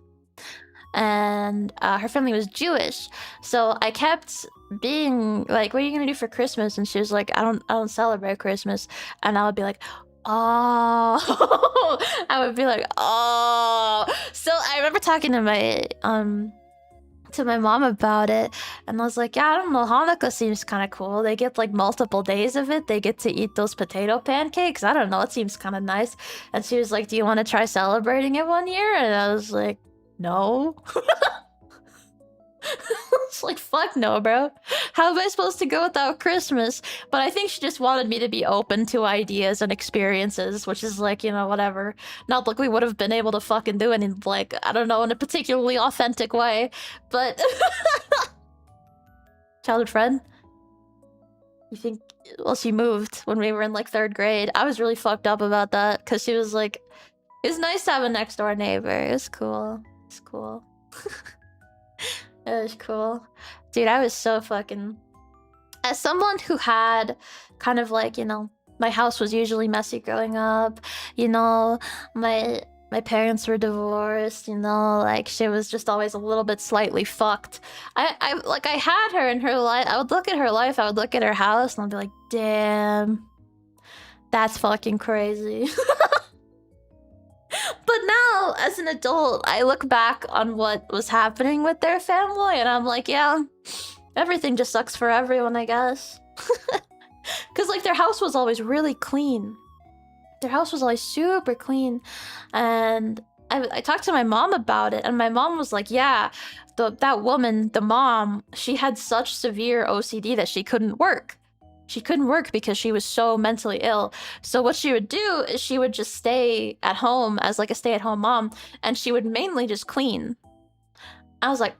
And her family was Jewish, so I kept being like, what are you gonna do for Christmas? And she was like, I don't celebrate Christmas. And I would be like, oh. I would be like, oh. So I remember talking to my mom about it, and I was like, yeah, I don't know, Hanukkah seems kind of cool. They get like multiple days of it. They get to eat those potato pancakes. I don't know, it seems kind of nice. And she was like, do you want to try celebrating it one year? And I was like, no. It's like, fuck no, bro. How am I supposed to go without Christmas? But I think she just wanted me to be open to ideas and experiences, which is like, you know, whatever. Not like we would have been able to fucking do it in, like, I don't know, in a particularly authentic way. But... Childhood friend? You think... Well, she moved when we were in, like, 3rd grade. I was really fucked up about that, because she was like... It was nice to have a next door neighbor. It was cool. It's cool. It was cool. Dude, I was so fucking... As someone who had kind of like, you know, my house was usually messy growing up, you know, my parents were divorced, you know, like, she was just always a little bit slightly fucked. I had her in her life. I would look at her life, I would look at her house, and I'd be like, damn, that's fucking crazy. But now, as an adult, I look back on what was happening with their family, and I'm like, yeah, everything just sucks for everyone, I guess. Because, like, their house was always really clean. Their house was always super clean. And I talked to my mom about it, and my mom was like, yeah, that woman, the mom, she had such severe OCD that she couldn't work. She couldn't work because she was so mentally ill. So what she would do is she would just stay at home as like a stay-at-home mom, and she would mainly just clean. I was like,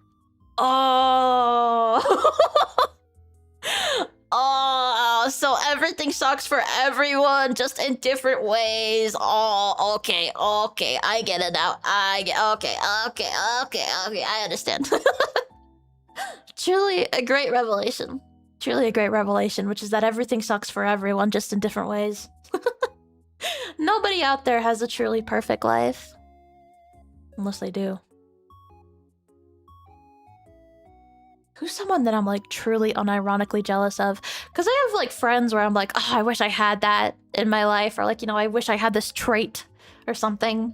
oh. Oh, so everything sucks for everyone, just in different ways. Oh, okay, I get it now. Okay, I understand. Truly a great revelation. Truly a great revelation, which is that everything sucks for everyone, just in different ways. Nobody out there has a truly perfect life. Unless they do. Who's someone that I'm, like, truly unironically jealous of? Because I have, like, friends where I'm like, oh, I wish I had that in my life. Or, like, you know, I wish I had this trait or something.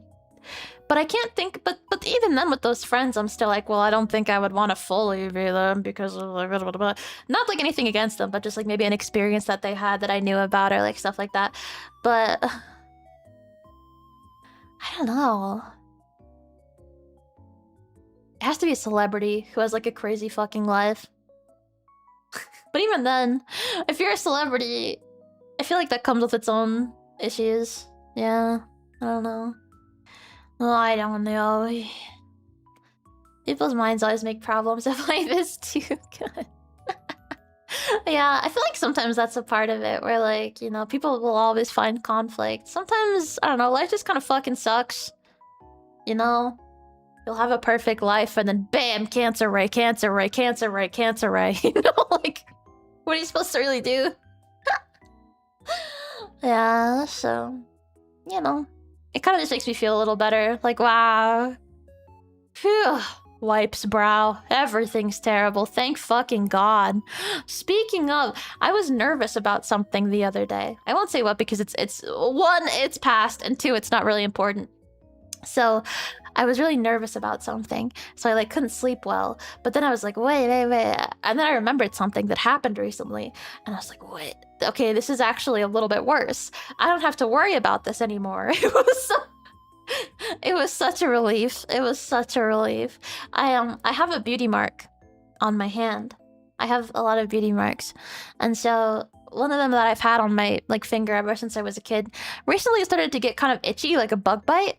But I can't think, but even then with those friends, I'm still like, well, I don't think I would want to fully be them because of like, blah, blah, blah. Not like anything against them, but just like maybe an experience that they had that I knew about or like stuff like that. But I don't know. It has to be a celebrity who has like a crazy fucking life. But even then, if you're a celebrity, I feel like that comes with its own issues. Yeah, I don't know. Oh, I don't know. People's minds always make problems of like this too. Yeah, I feel like sometimes that's a part of it where like, you know, people will always find conflict. Sometimes, I don't know, life just kind of fucking sucks. You know? You'll have a perfect life and then bam, cancer ray. You know, like, what are you supposed to really do? Yeah, so, you know. It kind of just makes me feel a little better. Like, wow. Phew. Wipes brow. Everything's terrible. Thank fucking God. Speaking of, I was nervous about something the other day. I won't say what because it's one, it's past, and two, it's not really important. So I was really nervous about something. So I like couldn't sleep well. But then I was like, wait. And then I remembered something that happened recently. And I was like, wait, okay, this is actually a little bit worse. I don't have to worry about this anymore. It was such a relief. It was such a relief. I have a beauty mark on my hand. I have a lot of beauty marks. And so one of them that I've had on my like finger ever since I was a kid recently started to get kind of itchy, like a bug bite.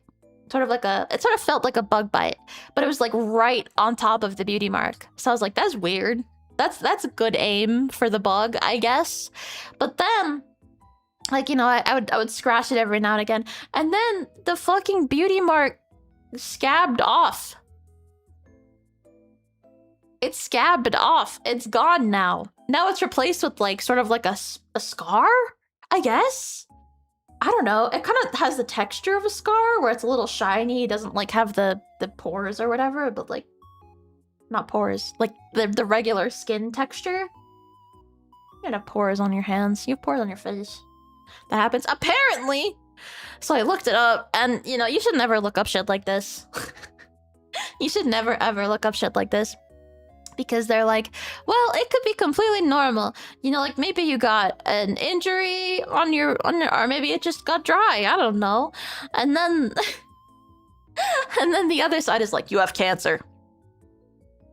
It sort of felt like a bug bite, but it was like right on top of the beauty mark. So I was like, that's weird. That's a good aim for the bug, I guess. But then, like, you know, I would scratch it every now and again, and then the fucking beauty mark scabbed off. It's scabbed off. It's gone now. Now it's replaced with like sort of like a scar, I guess. I don't know. It kind of has the texture of a scar where it's a little shiny. It doesn't like have the pores or whatever, but like not pores, like the regular skin texture. You have pores on your hands. You have pores on your face. That happens apparently. So I looked it up, and you know, you should never look up shit like this. You should never ever look up shit like this. Because they're like, well, it could be completely normal. You know, like maybe you got an injury on your or maybe it just got dry. I don't know. And then and then the other side is like, you have cancer.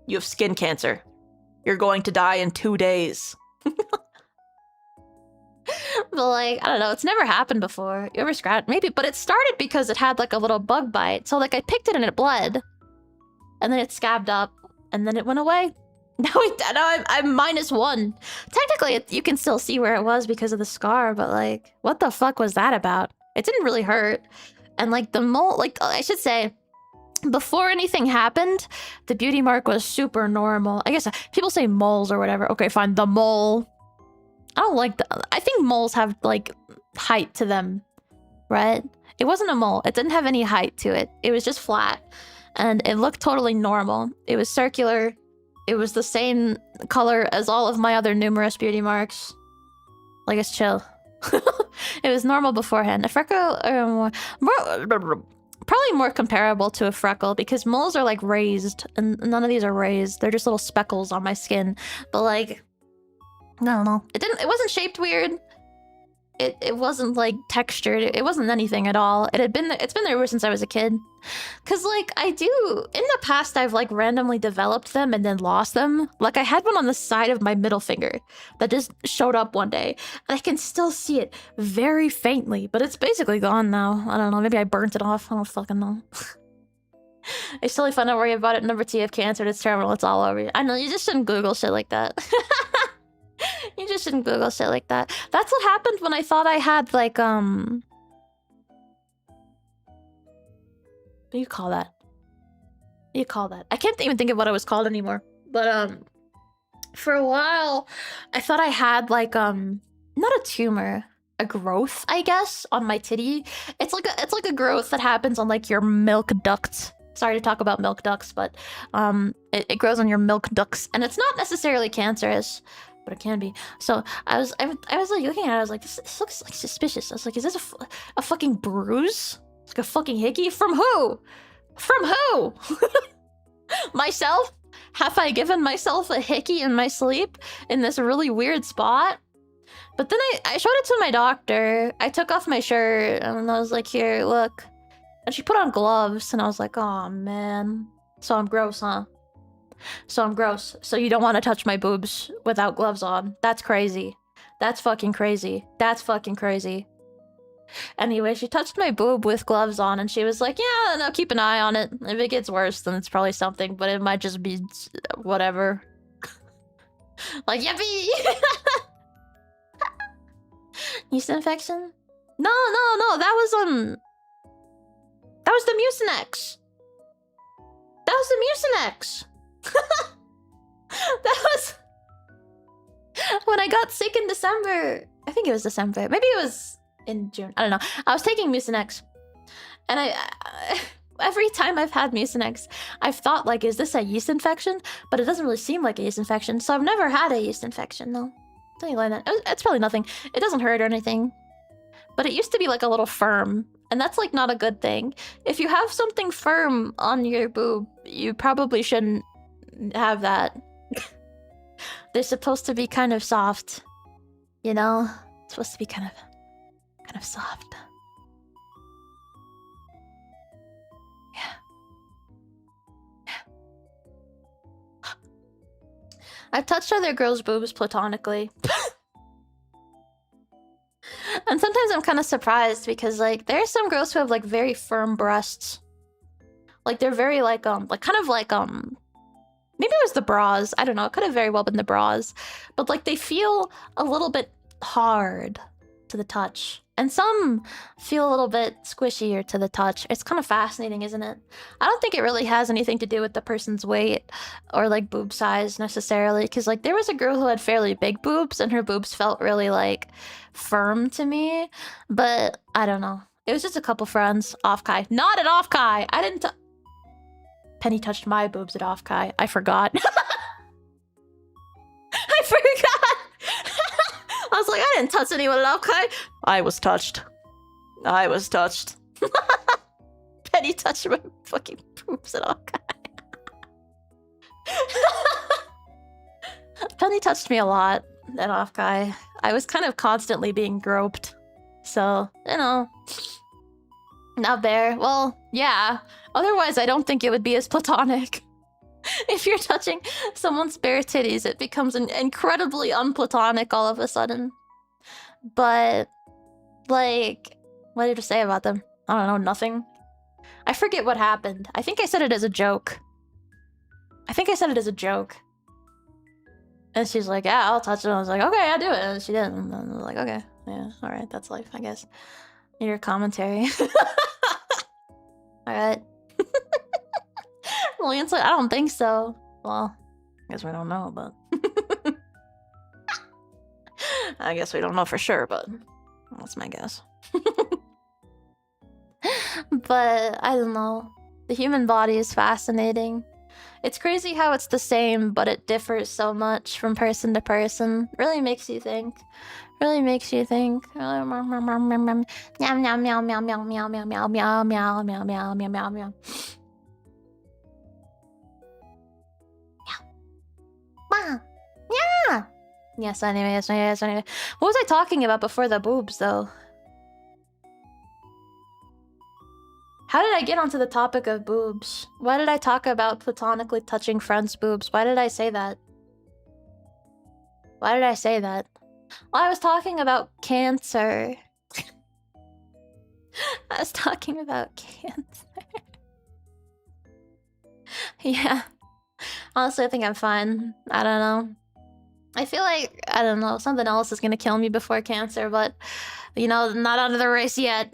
You have skin cancer. You're going to die in 2 days. But like, I don't know, it's never happened before. You ever scratched? Maybe, but it started because it had like a little bug bite. So like I picked it and it bled. And then it scabbed up. And then it went away. Now I'm -1. Technically, you can still see where it was because of the scar, but like, what the fuck was that about? It didn't really hurt. And like the mole, like I should say, before anything happened, the beauty mark was super normal. I guess people say moles or whatever. Okay, fine, the mole. I don't like I think moles have like height to them, right? It wasn't a mole. It didn't have any height to it. It was just flat. And it looked totally normal. It was circular. It was the same color as all of my other numerous beauty marks. Like, it's chill. It was normal beforehand. A freckle, probably more comparable to a freckle because moles are like raised, and none of these are raised. They're just little speckles on my skin. But like, I don't know. It wasn't shaped weird. It wasn't like textured. It wasn't anything at all. It's been there ever since I was a kid. Cause like in the past I've like randomly developed them and then lost them. Like I had one on the side of my middle finger that just showed up one day. And I can still see it very faintly, but it's basically gone now. I don't know, maybe I burnt it off. I don't fucking know. It's totally fun to worry about it. Number 2, you have cancer, it's terminal, it's all over you. I know, you just shouldn't Google shit like that. You just shouldn't Google shit like that. That's what happened when I thought I had, like, what do you call that? What do you call that? I can't even think of what it was called anymore. But, for a while, I thought I had, like, not a tumor, a growth, I guess, on my titty. It's like a growth that happens on, like, your milk ducts. Sorry to talk about milk ducts, but, it grows on your milk ducts. And it's not necessarily cancerous, but it can be. So I was like looking at it, I was like, this looks like suspicious. I was like, is this a fucking bruise? Like a fucking hickey? From who? From who? Myself? Have I given myself a hickey in my sleep in this really weird spot? But then I showed it to my doctor. I took off my shirt and I was like, here, look. And she put on gloves and I was like, oh man. So I'm gross, huh? So I'm gross. So you don't want to touch my boobs without gloves on. That's crazy. That's fucking crazy. That's fucking crazy. Anyway, she touched my boob with gloves on and she was like, yeah, no, keep an eye on it. If it gets worse, then it's probably something, but it might just be whatever. Like, yippee! Yeast infection? No, that was the Mucinex. That was the Mucinex. That was when I got sick in December. I think it was December. Maybe it was in June. I don't know. I was taking Mucinex. And I every time I've had Mucinex, I've thought, like, is this a yeast infection? But it doesn't really seem like a yeast infection. So I've never had a yeast infection, no. Something like that. It's probably nothing. It doesn't hurt or anything. But it used to be, like, a little firm. And that's like not a good thing. If you have something firm on your boob, you probably shouldn't have that. They're supposed to be kind of soft, you know? It's supposed to be kind of soft. Yeah. I've touched other girls' boobs platonically. And sometimes I'm kind of surprised because, like, there are some girls who have, like, very firm breasts. Like, they're very, like, maybe it was the bras. I don't know. It could have very well been the bras. But, like, they feel a little bit hard to the touch. And some feel a little bit squishier to the touch. It's kind of fascinating, isn't it? I don't think it really has anything to do with the person's weight or, like, boob size necessarily. Because, like, there was a girl who had fairly big boobs and her boobs felt really, like, firm to me. But I don't know. It was just a couple friends. Off-Kai. Not at Off-Kai! I didn't Penny touched my boobs at Off-Kai. I forgot. I forgot! I was like, I didn't touch anyone at Off-Kai. I was touched. I was touched. Penny touched my fucking boobs at Off-Kai. Penny touched me a lot at Off-Kai. I was kind of constantly being groped. So, you know. Not there. Well, yeah. Otherwise, I don't think it would be as platonic. If you're touching someone's bare titties, it becomes incredibly unplatonic all of a sudden. But, like, what did you say about them? I don't know, nothing. I forget what happened. I think I said it as a joke. And she's like, yeah, I'll touch it. I was like, okay, I'll do it. And she didn't. And I was like, okay, yeah, all right, that's life, I guess. Your commentary. All right. Lillian's like, I don't think so. Well, I guess we don't know, but... I guess we don't know for sure, but that's my guess. But, I don't know. The human body is fascinating. It's crazy how it's the same, but it differs so much from person to person. Really makes you think. Really makes you think. Meow meow meow meow meow meow meow meow meow meow meow meow meow meow meow meow meow meow meow. Yeah. Yes, anyway. What was I talking about before the boobs, though? How did I get onto the topic of boobs? Why did I talk about platonically touching friends' boobs? Why did I say that? Well, I was talking about cancer. Yeah. Honestly, I think I'm fine. I don't know. I feel like, I don't know, something else is gonna kill me before cancer, but, you know, not out of the race yet.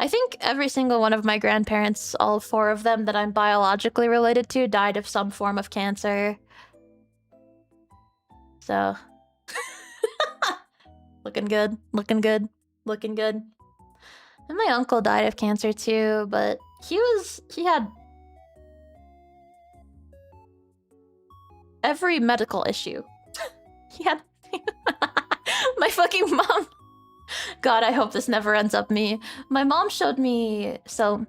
I think every single one of my grandparents, all 4 of them that I'm biologically related to, died of some form of cancer. So... Looking good. And my uncle died of cancer too, but he had every medical issue. He had my fucking mom. God, I hope this never ends up me. My mom showed me, so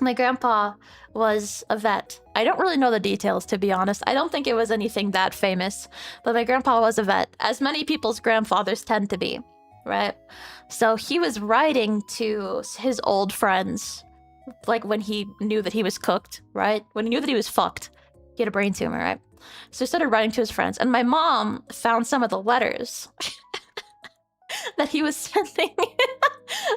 my grandpa was a vet. I don't really know the details, to be honest. I don't think it was anything that famous, but my grandpa was a vet, as many people's grandfathers tend to be, right? So he was writing to his old friends, like when he knew that he was cooked, right? When he knew that he was fucked. He had a brain tumor, right? So he started writing to his friends, and my mom found some of the letters that he was sending.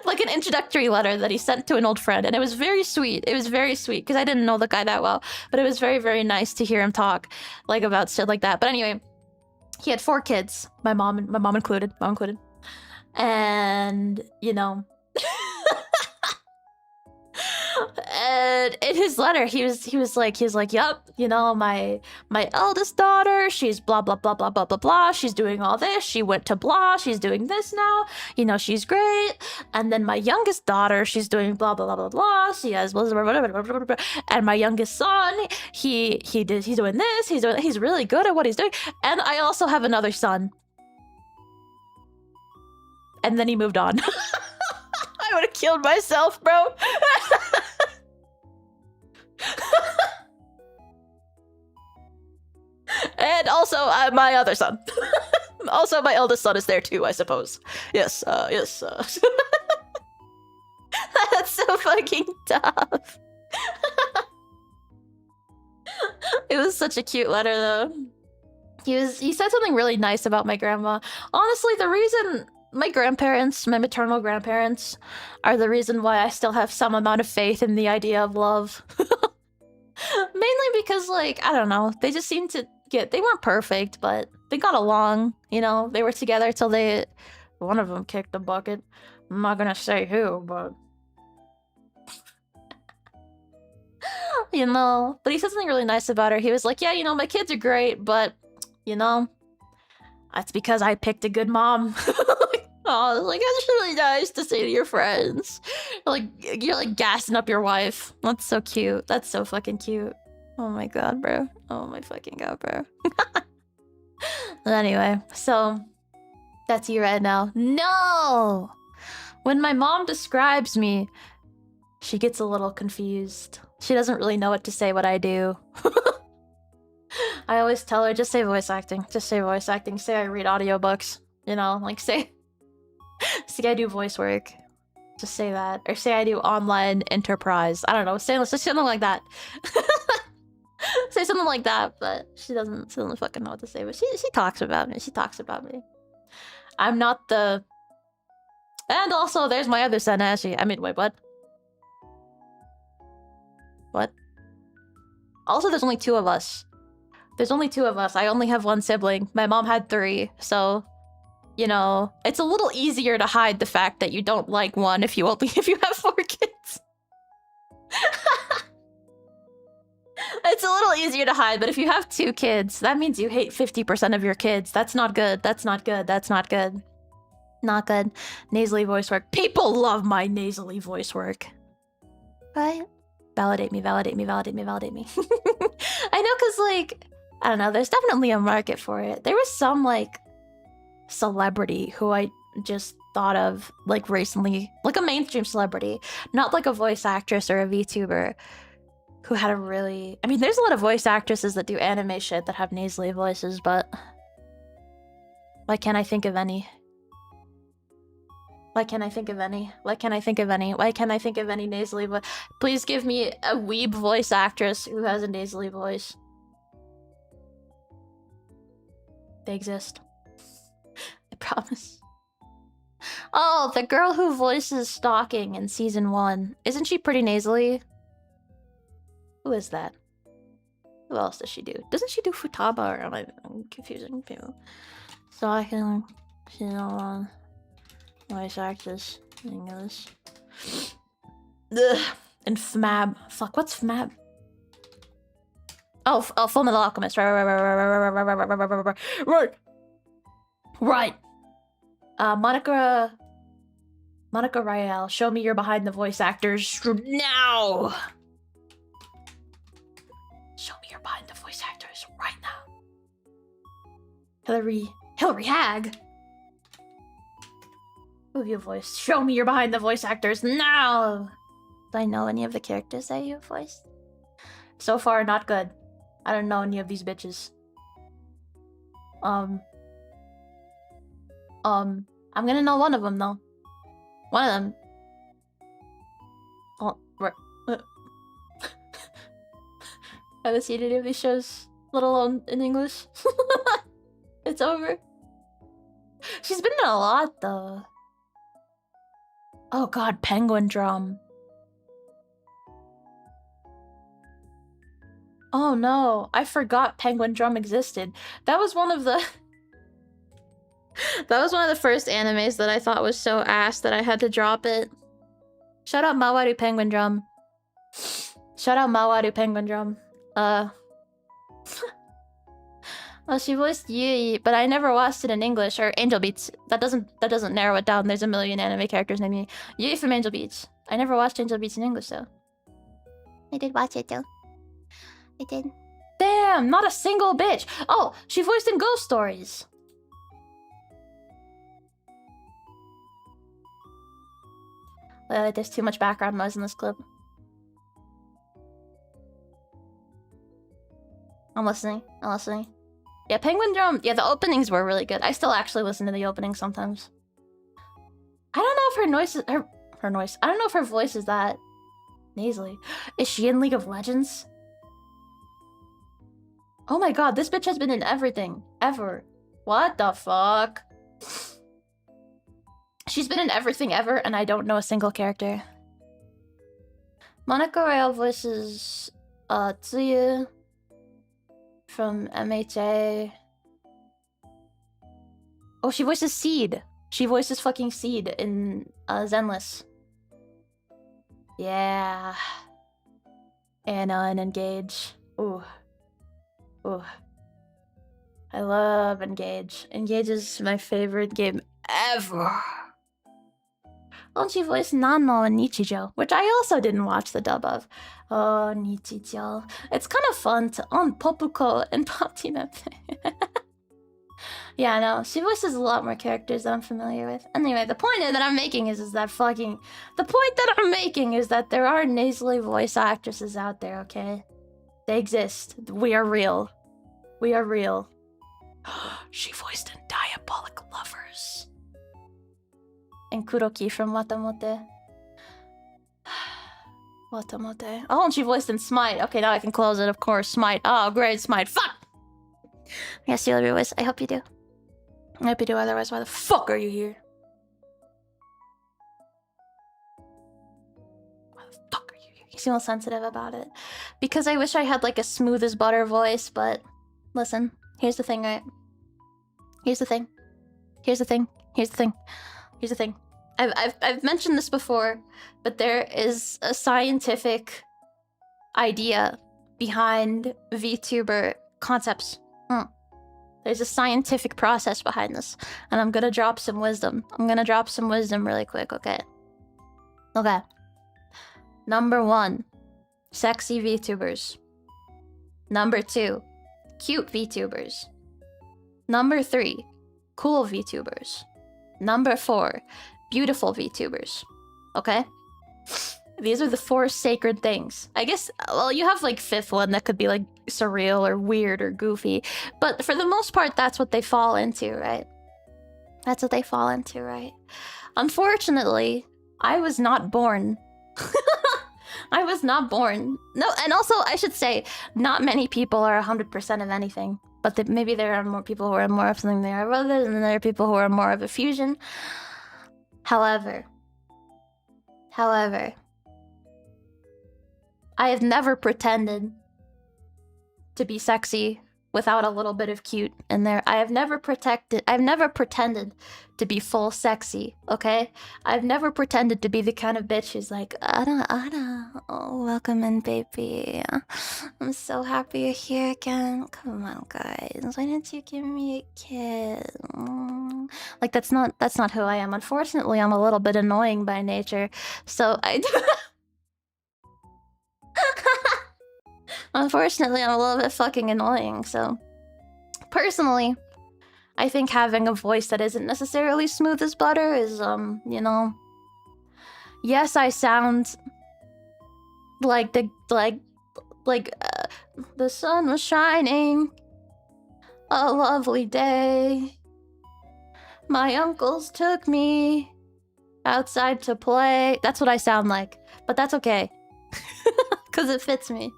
Like an introductory letter that he sent to an old friend, and it was very sweet. Because I didn't know the guy that well, but it was very, very nice to hear him talk like about shit like that. But anyway, he had 4 kids, my mom included, and you know. And in his letter, he was like, yup, you know, my eldest daughter, she's blah blah blah blah blah blah blah. She's doing all this. She went to blah. She's doing this now. You know, she's great. And then my youngest daughter, she's doing blah blah blah blah blah. She has blah blah blah blah blah blah. And my youngest son, he's doing this. He's really good at what he's doing. And I also have another son. And then he moved on. I would have killed myself, bro. And also my other son. Also, my eldest son is there too, I suppose. Yes, yes. That's so fucking tough. It was such a cute letter, though. He said something really nice about my grandma. Honestly, the reason my grandparents, my maternal grandparents, are the reason why I still have some amount of faith in the idea of love. Mainly because, like, I don't know, they just seemed to they weren't perfect, but they got along, you know? They were together till one of them kicked the bucket. I'm not gonna say who, but... you know? But he said something really nice about her. He was like, yeah, you know, my kids are great, but, you know, that's because I picked a good mom. Oh, like, that's really nice to say to your friends. You're like gassing up your wife. That's so cute. That's so fucking cute. Oh my god, bro. Oh my fucking god, bro. But anyway, so that's you right now. No! When my mom describes me, she gets a little confused. She doesn't really know what to say what I do. I always tell her, just say voice acting. Just say voice acting. Say I read audiobooks. You know, like say I do voice work. Just say that. Or say I do online enterprise. I don't know. Say something like that. Say something like that, but she doesn't fucking know what to say. But she talks about me. She talks about me. I'm not the... And also, there's my other son, Ashie. I mean, wait, what? What? Also, there's only 2 of us. There's only 2 of us. I only have 1 sibling. My mom had 3, so... You know, it's a little easier to hide the fact that you don't like one if you have 4 kids. It's a little easier to hide, but if you have 2 kids, that means you hate 50% of your kids. That's not good. That's not good. That's not good. Not good. Nasally voice work. People love my nasally voice work. Right? Validate me, validate me, validate me, validate me. I know, because, like, I don't know, there's definitely a market for it. There was some, like, celebrity who I just thought of, like, recently. Like a mainstream celebrity. Not like a voice actress or a VTuber. Who had a really... I mean, there's a lot of voice actresses that do anime shit that have nasally voices, but... Why can't I think of any? Why can't I think of any? Why can't I think of any? Why can't I think of any nasally voice? Please give me a weeb voice actress who has a nasally voice. They exist. I promise. Oh, the girl who voices Stalking in Season 1. Isn't she pretty nasally? Who is that? Who else does she do? Doesn't she do Futaba, or am I confusing people? So I can... She's on... voice actress in English. Ugh. And FMAB. Fuck, what's FMAB? Oh, Full Metal Alchemist. Right. Monica Rial, show me you're behind the voice actors now. Show me you're behind the voice actors right now. Hillary Hag. Move your voice. Show me you're behind the voice actors now. Do I know any of the characters that you voiced? So far, not good. I don't know any of these bitches. I'm gonna know one of them though. One of them. Oh, right. I haven't seen any of these shows, let alone in English. It's over. She's been in a lot though. Oh god, Penguin Drum. Oh no, I forgot Penguin Drum existed. That was one of the... That was one of the first animes that I thought was so ass that I had to drop it. Shout out Mawaru Penguin Drum. Shout out Mawaru Penguin Drum. Well, she voiced Yui, but I never watched it in English, or Angel Beats. That doesn't narrow it down. There's a million anime characters named Yui from Angel Beats. I never watched Angel Beats in English though. I did watch it though. I did. Damn, not a single bitch. Oh, she voiced in Ghost Stories. There's too much background noise in this clip. I'm listening. Yeah, Penguin Drum. Yeah, the openings were really good. I still actually listen to the opening sometimes. I don't know if her noise. I don't know if her voice is that nasally. Is she in League of Legends? Oh my god, this bitch has been in everything. Ever. What the fuck? She's been in everything ever, and I don't know a single character. Monica Royale voices Tsuyu from MHA. Oh, she voices Seed. She voices fucking Seed in Zenless. Yeah. Anna and Engage. Ooh. Ooh. I love Engage. Engage is my favorite game ever. Oh, she voiced Nanmo and Nichijou, which I also didn't watch the dub of. Oh, Nichijou. It's kind of fun to Popuko and Pop Team MP. Yeah, I know. She voices a lot more characters that I'm familiar with. Anyway, the point that I'm making is that there are nasally voice actresses out there, okay? They exist. We are real. We are real. She voiced in Diabolic Lovers. And Kuroki from Watamote. Watamote. Oh, and she voiced in Smite. Okay, now I can close it, of course. Smite. Oh, great, Smite. Fuck! Yes, you love your voice. I hope you do. I hope you do, otherwise why the fuck are you here? Why the fuck are you here? You seem all sensitive about it. Because I wish I had like a smooth as butter voice, but... Listen, here's the thing, right? Here's the thing. I've mentioned this before, but there is a scientific idea behind VTuber concepts. There's a scientific process behind this, and I'm gonna drop some wisdom. Really quick, okay? Okay. Number 1, sexy VTubers. Number 2, cute VTubers. Number 3, cool VTubers. Number 4, beautiful VTubers. Okay? These are the 4 sacred things. I guess, well, you have like 5th one that could be like surreal or weird or goofy. But for the most part, that's what they fall into, right? Unfortunately, I was not born. I was not born. No, and also, I should say, not many people are 100% of anything. But maybe there are more people who are more of something they are of others, and there are people who are more of a fusion. However, I have never pretended to be sexy without a little bit of cute in there. I've never pretended to be full sexy, okay? I've never pretended to be the kind of bitch who's like, Ada, oh, welcome in, baby. I'm so happy you're here again. Come on, guys. Why didn't you give me a kiss? Like, that's not who I am. Unfortunately, I'm a little bit annoying by nature, so Unfortunately, I'm a little bit fucking annoying, so... Personally, I think having a voice that isn't necessarily smooth as butter is, you know... Yes, I sound... like the sun was shining. A lovely day. My uncles took me outside to play. That's what I sound like. But that's okay. Because it fits me.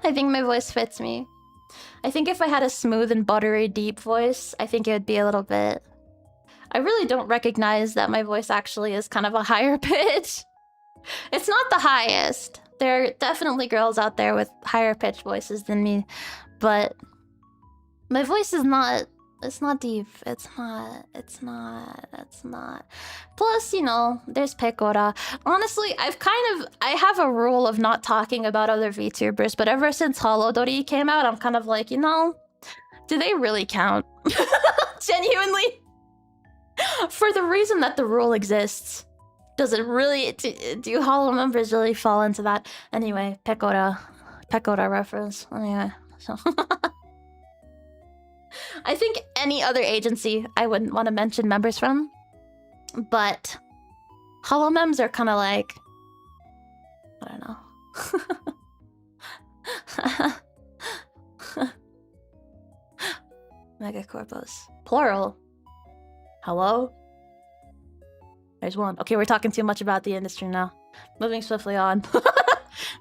I think my voice fits me. I think if I had a smooth and buttery deep voice, I think it would be a little bit... I really don't recognize that my voice actually is kind of a higher pitch. It's not the highest. There are definitely girls out there with higher pitched voices than me, but my voice is not... It's not deep. It's not. Plus, you know, there's Pecora. Honestly, I have a rule of not talking about other VTubers, but ever since Holodori came out, I'm kind of like, you know, do they really count? Genuinely? For the reason that the rule exists. Does it really... Do Holo members really fall into that? Anyway, Pecora reference. Anyway, so... I think any other agency I wouldn't want to mention members from, but Holomems are kind of like, I don't know. Megacorpus. Plural. Hello? There's one. Okay, we're talking too much about the industry now. Moving swiftly on.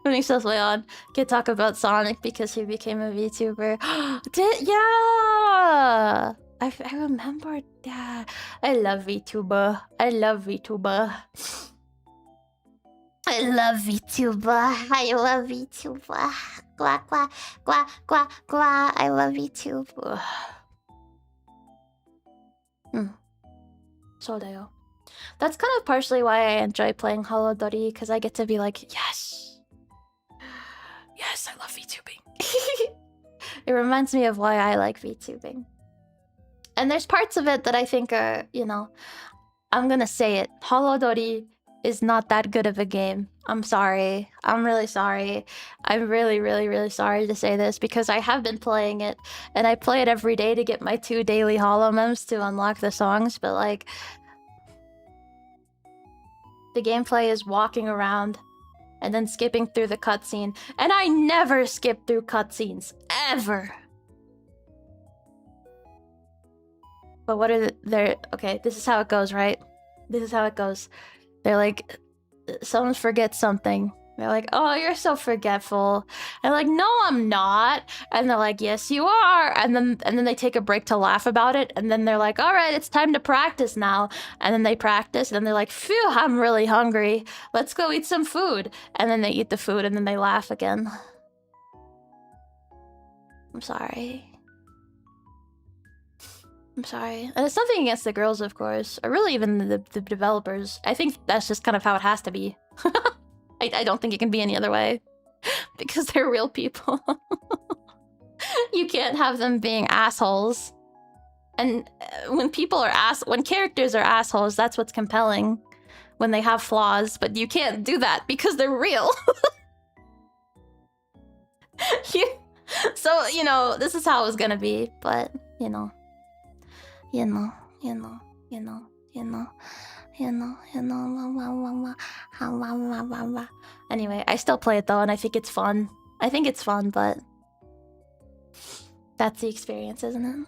Moving swiftly on. Can't talk about Sonic because he became a VTuber. Yeah! I remember that. I love VTuber. I love VTuber. I love VTuber. I love VTuber. Quack, quack, quack, quack, quack. I love VTuber. So that's kind of partially why I enjoy playing Holodori, because I get to be like, yes. Yes, I love VTubing. It reminds me of why I like VTubing. And there's parts of it that I think are, you know, I'm gonna say it. Holodori is not that good of a game. I'm sorry. I'm really sorry. I'm really, really, really sorry to say this because I have been playing it and I play it every day to get my 2 daily holomems to unlock the songs, but like the gameplay is walking around and then skipping through the cutscene, and I never skip through cutscenes ever. But what are they're okay, this is how it goes, right? This is how it goes. They're like, someone forgets something. They're like, oh, you're so forgetful. And like, no, I'm not. And they're like, yes, you are. And then they take a break to laugh about it. And then they're like, all right, it's time to practice now. And then they practice. And then they're like, phew, I'm really hungry. Let's go eat some food. And then they eat the food and then they laugh again. I'm sorry. I'm sorry. And it's nothing against the girls, of course. Or really even the developers. I think that's just kind of how it has to be. I don't think it can be any other way. Because they're real people. You can't have them being assholes. And when people are when characters are assholes, that's what's compelling. When they have flaws. But you can't do that because they're real. So, you know, this is how it was gonna be. But, you know. Anyway, I still play it though, and I think it's fun. I think it's fun, but that's the experience, isn't it?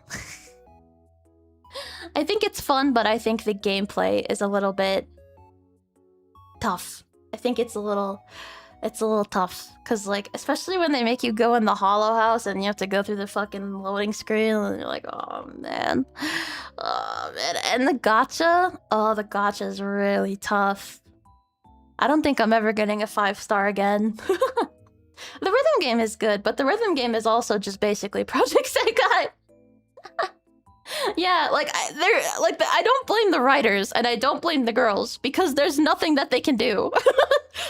I think it's fun, but I think the gameplay is a little bit tough. I think it's a little tough, because like, especially when they make you go in the hollow house and you have to go through the fucking loading screen and you're like, oh man. And the gacha, the gacha is really tough. I don't think I'm ever getting a 5-star again. The rhythm game is good, but the rhythm game is also just basically Project Sekai. Yeah, like I don't blame the writers and I don't blame the girls because there's nothing that they can do.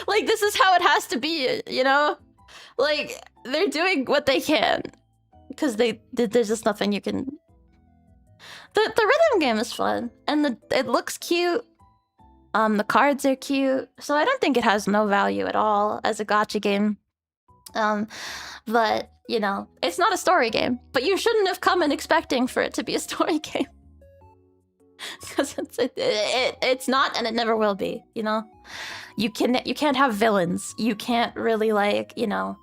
Like, this is how it has to be, you know? Like, they're doing what they can because there's just nothing you can. The rhythm game is fun and it looks cute. The cards are cute, so I don't think it has no value at all as a gacha game. But you know, it's not a story game. But you shouldn't have come in expecting for it to be a story game, because it's not, and it never will be. You know, you can't have villains. You can't really, like, you know,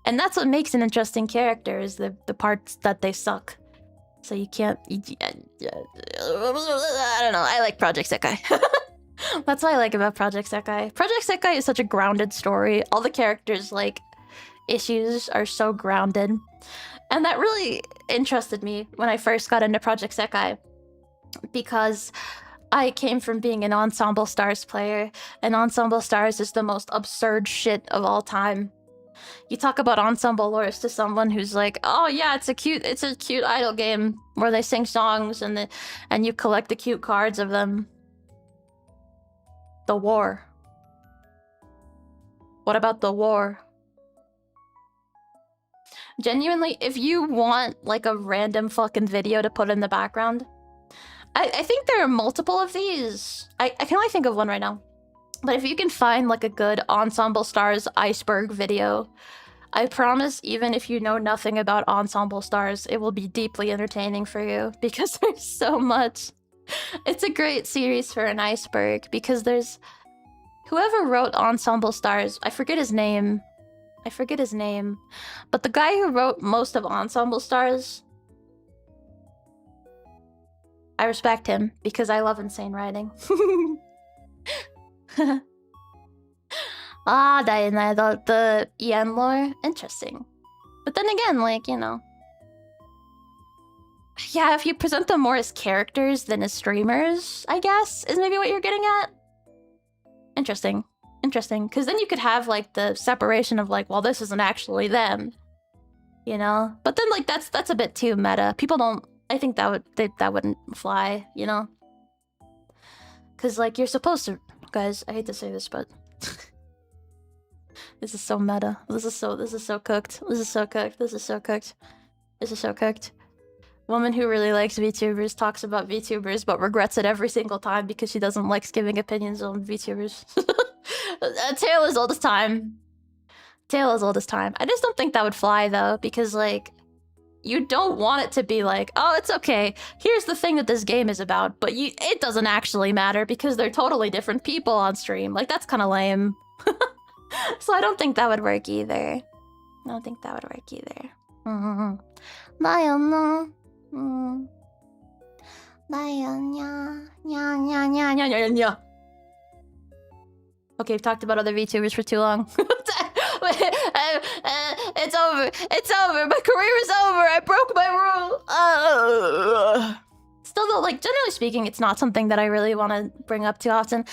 and that's what makes an interesting character is the parts that they suck. So you can't. I don't know. I like Project Sekai. That's what I like about Project Sekai. Project Sekai is such a grounded story. All the characters, like, issues are so grounded. And that really interested me when I first got into Project Sekai. Because I came from being an Ensemble Stars player. And Ensemble Stars is the most absurd shit of all time. You talk about ensemble lores to someone who's like, oh yeah, it's a cute idol game where they sing songs and you collect the cute cards of them. The war. What about the war? Genuinely, if you want like a random fucking video to put in the background, I think there are multiple of these. I can only think of one right now. But if you can find like a good Ensemble Stars iceberg video, I promise even if you know nothing about Ensemble Stars, it will be deeply entertaining for you because there's so much. It's a great series for an iceberg because there's whoever wrote Ensemble Stars. I forget his name. But the guy who wrote most of Ensemble Stars, I respect him because I love insane writing. The Yen lore, interesting. But then again, like, you know, yeah, if you present them more as characters than as streamers, I guess, is maybe what you're getting at. Interesting. Because then you could have, like, the separation of, like, well, this isn't actually them. You know? But then, like, that's a bit too meta. People don't... I think that wouldn't fly, you know? Because, like, you're supposed to... Guys, I hate to say this, but... This is so meta. This is so cooked. Woman who really likes VTubers talks about VTubers but regrets it every single time because she doesn't like giving opinions on VTubers. Tale as old as time. I just don't think that would fly though, because like, you don't want it to be like, oh, it's okay, here's the thing that this game is about, but it doesn't actually matter because they're totally different people on stream. Like, that's kind of lame. So I don't think that would work either. Okay, we've talked about other VTubers for too long. It's over. My career is over. I broke my rule. Still though, like, generally speaking, it's not something that I really want to bring up too often.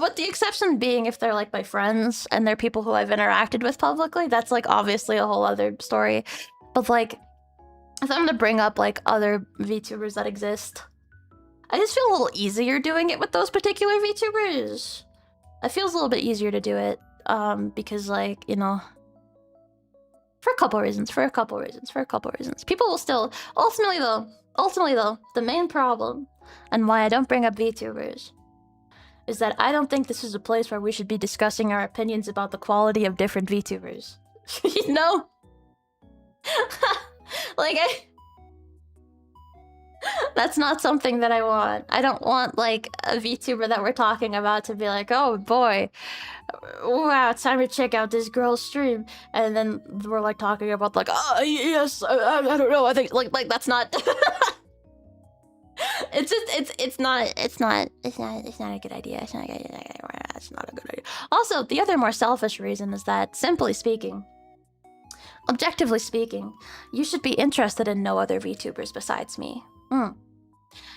With the exception being if they're like my friends and they're people who I've interacted with publicly, that's like obviously a whole other story. But like, if I'm gonna bring up like other VTubers that exist, I just feel a little easier doing it with those particular VTubers. It feels a little bit easier to do it, because like, you know, for a couple reasons. People will still, ultimately though, the main problem, and why I don't bring up VTubers, is that I don't think this is a place where we should be discussing our opinions about the quality of different VTubers. You know? Like, that's not something that I want. I don't want, like, a VTuber that we're talking about to be like, oh boy, wow, it's time to check out this girl's stream. And then we're, like, talking about, like, oh, yes, I don't know, I think, like that's not... It's not a good idea. It's not a good idea. Also, the other more selfish reason is that, simply speaking, objectively speaking, you should be interested in no other VTubers besides me.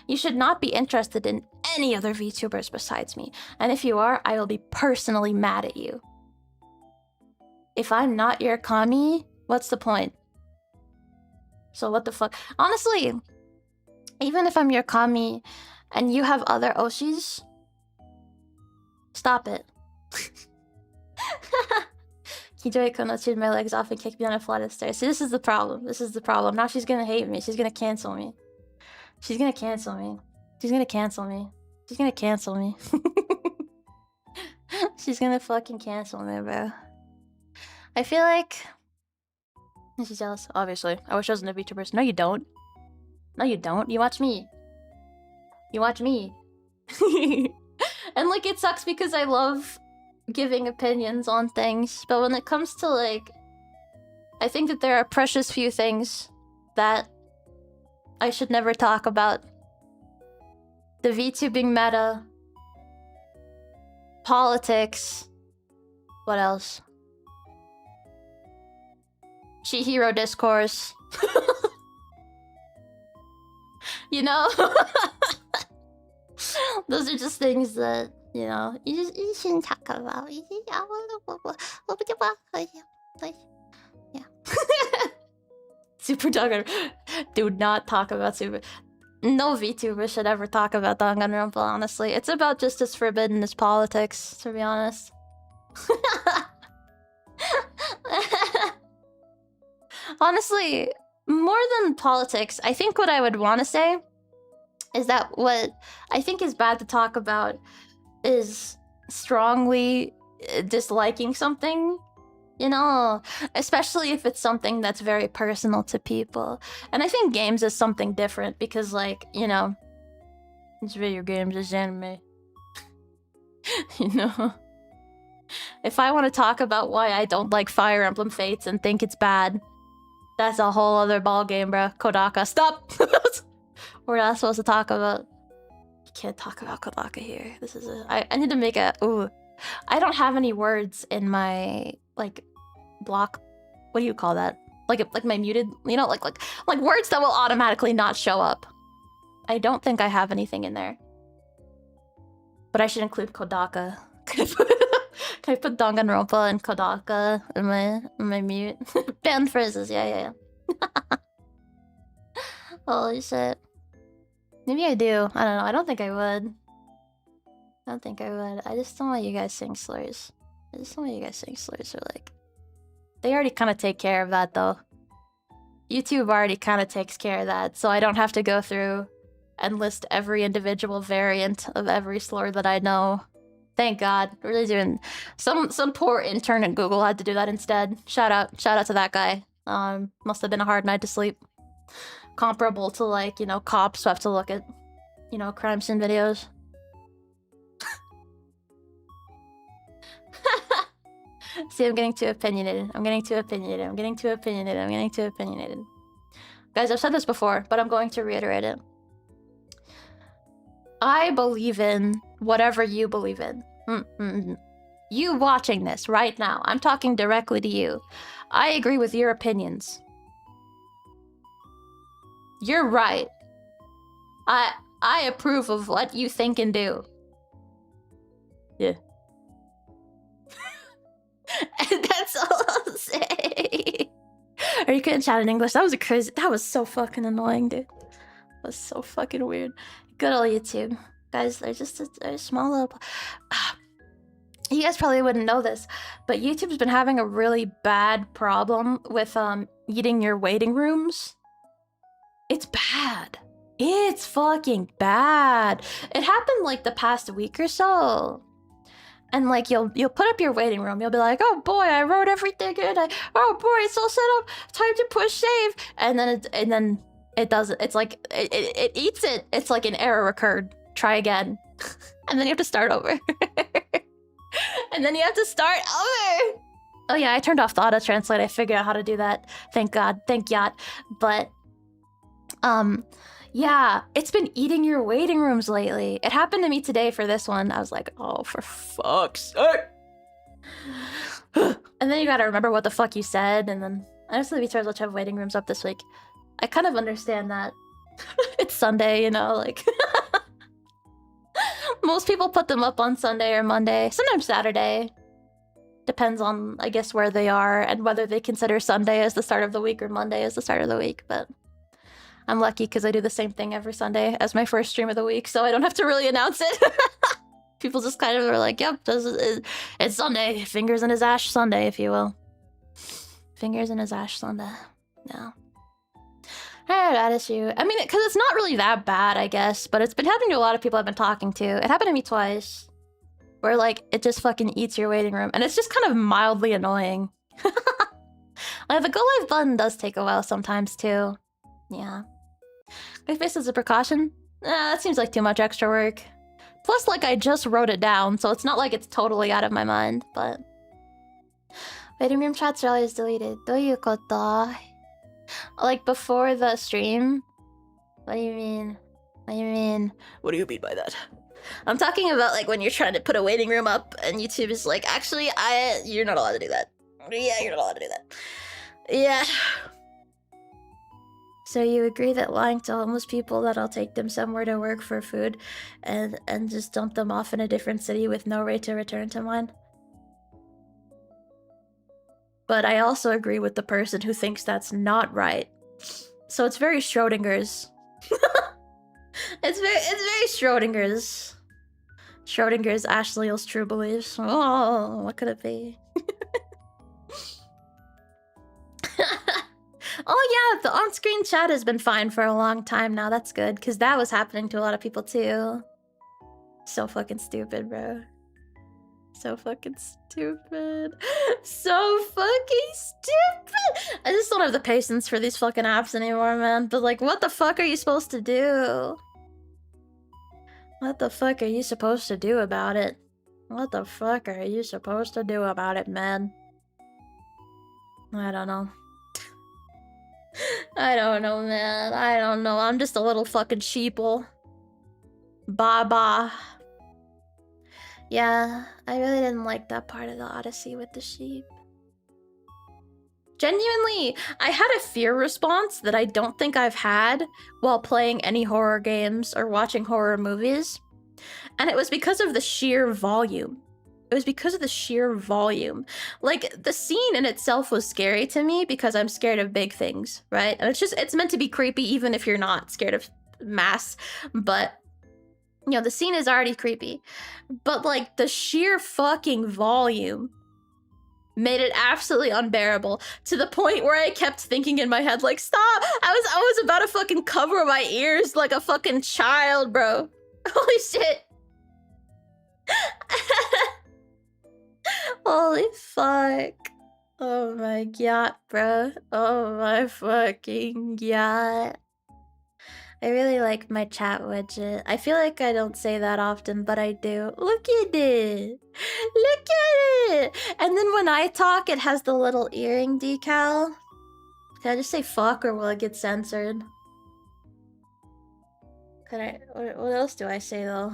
You should not be interested in any other VTubers besides me. And if you are, I will be personally mad at you. If I'm not your kami, what's the point? So what the fuck? Honestly, even if I'm your kami and you have other oshis, stop it. Kijori Konno chewed my legs off and kicked me on a flight of stairs. See, this is the problem. Now she's gonna hate me. She's gonna cancel me. She's gonna cancel me. She's gonna fucking cancel me, bro. I feel like... She's jealous. Obviously. I wish I wasn't a VTuber. No, you don't. You watch me. And, like, it sucks because I love giving opinions on things. But when it comes to, like... I think that there are precious few things that I should never talk about. The VTubing meta. Politics. What else? Chihiro discourse. You know? Those are just things that, you know, you shouldn't talk about. Yeah. Super Danganronpa. Do not talk about Super... No VTuber should ever talk about Danganronpa, honestly. It's about just as forbidden as politics, to be honest. Honestly, more than politics, I think what I would want to say is that what I think is bad to talk about is strongly disliking something, you know, especially if it's something that's very personal to people. And I think games is something different because, like, you know, It's video games, it's anime. You know? If I want to talk about why I don't like Fire Emblem Fates and think it's bad, that's a whole other ballgame, bro. Kodaka, stop! We're not supposed to talk about... You can't talk about Kodaka here. This is a... I need to make a... Ooh. I don't have any words in my, like, block. What do you call that? Like my muted... You know, like words that will automatically not show up. I don't think I have anything in there. But I should include Kodaka. Can I put Danganronpa and Kodaka in my mute? Band phrases, yeah. Holy shit. Maybe I do. I don't know. I don't think I would. I just don't want you guys sing slurs. Or like... They already kind of take care of that, though. YouTube already kind of takes care of that, so I don't have to go through and list every individual variant of every slur that I know. Thank God. Really doing... Some poor intern at Google had to do that instead. Shout out to that guy. Must have been a hard night to sleep. Comparable to, like, you know, cops who have to look at, you know, crime scene videos. See, I'm getting too opinionated. Guys, I've said this before, but I'm going to reiterate it. I believe in whatever you believe in. You watching this right now, I'm talking directly to you. I agree with your opinions. You're right. I approve of what you think and do. Yeah. And that's all I'll say. Or you couldn't chat in English. That was so fucking annoying, dude. That was so fucking weird. Good old YouTube. Guys, they're just a small little... You guys probably wouldn't know this, but YouTube's been having a really bad problem with eating your waiting rooms. It's bad. It's fucking bad. It happened like the past week or so. And like you'll put up your waiting room. You'll be like, oh boy, I wrote everything in. Oh boy, it's all set up. Time to push save. And then it doesn't. It's like it eats it. It's like an error occurred. Try again. And then you have to start over. And then you have to start over. Oh yeah, I turned off the auto translate. I figured out how to do that. Thank God. Thank Yacht. But yeah, it's been eating your waiting rooms lately. It happened to me today for this one. I was like, oh, for fuck's sake. And then you gotta remember what the fuck you said, and then honestly, we tried to have waiting rooms up this week. I kind of understand that. It's Sunday, you know, like... Most people put them up on Sunday or Monday, sometimes Saturday. Depends on, I guess, where they are and whether they consider Sunday as the start of the week or Monday as the start of the week, but... I'm lucky because I do the same thing every Sunday as my first stream of the week, so I don't have to really announce it. People just kind of are like, yep, it's Sunday. Fingers in his ash Sunday, if you will. Fingers in his ash Sunday. No. That issue. I mean, because it's not really that bad, I guess, but it's been happening to a lot of people I've been talking to. It happened to me twice. Where, like, it just fucking eats your waiting room. And it's just kind of mildly annoying. Like, the go live button does take a while sometimes, too. Yeah. If this is a precaution, that seems like too much extra work. Plus, like, I just wrote it down, so it's not like it's totally out of my mind, but... Waiting room chats are always deleted. どういうこと? Like, before the stream? What do you mean? What do you mean? What do you mean by that? I'm talking about, like, when you're trying to put a waiting room up, and YouTube is like, actually, you're not allowed to do that. Yeah, you're not allowed to do that. Yeah. So you agree that lying to homeless people that I'll take them somewhere to work for food and just dump them off in a different city with no right to return to mine? But I also agree with the person who thinks that's not right. So it's very Schrodinger's. It's very Schrodinger's. Schrodinger's Ashley's true beliefs. Oh, what could it be? Oh yeah, the on-screen chat has been fine for a long time now. That's good, because that was happening to a lot of people too. So fucking stupid, bro. So fucking stupid. So fucking stupid! I just don't have the patience for these fucking apps anymore, man. But like, what the fuck are you supposed to do? What the fuck are you supposed to do about it? What the fuck are you supposed to do about it, man? I don't know. I don't know, man. I don't know. I'm just a little fucking sheeple. Baba. Yeah, I really didn't like that part of the Odyssey with the sheep. Genuinely, I had a fear response that I don't think I've had while playing any horror games or watching horror movies. And it was because of the sheer volume. It was because of the sheer volume. Like, the scene in itself was scary to me because I'm scared of big things, right? And it's meant to be creepy even if you're not scared of mass. But, you know, the scene is already creepy. But, like, the sheer fucking volume made it absolutely unbearable to the point where I kept thinking in my head, like, stop! I was about to fucking cover my ears like a fucking child, bro. Holy shit. Holy fuck. Oh my god, bro. Oh my fucking god. I really like my chat widget. I feel like I don't say that often, but I do. Look at it! Look at it! And then when I talk, it has the little earring decal. Can I just say fuck or will it get censored? Could I... What else do I say though?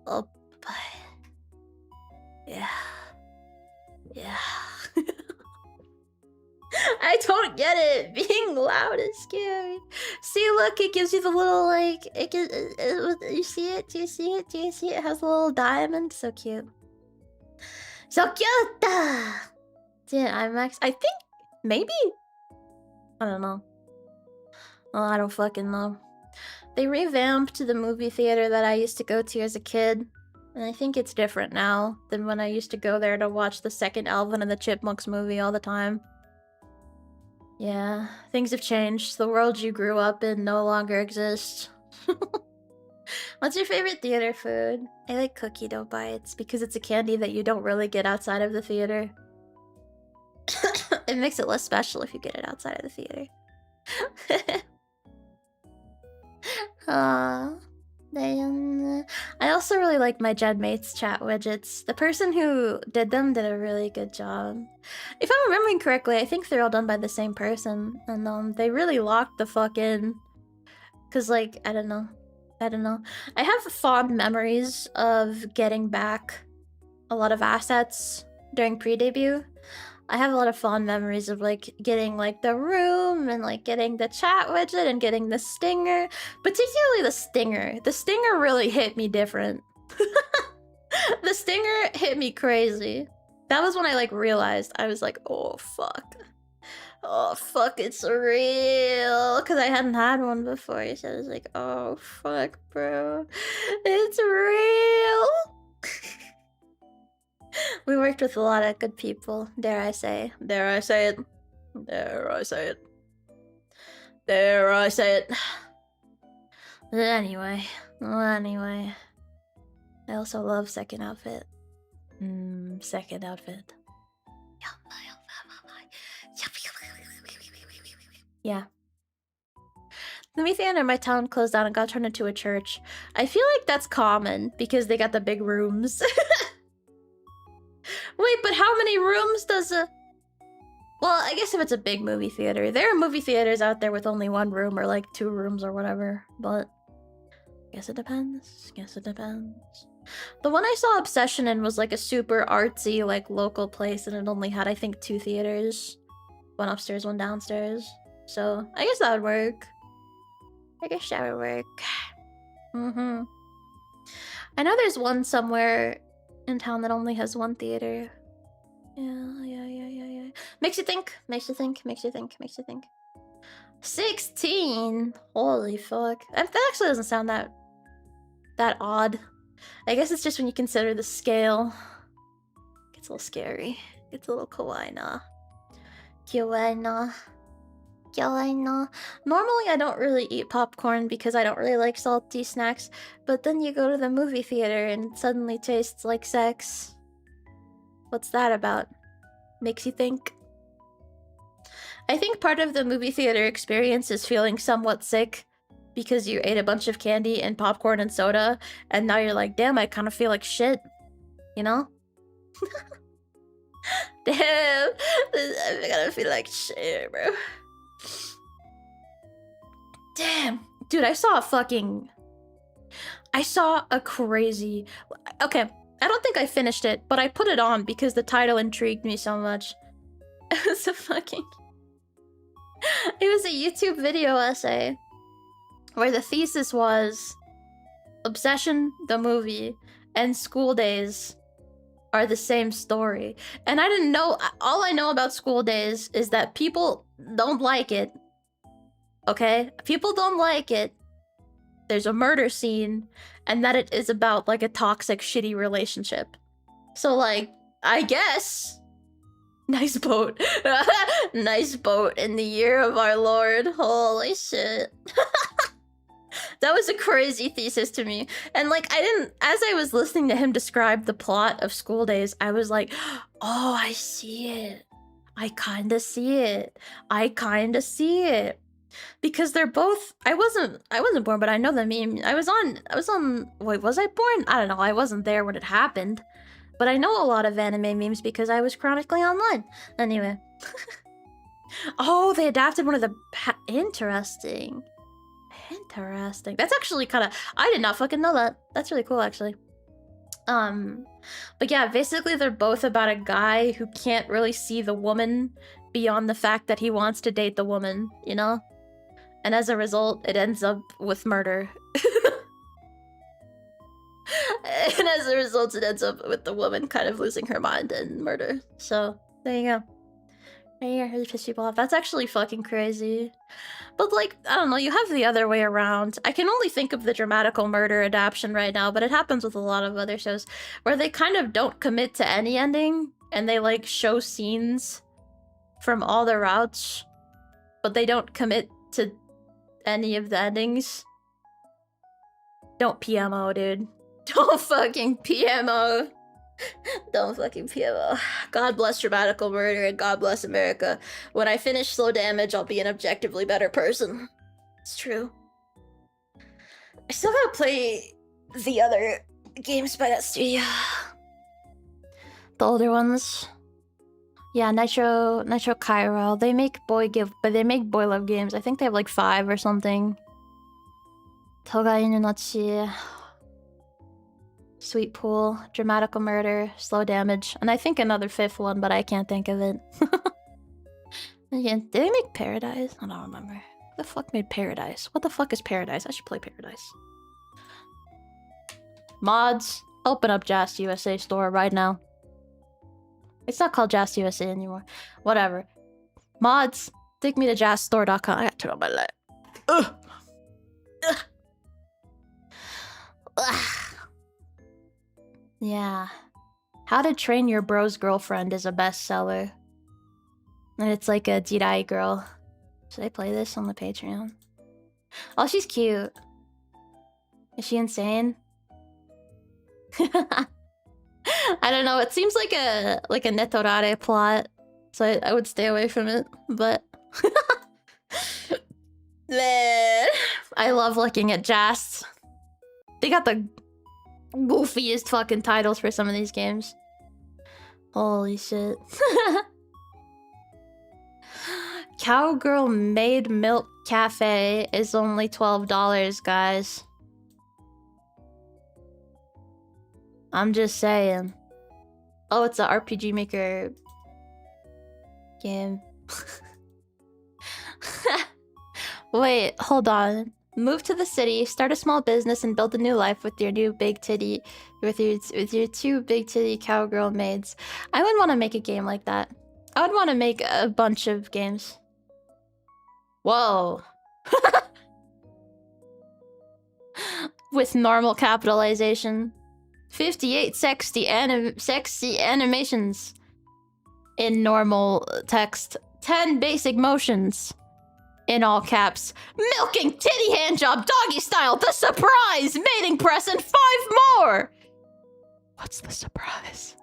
Oh, but... Yeah. Yeah. I don't get it. Being loud is scary. See, look, it gives you the little, like, you see it? Do you see it? Do you see it? It has a little diamond. So cute. So cute! Dude, IMAX. I think, maybe? I don't know. Oh, I don't fucking know. They revamped the movie theater that I used to go to as a kid. And I think it's different now than when I used to go there to watch the second Alvin and the Chipmunks movie all the time. Yeah, things have changed. The world you grew up in no longer exists. What's your favorite theater food? I like cookie dough bites because it's a candy that you don't really get outside of the theater. It makes it less special if you get it outside of the theater. Aww. I also really like my Genmates chat widgets. The person who did them did a really good job. If I'm remembering correctly, I think they're all done by the same person. And they really locked the fuck in. Cause like, I don't know. I have fond memories of getting back a lot of assets during pre-debut. I have a lot of fond memories of like getting like the room and like getting the chat widget and getting the stinger, particularly the stinger. The stinger really hit me different. The stinger hit me crazy. That was when I like realized I was like, oh fuck. Oh fuck, it's real. Because I hadn't had one before. So I was like, oh fuck, bro. It's real. We worked with a lot of good people, dare I say. Dare I say it. Dare I say it. Dare I say it. Anyway. I also love second outfit. Second outfit. Yeah. The movie theater in my town closed down and got turned into a church. I feel like that's common because they got the big rooms. Wait, but how many rooms does a... Well, I guess if it's a big movie theater. There are movie theaters out there with only one room or like 2 rooms or whatever. But... guess it depends. The one I saw Obsession in was like a super artsy, like local place. And it only had, I think, 2 theaters. One upstairs, one downstairs. So, I guess that would work. I know there's one somewhere in town that only has 1 theater. Yeah. Makes you think. 16! Holy fuck. That actually doesn't sound that odd. I guess it's just when you consider the scale. Gets a little scary. It's a little kawaii na. Normally I don't really eat popcorn because I don't really like salty snacks, but then you go to the movie theater and it suddenly tastes like sex. What's that about? Makes you think. I think part of the movie theater experience is feeling somewhat sick because you ate a bunch of candy and popcorn and soda, and now you're like, damn, I kind of feel like shit, you know? Damn, I'm gonna feel like shit, bro. Damn, dude, I saw a crazy... Okay, I don't think I finished it, but I put it on because the title intrigued me so much. It was a fucking... It was a YouTube video essay where the thesis was Obsession, the movie, and School Days are the same story. And I didn't know... All I know about School Days is that people don't like it. Okay? People don't like it. There's a murder scene, and that it is about, like, a toxic, shitty relationship. So, like, I guess... Nice boat. Nice boat in the year of our Lord. Holy shit. That was a crazy thesis to me. And, like, as I was listening to him describe the plot of School Days, I was like, oh, I see it. I kinda see it. I kinda see it. Because they're both... I wasn't born, but I know the meme. I was on... Wait, was I born? I don't know. I wasn't there when it happened. But I know a lot of anime memes because I was chronically online. Anyway. Oh, they adapted one of the... Interesting. Interesting. That's actually kind of... I did not fucking know that. That's really cool, actually. But yeah, basically they're both about a guy who can't really see the woman beyond the fact that he wants to date the woman, you know? And as a result, it ends up with murder. And as a result, it ends up with the woman kind of losing her mind and murder. So, there you go. There you go, really piss people off. That's actually fucking crazy. But, like, I don't know, you have the other way around. I can only think of the dramatical murder adaptation right now, but it happens with a lot of other shows where they kind of don't commit to any ending, and they, like, show scenes from all the routes, but they don't commit to any of the endings. Don't PMO, dude. Don't fucking PMO. Don't fucking PMO. God bless dramatical murder and God bless America. When I finish Slow Damage, I'll be an objectively better person. It's true. I still gotta play the other games by that studio. The older ones. Yeah, Nitro Cairo. They make boy love games. I think they have like 5 or something. Toga Inunachi. Sweet Pool, Dramatical Murder, Slow Damage, and I think another 5th one, but I can't think of it. Again, did they make Paradise? I don't remember. Who the fuck made Paradise? What the fuck is Paradise? I should play Paradise. Mods, open up Jast USA store right now. It's not called Jast USA anymore. Whatever. Mods, take me to jaststore.com. I gotta turn on my light. Ugh. Ugh. Ugh. Yeah. How to Train Your Bro's Girlfriend is a bestseller. And it's like a Jirai girl. Should I play this on the Patreon? Oh, she's cute. Is she insane? I don't know. It seems like a Netorare plot. So I would stay away from it. But... Man. I love looking at Jast. They got the... goofiest fucking titles for some of these games. Holy shit. Cowgirl Made Milk Cafe is only $12, guys. I'm just saying. Oh, it's an RPG Maker game. Wait, hold on. Move to the city, start a small business, and build a new life with your new big titty, with your 2 big titty cowgirl maids. I would want to make a game like that. I would want to make a bunch of games. Whoa. With normal capitalization. 58 sexy animations in normal text. 10 basic motions. In all caps. Milking, titty handjob, doggy style, the surprise, mating press, and 5 more! What's the surprise?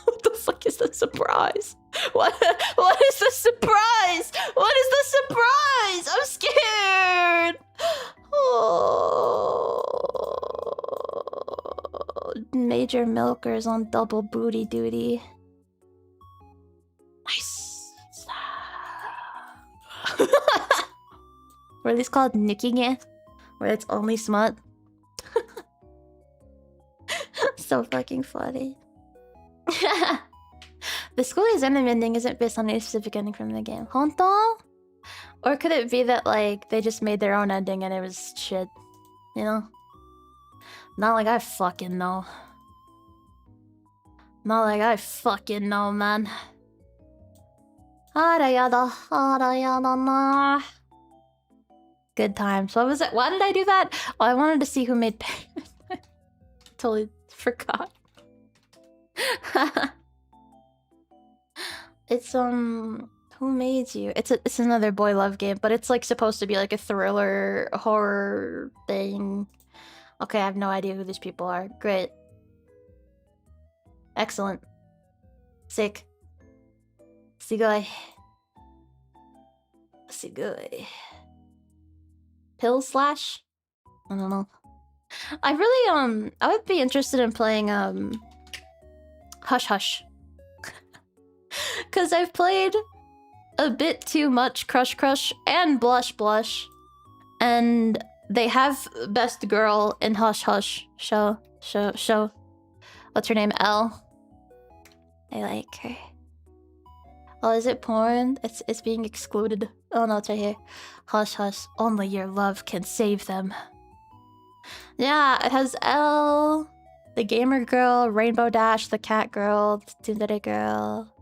What the fuck is the surprise? What is the surprise? What is the surprise? I'm scared! major milkers on double booty duty. Nice. Were these called nicking? Where it's only smut? So fucking funny. The school's enemy ending isn't based on any specific ending from the game. Honto? Or could it be that, like, they just made their own ending and it was shit? You know? Not like I fucking know. Not like I fucking know, man. Arayada, arayada na. Good times. What was it? Why did I do that? Oh, I wanted to see who made totally forgot. It's who made you? It's another boy love game, but it's like supposed to be like a thriller horror thing. Okay, I have no idea who these people are. Great. Excellent. Sick. Sugoi. Sugoi. Pill slash? I don't know. I really I would be interested in playing Hush Hush. Cause I've played a bit too much Crush Crush and Blush Blush. And they have best girl in Hush Hush show. What's her name? Elle. I like her. Oh, is it porn? It's being excluded. Oh no, it's right here. Hush Hush. Only your love can save them. Yeah, it has Elle, the gamer girl, Rainbow Dash, the cat girl, the tsundere girl.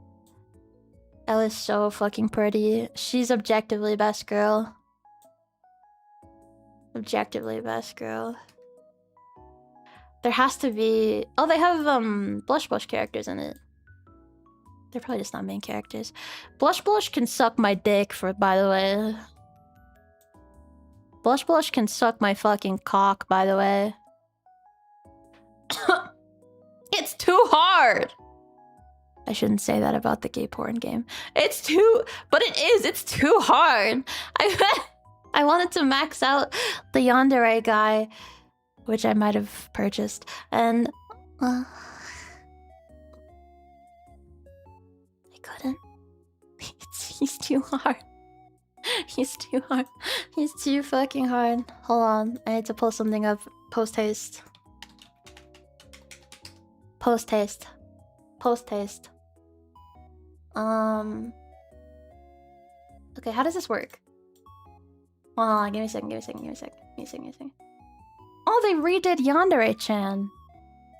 Elle is so fucking pretty. She's objectively best girl. Objectively best girl. There has to be... Oh, they have Blush Blush characters in it. They're probably just not main characters. Blush Blush can suck my dick, by the way. Blush Blush can suck my fucking cock, by the way. It's too hard! I shouldn't say that about the gay porn game. It's too... But it is! It's too hard! I wanted to max out the yandere guy, which I might have purchased, and... I couldn't. He's too hard. He's too hard. He's too fucking hard. Hold on. I need to pull something up. Post-haste. Post-haste. Post-haste. Okay, how does this work? Hold on, give me a second, give me a second, give me a second. Give me a second, give me a second. Oh, they redid Yandere-chan.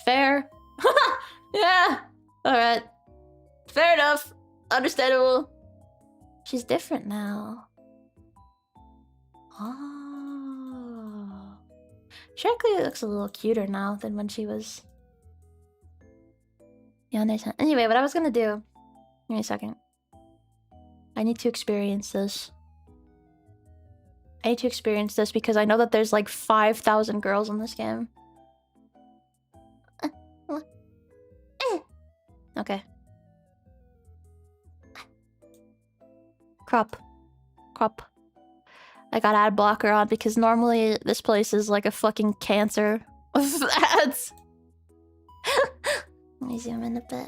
Fair. Yeah. Alright. Fair enough. Understandable. She's different now. Oh. She actually looks a little cuter now than when she was... Yandere-chan. Anyway, what I was gonna do... Give me a second. I need to experience this. I need to experience this because I know that there's like 5,000 girls in this game. Okay. Crop. Crop. I got ad blocker on because normally this place is like a fucking cancer of ads. Let me zoom in a bit.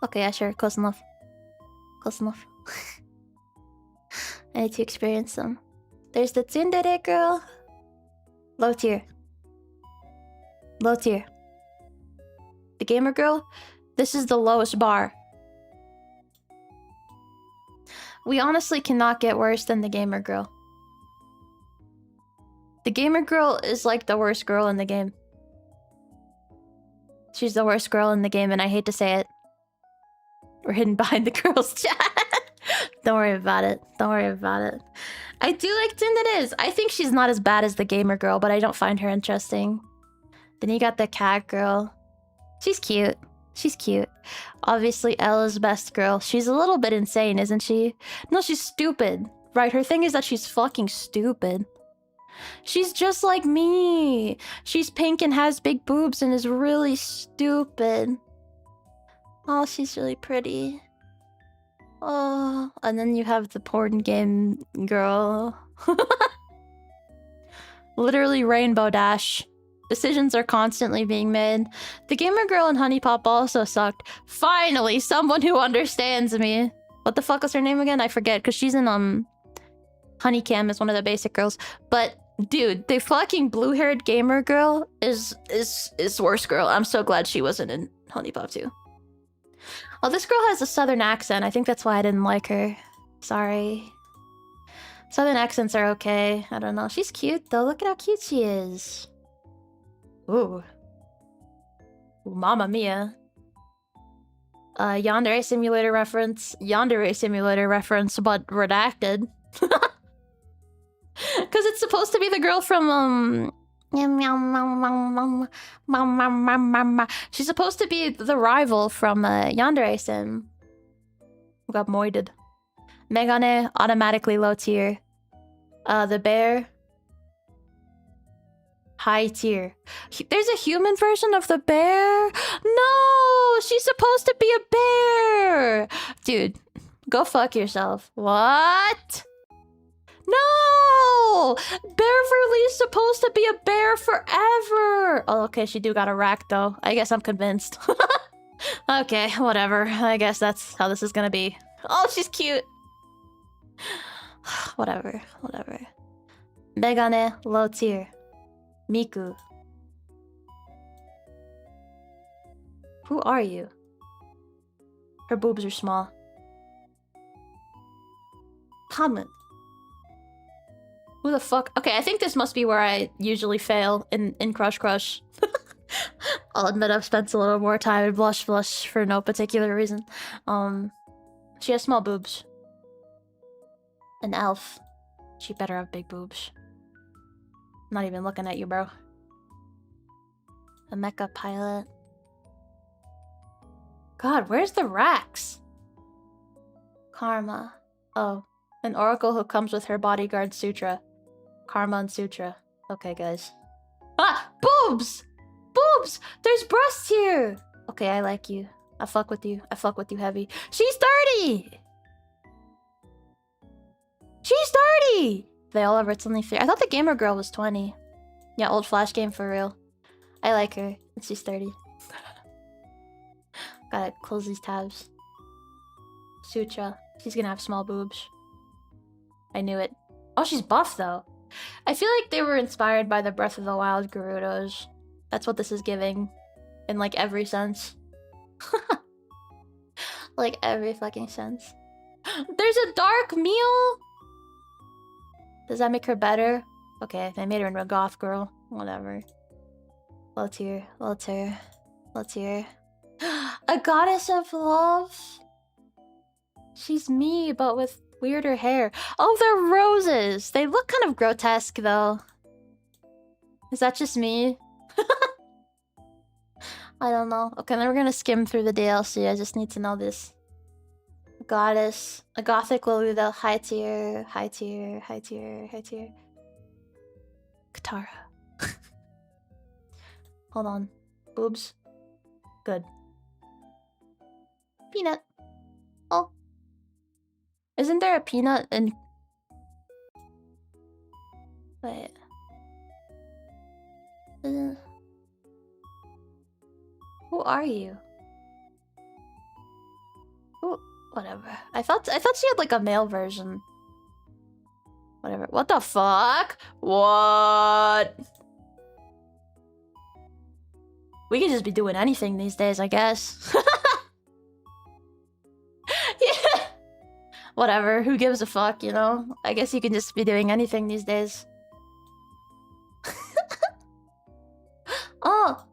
Okay, yeah, sure. Close enough. Close enough. I need to experience them. There's the tsundere girl. Low tier. Low tier. The gamer girl. This is the lowest bar. We honestly cannot get worse than the gamer girl. The gamer girl is like the worst girl in the game. She's the worst girl in the game, and I hate to say it. We're hidden behind the girls' chat. Don't worry about it. Don't worry about it. I do like tsunderes. I think she's not as bad as the gamer girl, but I don't find her interesting. Then you got the cat girl. She's cute. She's cute. Obviously, Ella's best girl. She's a little bit insane, isn't she? No, she's stupid. Right, her thing is that she's fucking stupid. She's just like me. She's pink and has big boobs and is really stupid. Oh, she's really pretty. Oh, and then you have the porn game girl. Literally Rainbow Dash. Decisions are constantly being made. The gamer girl in Honey Pop also sucked. Finally, someone who understands me. What the fuck was her name again? I forget, because she's in Honeycam is one of the basic girls. But dude, the fucking blue-haired gamer girl is worst girl. I'm so glad she wasn't in Honey Pop too. Oh, this girl has a southern accent. I think that's why I didn't like her. Sorry. Southern accents are okay. I don't know. She's cute though. Look at how cute she is. Ooh. Ooh, Mamma Mia. Yandere Simulator reference. Yandere Simulator reference, but redacted. Because it's supposed to be the girl from, she's supposed to be the rival from Yandere Sim. Who got moided. Megane, automatically low tier. The bear, high tier. There's a human version of the bear? No! She's supposed to be a bear! Dude, go fuck yourself. What? No! Beverly's supposed to be a bear forever! Oh, okay, she do got a rack, though. I guess I'm convinced. Okay, whatever. I guess that's how this is gonna be. Oh, she's cute! Whatever. Megane, low tier. Miku. Who are you? Her boobs are small. Comment. Who the fuck? Okay, I think this must be where I usually fail in Crush Crush. I'll admit I've spent a little more time in Blush for no particular reason. She has small boobs. An elf. She better have big boobs. I'm not even looking at you, bro. A mecha pilot. God, where's the racks? Karma. Oh, an oracle who comes with her bodyguard Sutra. Karma and Sutra. Okay, guys. Ah! Boobs! Boobs! There's breasts here! Okay, I like you. I fuck with you. I fuck with you heavy. She's 30! She's 30! They all have it's only 3. I thought the gamer girl was 20. Yeah, old Flash game for real. I like her. And she's 30. Gotta close these tabs. Sutra. She's gonna have small boobs. I knew it. Oh, she's buff though. I feel like they were inspired by the Breath of the Wild Gerudos. That's what this is giving. In like every sense. Like every fucking sense. There's a dark meal? Does that make her better? Okay, they made her into a goth girl. Whatever. Low tier. Low tier. Low tier. A goddess of love? She's me, but with weirder hair. Oh, they're roses! They look kind of grotesque, though. Is that just me? I don't know. Okay, then we're gonna skim through the DLC. I just need to know this. Goddess. A gothic will be the high tier, high tier, high tier, high tier. Katara. Hold on. Boobs. Good. Peanut. Oh. Isn't there a peanut in... Wait. Who are you? Who? Whatever. I thought she had like a male version. Whatever. What the fuck? What? We could just be doing anything these days, I guess. Yeah. Whatever. Who gives a fuck, you know? I guess you can just be doing anything these days. Oh!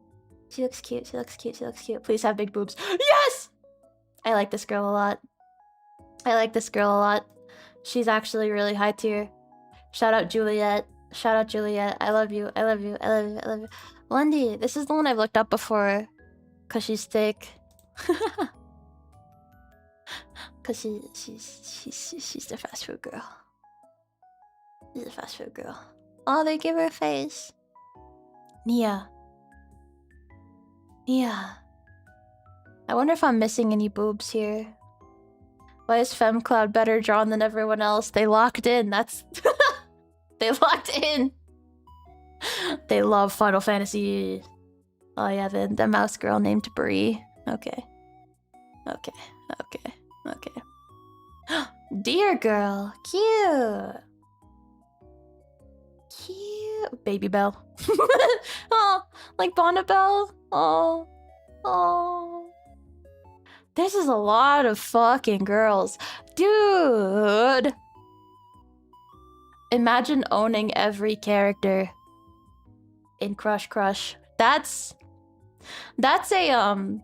She looks cute. She looks cute. She looks cute. Please have big boobs. Yes! I like this girl a lot. I like this girl a lot. She's actually really high tier. Shout out Juliet. Shout out Juliet. I love you. I love you. I love you. I love you. Wendy, this is the one I've looked up before. Cause she's thick. Cause she's the fast food girl. She's a fast food girl. Oh, they give her a face. Nia. Nia. I wonder if I'm missing any boobs here. Why is FemCloud better drawn than everyone else? They locked in. That's... They locked in. They love Final Fantasy. Oh yeah, the mouse girl named Bree. Okay. Okay. Okay. Okay. Dear girl. Cute. Cute. Baby Belle. Oh, like Bonnabelle. Oh. Oh. This is a lot of fucking girls. Dude. Imagine owning every character in Crush Crush. That's a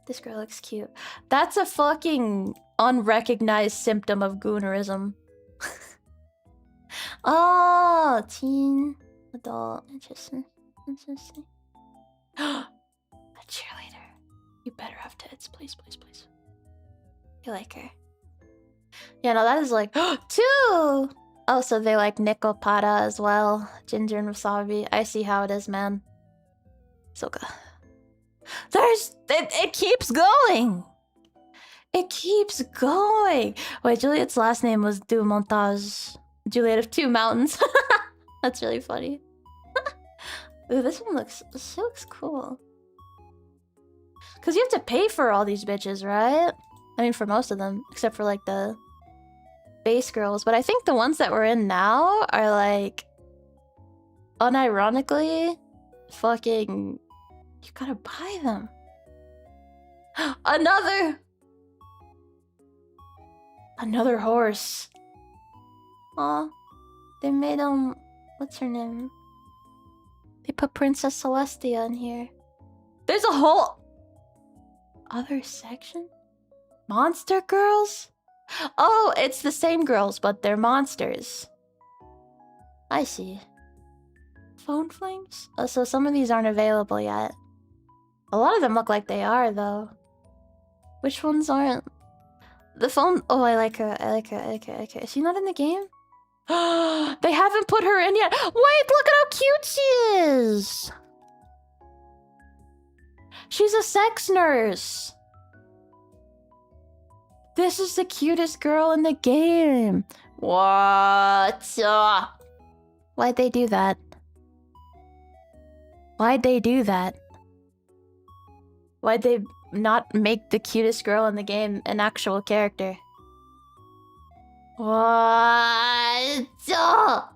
this girl looks cute. That's a fucking unrecognized symptom of goonerism. Oh, teen, adult, interesting. Interesting. A cheerleader. You better have tits, please, please, please. You like her? Yeah, no, that is like 2. Oh, so they like nickel pata as well. Ginger and wasabi. I see how it is, man. Soka. It keeps going. It keeps going. Wait, Juliet's last name was Du Montage. Juliet of 2 Mountains. That's really funny. Ooh, this looks cool. Cause you have to pay for all these bitches, right? I mean, for most of them, except for like the base girls. But I think the ones that we're in now are like, unironically, fucking. You gotta buy them. Another horse. Aw, they made what's her name? They put Princess Celestia in here. There's a whole other section? Monster girls? Oh, it's the same girls, but they're monsters. I see. Phone flings? Oh, so some of these aren't available yet. A lot of them look like they are, though. Which ones aren't? The phone... Oh, I like her. I like her. I like her. Okay. Is she not in the game? They haven't put her in yet. Wait, look at how cute she is. She's a sex nurse. This is the cutest girl in the game. What? Why'd they do that? Why'd they do that? Why'd they not make the cutest girl in the game an actual character? What? Oh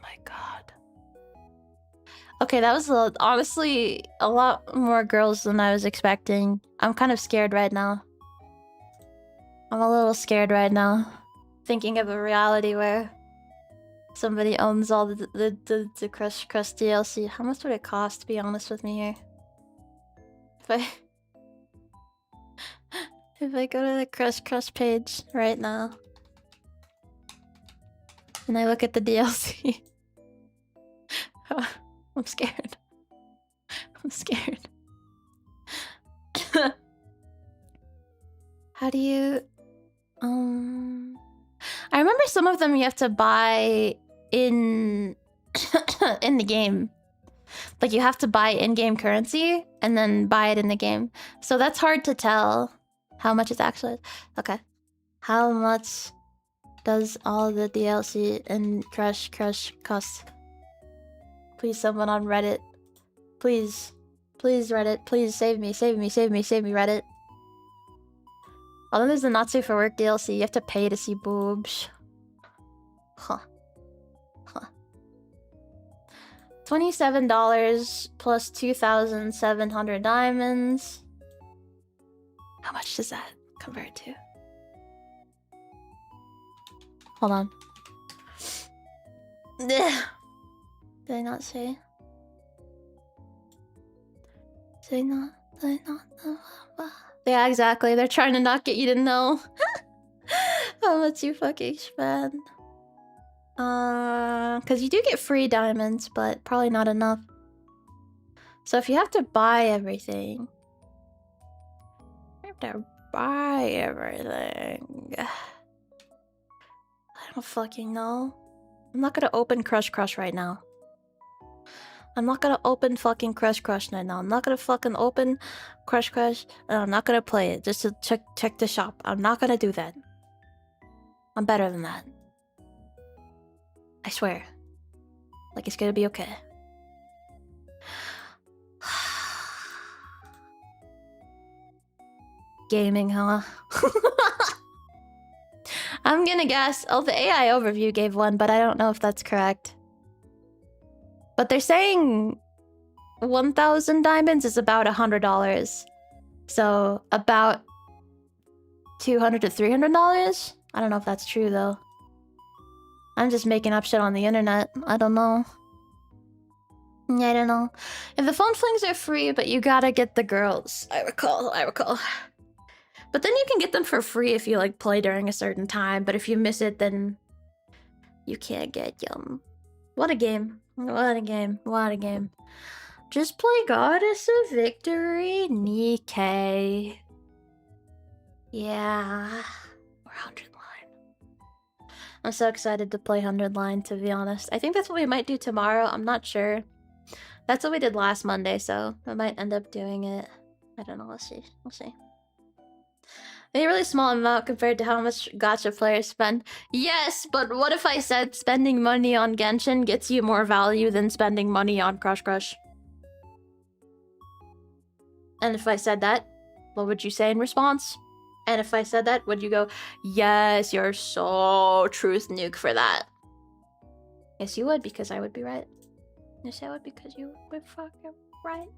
my god. Okay, that was honestly a lot more girls than I was expecting. I'm kind of scared right now. I'm a little scared right now. Thinking of a reality where somebody owns all the Crush DLC. How much would it cost, to be honest with me here? If I go to the Crush page right now and I look at the DLC, I'm scared. I'm scared. How do you... I remember some of them you have to buy in in the game. Like you have to buy in-game currency and then buy it in the game. So that's hard to tell how much it actually is. Okay. How much does all the DLC and Crush cost? Please, someone on Reddit. Please. Please, Reddit. Please save me, Reddit. Although there's the Natsu for Work DLC, you have to pay to see boobs. Huh. $27 plus 2,700 diamonds. How much does that convert to? Hold on. Did I not say? Did I not? Yeah, exactly. They're trying to not get you to know how much you fucking spend. Because you do get free diamonds, but probably not enough. So if you have to buy everything... You have to buy everything... I don't fucking know. I'm not gonna open Crush right now. I'm not gonna open fucking Crush right now. I'm not gonna fucking open Crush, and I'm not gonna play it just to check the shop. I'm not gonna do that. I'm better than that. I swear. Like, it's gonna be okay. Gaming, huh? I'm gonna guess. Oh, the AI overview gave one, but I don't know if that's correct. But they're saying 1,000 diamonds is about $100. So about $200 to $300? I don't know if that's true though. I'm just making up shit on the internet. I don't know. I don't know. If the phone flings are free, but you gotta get the girls. I recall. But then you can get them for free if you like play during a certain time. But if you miss it, then you can't get them. What a game. What a game. What a game. Just play Goddess of Victory, Nikkei. Yeah. Or 100 line. I'm so excited to play 100 line, to be honest. I think that's what we might do tomorrow. I'm not sure. That's what we did last Monday, so I might end up doing it. I don't know. We'll see. We'll see. A really small amount compared to how much gacha players spend. Yes, but what if I said spending money on Genshin gets you more value than spending money on Crush? And if I said that, what would you say in response? And if I said that, would you go, yes, you're so truth nuke for that? Yes, you would, because I would be right. Yes, I would, because you would be fucking right.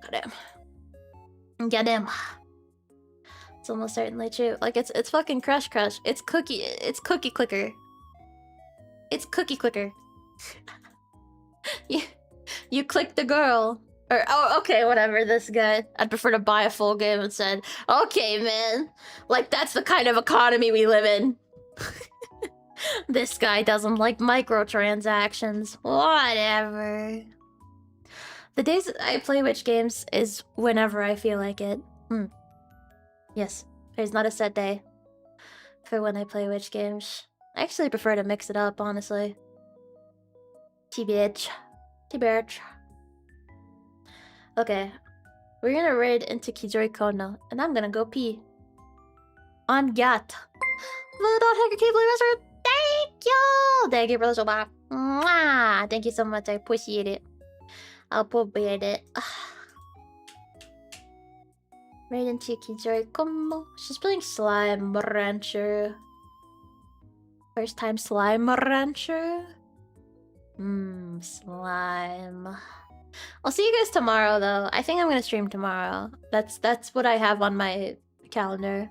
Got him. Get him. It's almost certainly true. Like, it's fucking Crush. It's cookie clicker. It's cookie clicker. You click the girl. Or, oh, okay, whatever, this guy. I'd prefer to buy a full game and said, okay, man. Like, that's the kind of economy we live in. This guy doesn't like microtransactions. Whatever. The days that I play witch games is whenever I feel like it. Yes, there's not a set day for when I play witch games. I actually prefer to mix it up, honestly. TBH. Okay, we're gonna raid into Kijori Konno, and I'm gonna go pee. On Gat. Thank you! Thank you for the soba. Mwah! Thank you so much, I appreciate it. I'll appreciate it. Raid into Kijori Konno. She's playing Slime Rancher. First time Slime Rancher? Slime. I'll see you guys tomorrow, though. I think I'm gonna stream tomorrow. That's what I have on my calendar.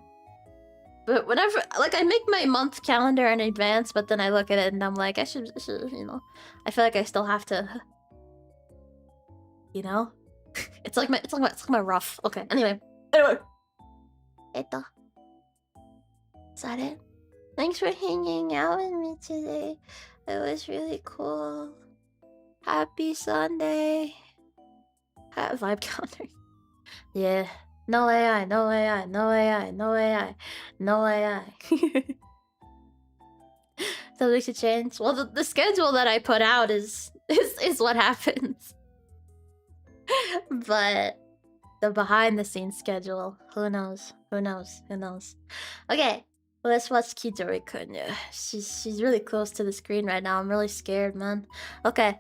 But whenever, like, I make my month calendar in advance, but then I look at it and I'm like, I should, you know, I feel like I still have to, you know, it's like my rough. Okay, anyway. Is that it? Thanks for hanging out with me today. It was really cool. Happy Sunday. Vibe counter. Yeah. No AI, no AI, no AI, no AI, no AI. So we should change. Well, the schedule that I put out is what happens. But the behind the scenes schedule, who knows? Okay, let's watch Kijori Konno. She's really close to the screen right now. I'm really scared, man. Okay.